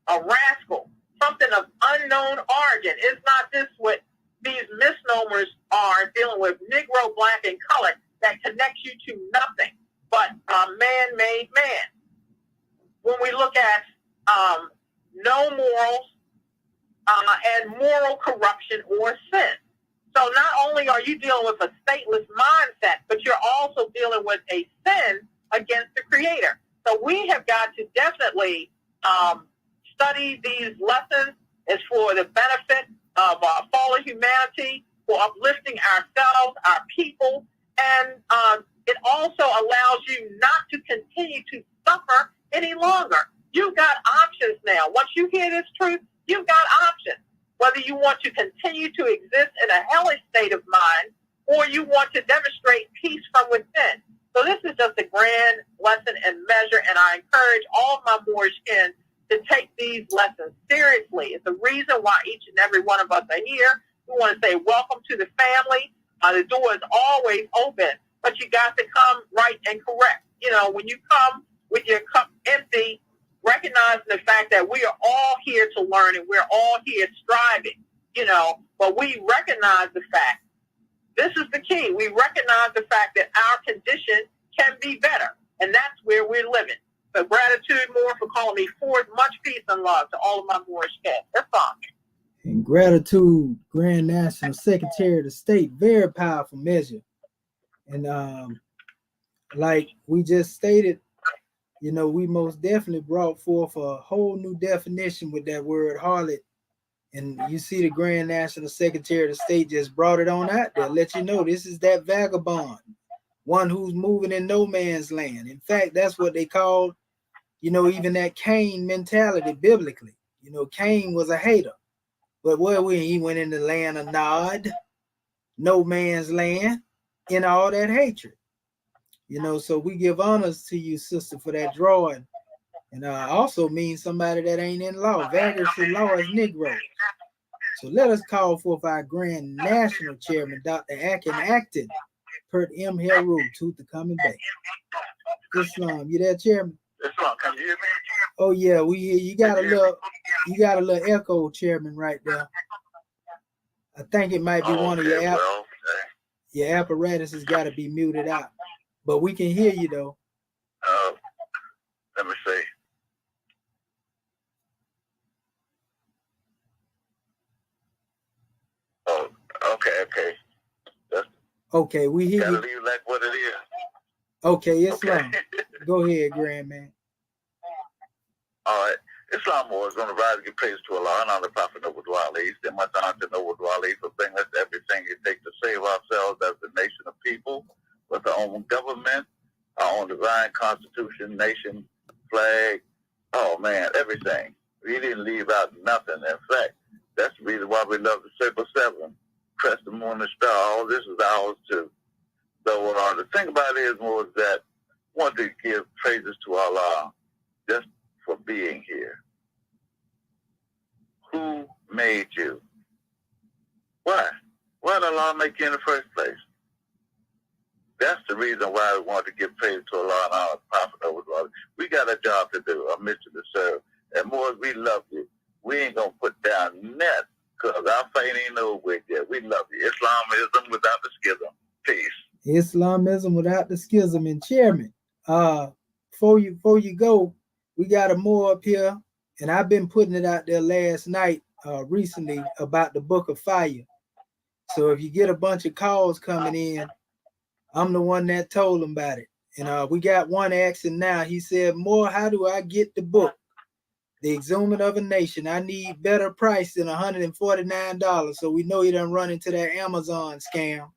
Speaker 10: a rascal, something of unknown origin. Is not this what these misnomers are, dealing with Negro, black, and colored, that connects you to nothing but a man-made man? When we look at no morals and moral corruption or sin. So not only are you dealing with a stateless mindset, but you're also dealing with a sin against the Creator. So we have got to definitely study these lessons. It's for the benefit of fallen humanity, for uplifting ourselves, our people, and it also allows you not to continue to suffer any longer. You've got options now. Once you hear this truth, you've got options. Whether you want to continue to exist in a hellish state of mind, or you want to demonstrate peace from within. So this is just a grand lesson and measure, and I encourage all of my Moorish kin to take these lessons seriously. It's the reason why each and every one of us are here. We want to say welcome to the family. The door is always open, but you got to come right and correct. When you come with your cup empty, recognizing the fact that we are all here to learn and we're all here striving, but we recognize the fact, this is the key, we recognize the fact that our condition can be better, and that's where we're living. So gratitude more for calling me forth. Much peace and love to all of my Moorish guests. That's all.
Speaker 3: And gratitude, Grand National Secretary of the State. Very powerful measure. And like we just stated, we most definitely brought forth a whole new definition with that word harlot. And you see the Grand National Secretary of the State just brought it on out there, let you know this is that vagabond, one who's moving in no man's land. In fact, that's what they called, even that Cain mentality biblically. Cain was a hater. But he went in the land of Nod, no man's land, in all that hatred. So we give honors to you, sister, for that drawing. And also means somebody that ain't in law. Vagrancy law is Negro. So let us call forth our Grand National Chairman, Dr. Acton, Pert M. Heru, Tooth the Coming Back. Islam, you there, Chairman?
Speaker 5: Islam, can you hear me?
Speaker 3: Oh yeah, we hear you. You got a little echo, Chairman, right there. I think it might be one of your your apparatus has got to be muted out. But we can hear you though.
Speaker 5: Let me see. Oh, okay.
Speaker 3: Okay, we hear you.
Speaker 5: Gotta leave like what it is.
Speaker 3: Okay, Islam. Go ahead, Grand Man.
Speaker 5: All right. Islam is going to rise and give praise to Allah and honor the Prophet Noble Dwali. Send my honor to Noble Dwali for bringing us everything it takes to save ourselves as a nation of people with our own government, our own divine constitution, nation, flag. Oh, man, everything. We didn't leave out nothing. In fact, that's the reason why we love the Circle 7, Crescent, Moon, and Star. All this is ours, too. So the thing about it is more that
Speaker 6: want to give praises to Allah just for being here. Who made you? Why? Why did Allah make you in the first place? That's the reason why we want to give praise to Allah and our Prophet over Allah. We got a job to do, a mission to serve. And more, we love you. We ain't going to put down net because our fight ain't over with yet. We love you. Islamism without the schism. Peace.
Speaker 3: Islamism without the schism. And Chairman, before you go, we got a more up here, and I've been putting it out there last night, recently, about the Book of Fire. So if you get a bunch of calls coming in, I'm the one that told them about it. And we got one asking now. He said, "More, how do I get the book, The Exhuming of a Nation? I need better price than $149." So we know he done run into that Amazon scam.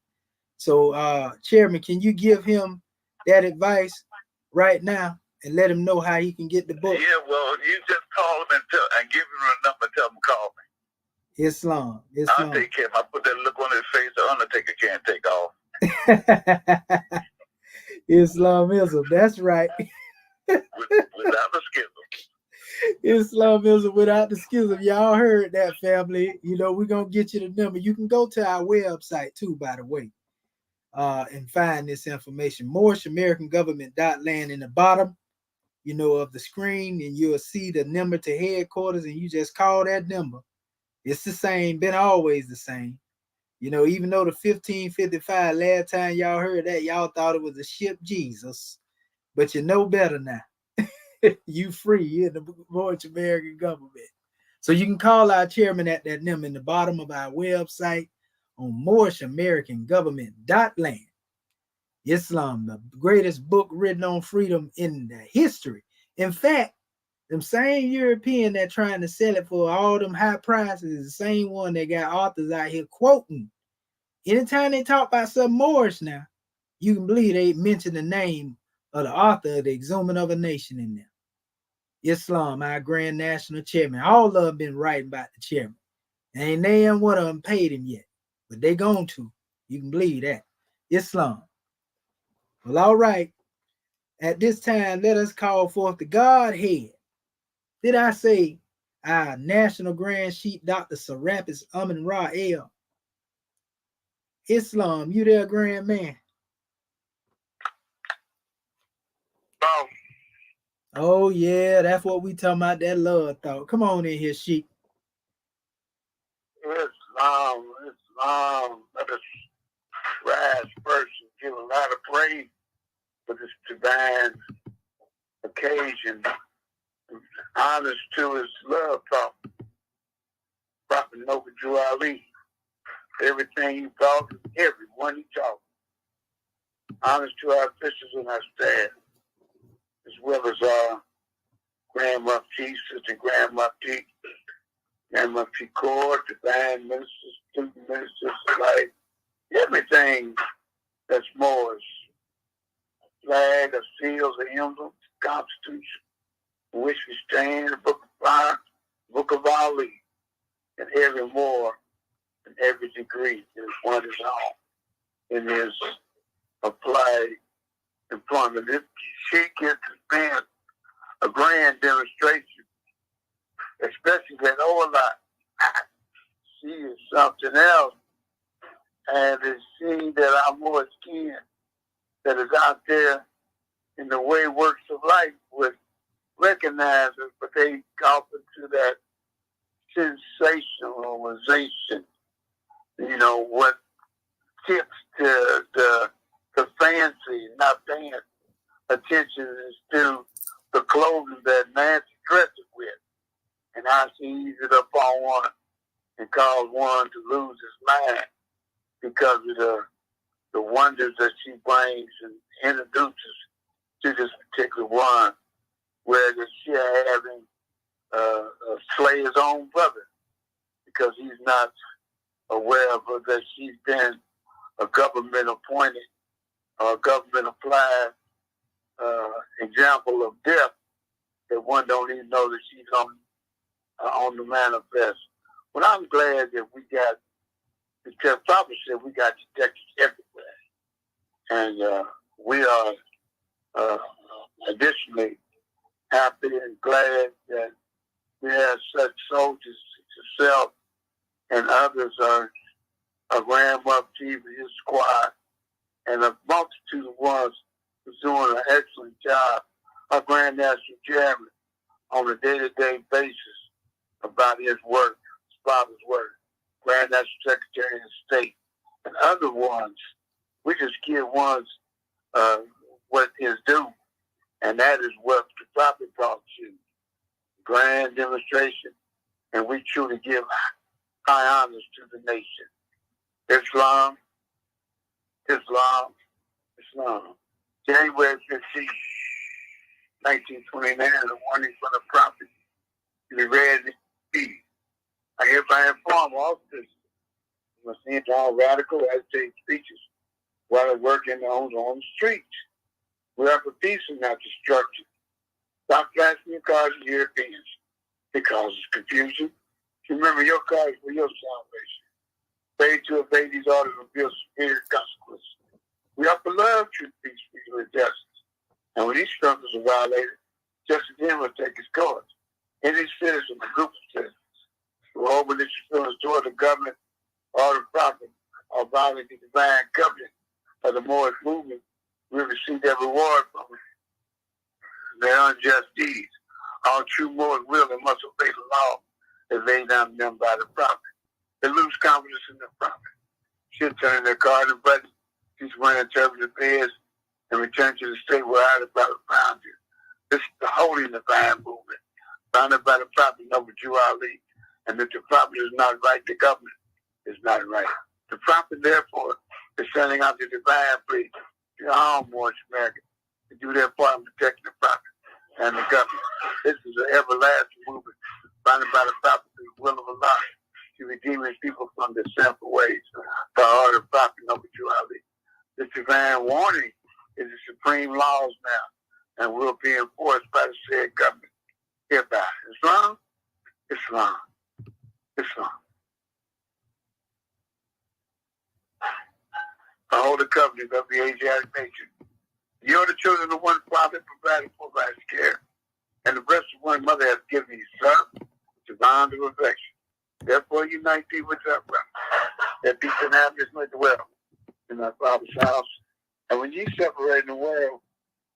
Speaker 3: So, Chairman, can you give him that advice right now and let him know how he can get the book?
Speaker 6: Yeah, well, you just call him and give him a number, tell him to call me.
Speaker 3: Islam.
Speaker 6: I'll take care of him. I put that look on his face the Undertaker can't take off.
Speaker 3: Islamism, that's right.
Speaker 6: Without the schism.
Speaker 3: Islamism without the schism. Y'all heard that, family. You know, we're going to get you the number. You can go to our website, too, by the way, and find this information. MoorishamericanGovernment.land in the bottom, you know, of the screen, and you'll see the number to headquarters, and you just call that number. It's the same, been always the same. You know, even though the 1555, last time y'all heard that, y'all thought it was a ship Jesus. But you know better now. You free. You're in the Moorish American government. So you can call our chairman at that number in the bottom of our website on MoorishamericanGovernment.land. Islam, the greatest book written on freedom in the history. In fact, them same European that trying to sell it for all them high prices is the same one that got authors out here quoting. Anytime they talk about some Moorish now, you can believe they mention the name of the author of The Exhuming of a Nation in there. Islam, our Grand National Chairman. All of them been writing about the chairman. And they ain't one of them paid him yet. But they going to. You can believe that. Islam. Well, all right. At this time, let us call forth the Godhead. Did I say our National Grand Sheikh, Dr. Serapis Amin Ra-El? Islam, you there, grand man? Oh, yeah, that's what we talking about, that love thought. Come on in here, Sheikh.
Speaker 6: Islam. Let us rise first and give a lot of praise for this divine occasion. Honors to his love thought. Prophet Noble Drew Ali. Everything he taught, everyone he taught. Honors to our officials and our staff, as well as our Grand Mufti, Sister Grand Mufti, Grand Mufti Court, divine ministers, student ministers, like everything that's Moorish. Flag, a seal, the emblem, Constitution, for which we stand, the Book of Fire, Book of Ali, and every more in every degree is one is on in his applied employment. This Sheikh has been a grand demonstration, especially that Ola. She is something else, and to see that our more skin that is out there in the way works of life would recognize it, but they call into that sensationalization. You know, what tips to the fancy, not paying attention is to the clothing that Nancy dresses with, and how she eats it up on one and cause one to lose his mind because of the wonders that she brings and introduces to this particular one, where she having slay his own brother because he's not aware of her, that she's been a government appointed or government applied example of death, that one don't even know that she's on the manifest. Well, I'm glad that we got, because Papa said we got detectives everywhere, and we are
Speaker 5: Additionally, happy and glad that we have such soldiers as yourself and others are Ram Up Chief and his squad, and a multitude of ones who's doing an excellent job. Our Grand National Chairman on a day-to-day basis about his work, his father's work, Grand National Secretary of State, and other ones. We just give ones what is due, and that is what the property prosecution, grand demonstration, and we truly give high honors to the nation. Islam, Islam, Islam. January 15, 1929, the warning from the prophet to be read in peace. I hereby inform all citizens who must enter all radical agitated speeches while they're working on the streets. We are for peace and not destruction. Stop flashing your cars to Europeans. It causes confusion. Remember, your cars for your salvation. Failure to obey these orders will feel severe consequences. We are for love, truth, peace, freedom, and justice. And when these struggles are violated, justice then will take its course. Any citizen, a group of citizens, who hold malicious feelings toward the government or the prophet or violate the divine covenant of the Moorish movement will receive their reward from their unjust deeds. All true Moors will and must obey the law as laid down to them by the prophet. They lose confidence in the prophet. Should turn their card and button, teach one interpretive prayers, and return to the state where I the prophet found you. This is the holy and divine movement, founded by the prophet Noble Jew Ali. And if the prophet is not right, the government is not right. The prophet, therefore, is sending out the divine plea to all Moorish Americans to do their part in protecting the prophet and the government. This is an everlasting movement, founded by the prophet through the will of Allah, to redeem his people from their sinful ways. The order of the prophet Noble Jew Ali. This divine warning is the supreme laws now, and will be enforced by the said government hereby. Islam, Islam, Islam. The Holy Covenant of the Asiatic nation. You are the children of one father provided for by his care, and the breast of one mother has given you son, to bond of affection. Therefore unite thee with thy brother, that peace and happiness may dwell in thy father's house. And when ye separate in the world,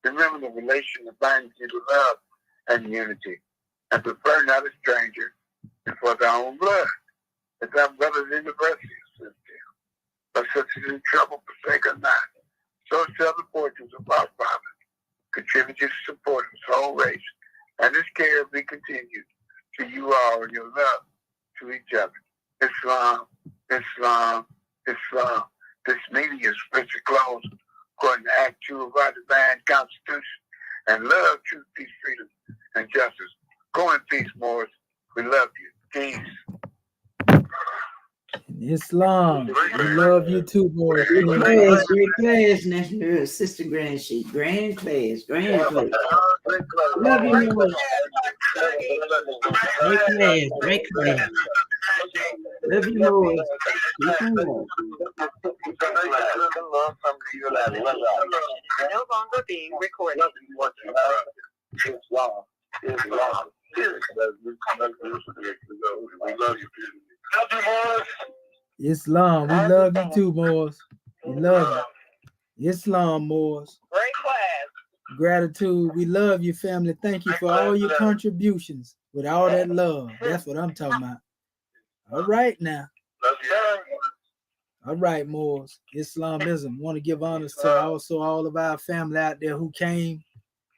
Speaker 5: remember the relation that binds you to love and unity, and prefer not a stranger before thy own blood, that thy brothers in the mercy assist him. But such as in trouble forsake us not. So shall the fortunes of our Father contribute to support his whole race, and his care be continued to you all in your love to each other. Islam, Islam, Islam. This meeting is officially closed according to Act 2 of our divine Constitution, and love, truth, peace, freedom, and justice. Go in peace, Moors. We love you. Peace.
Speaker 3: Islam, we love you too, boy.
Speaker 4: Great class, National Sister Grand Sheet. Grand class, grand class. Love you, Moors. Great class. Love you, Moors.
Speaker 10: No longer being recorded.
Speaker 5: Islam, Islam. We love you.
Speaker 3: Islam, we love you too, Moors. We love you. Islam, Moors.
Speaker 10: Great class.
Speaker 3: Gratitude. We love you, family. Thank you for all your contributions with all that love. That's what I'm talking about. All right now. All right, Moors. Islamism. Want to give honors to also all of our family out there who came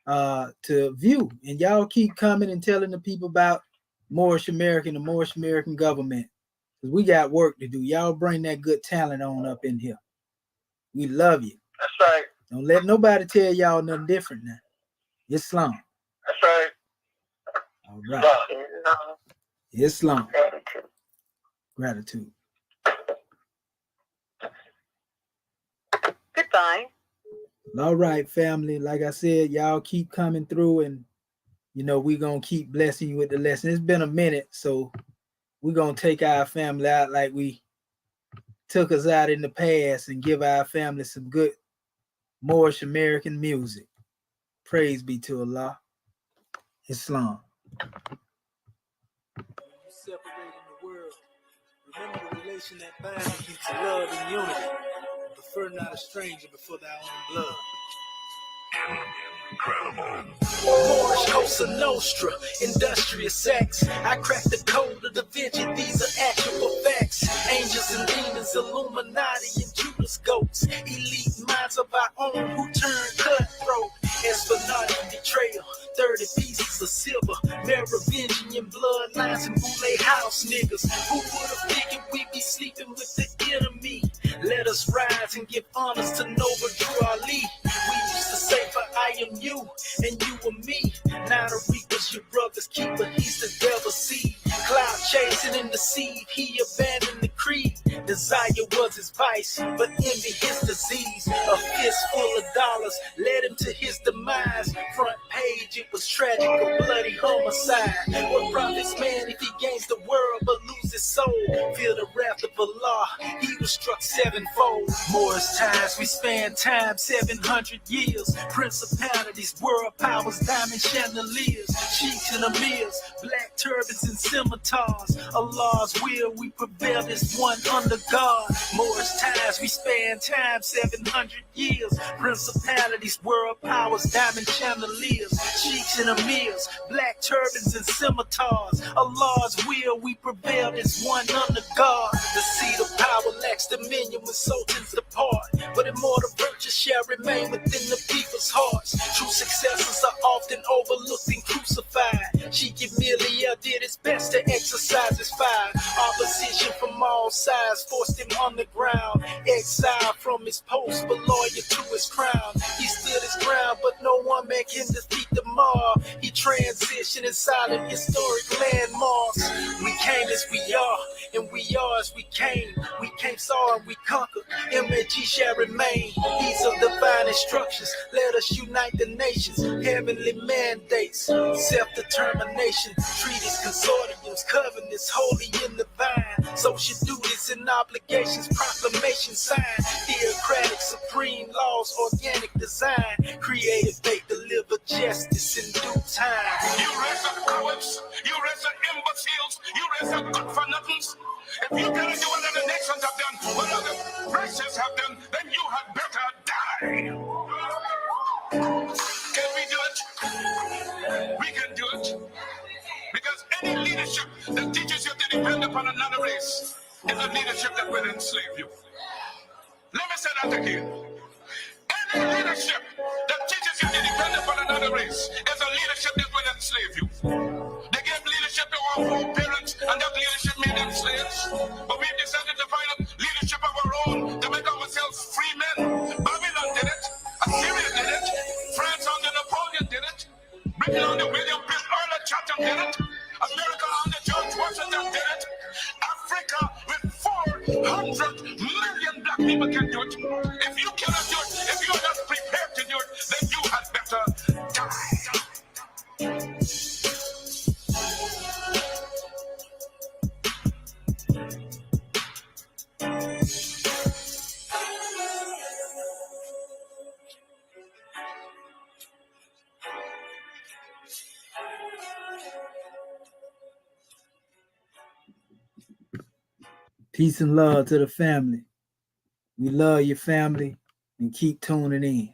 Speaker 3: to view. And y'all keep coming and telling the people about Moorish American, the Moorish American government. Because we got work to do. Y'all bring that good talent on up in here. We love you.
Speaker 5: That's right.
Speaker 3: Don't let nobody tell y'all nothing different now. Islam.
Speaker 5: That's right.
Speaker 3: All right. Islam. Gratitude.
Speaker 10: Goodbye.
Speaker 3: All right, family. Like I said, y'all keep coming through, and we're gonna keep blessing you with the lesson. It's been a minute, so we're gonna take our family out like we took us out in the past and give our family some good Moorish American music. Praise be to Allah. Islam. Separating the world. Remember the relation that binds you to love and unity. Prefer not a stranger before thy own blood. Moorish Cosa Nostra, industrious sex. I cracked the code of the Vinci, these are actual facts. Angels and demons, Illuminati and Judas goats. Elite minds of our own who turn cutthroat. Esplanade betrayal, 30 pieces of silver. Merovingian bloodlines and boule house niggas. Who would have figured we'd be sleeping with the enemy? Let us rise and give honors to Nova Drew Ali. We used to say, for I am you and you are me. Now the reapers your brother's keeper, he's the devil's seed. Cloud chasing and deceive, he abandoned the creed. Desire was his vice, but envy his disease. A fistful of dollars led him to his demise. Front page, it was tragic, a bloody homicide. What profits man if he gains the world but loses his soul? Feel the wrath of Allah, he was struck sevenfold. Moorish times, we span time 700 years. Principalities, world powers, diamond chandeliers, sheiks and amirs, black turbans and scimitars. Allah's will, we prevail as one under God. Moorish times, we span time 700 years. Principalities, world powers, diamond chandeliers, sheiks and amirs, black turbans and scimitars. Allah's will, we prevail as one under God. The seat of power lacks dominion when sultans depart, but immortal virtues shall remain within the people's hearts. True successors are often overlooked and crucified. Sheikh Emilia did his best to exercise his fire. Opposition from all sides forced him on the ground. Exiled from his post, but loyal to his crown. He stood his ground, but no one man can defeat the mob. He transitioned in silent historic landmarks. We came as we are, and we are as we came. We came, saw, and we conquered. M.A.N shall remain. These are divine instructions. Let us unite the nations. Heavenly mandates, self-determination, treaties, consortiums, covenants, holy and divine. Social duties and obligations, proclamation signed. Theocratic, supreme laws, organic design. Creative faith, deliver justice in due time.
Speaker 6: You raise the cowards, you raise the imbeciles, you raise the good for nothings. If you cannot do what other nations have done, what other races have done, then you had better die. Can we do it? We can do it. Because any leadership that teaches you to depend upon another race is a leadership that will enslave you. Let me say that again. Any leadership that teaches you to depend upon another race is a leadership that will enslave you. They gave leadership to our foreparents, and that leadership made them slaves. But we've decided to find a leadership of our own to make ourselves free men. Babylon did it. Assyria did it. France under Napoleon did it. Britain under William Pitt, Earl of Chatham did it. America under George Washington did it. Africa with 400 million black people can do it. If you cannot do it, if you are not prepared to do it, then you had better die.
Speaker 3: Peace and love to the family. We love your family and keep tuning in.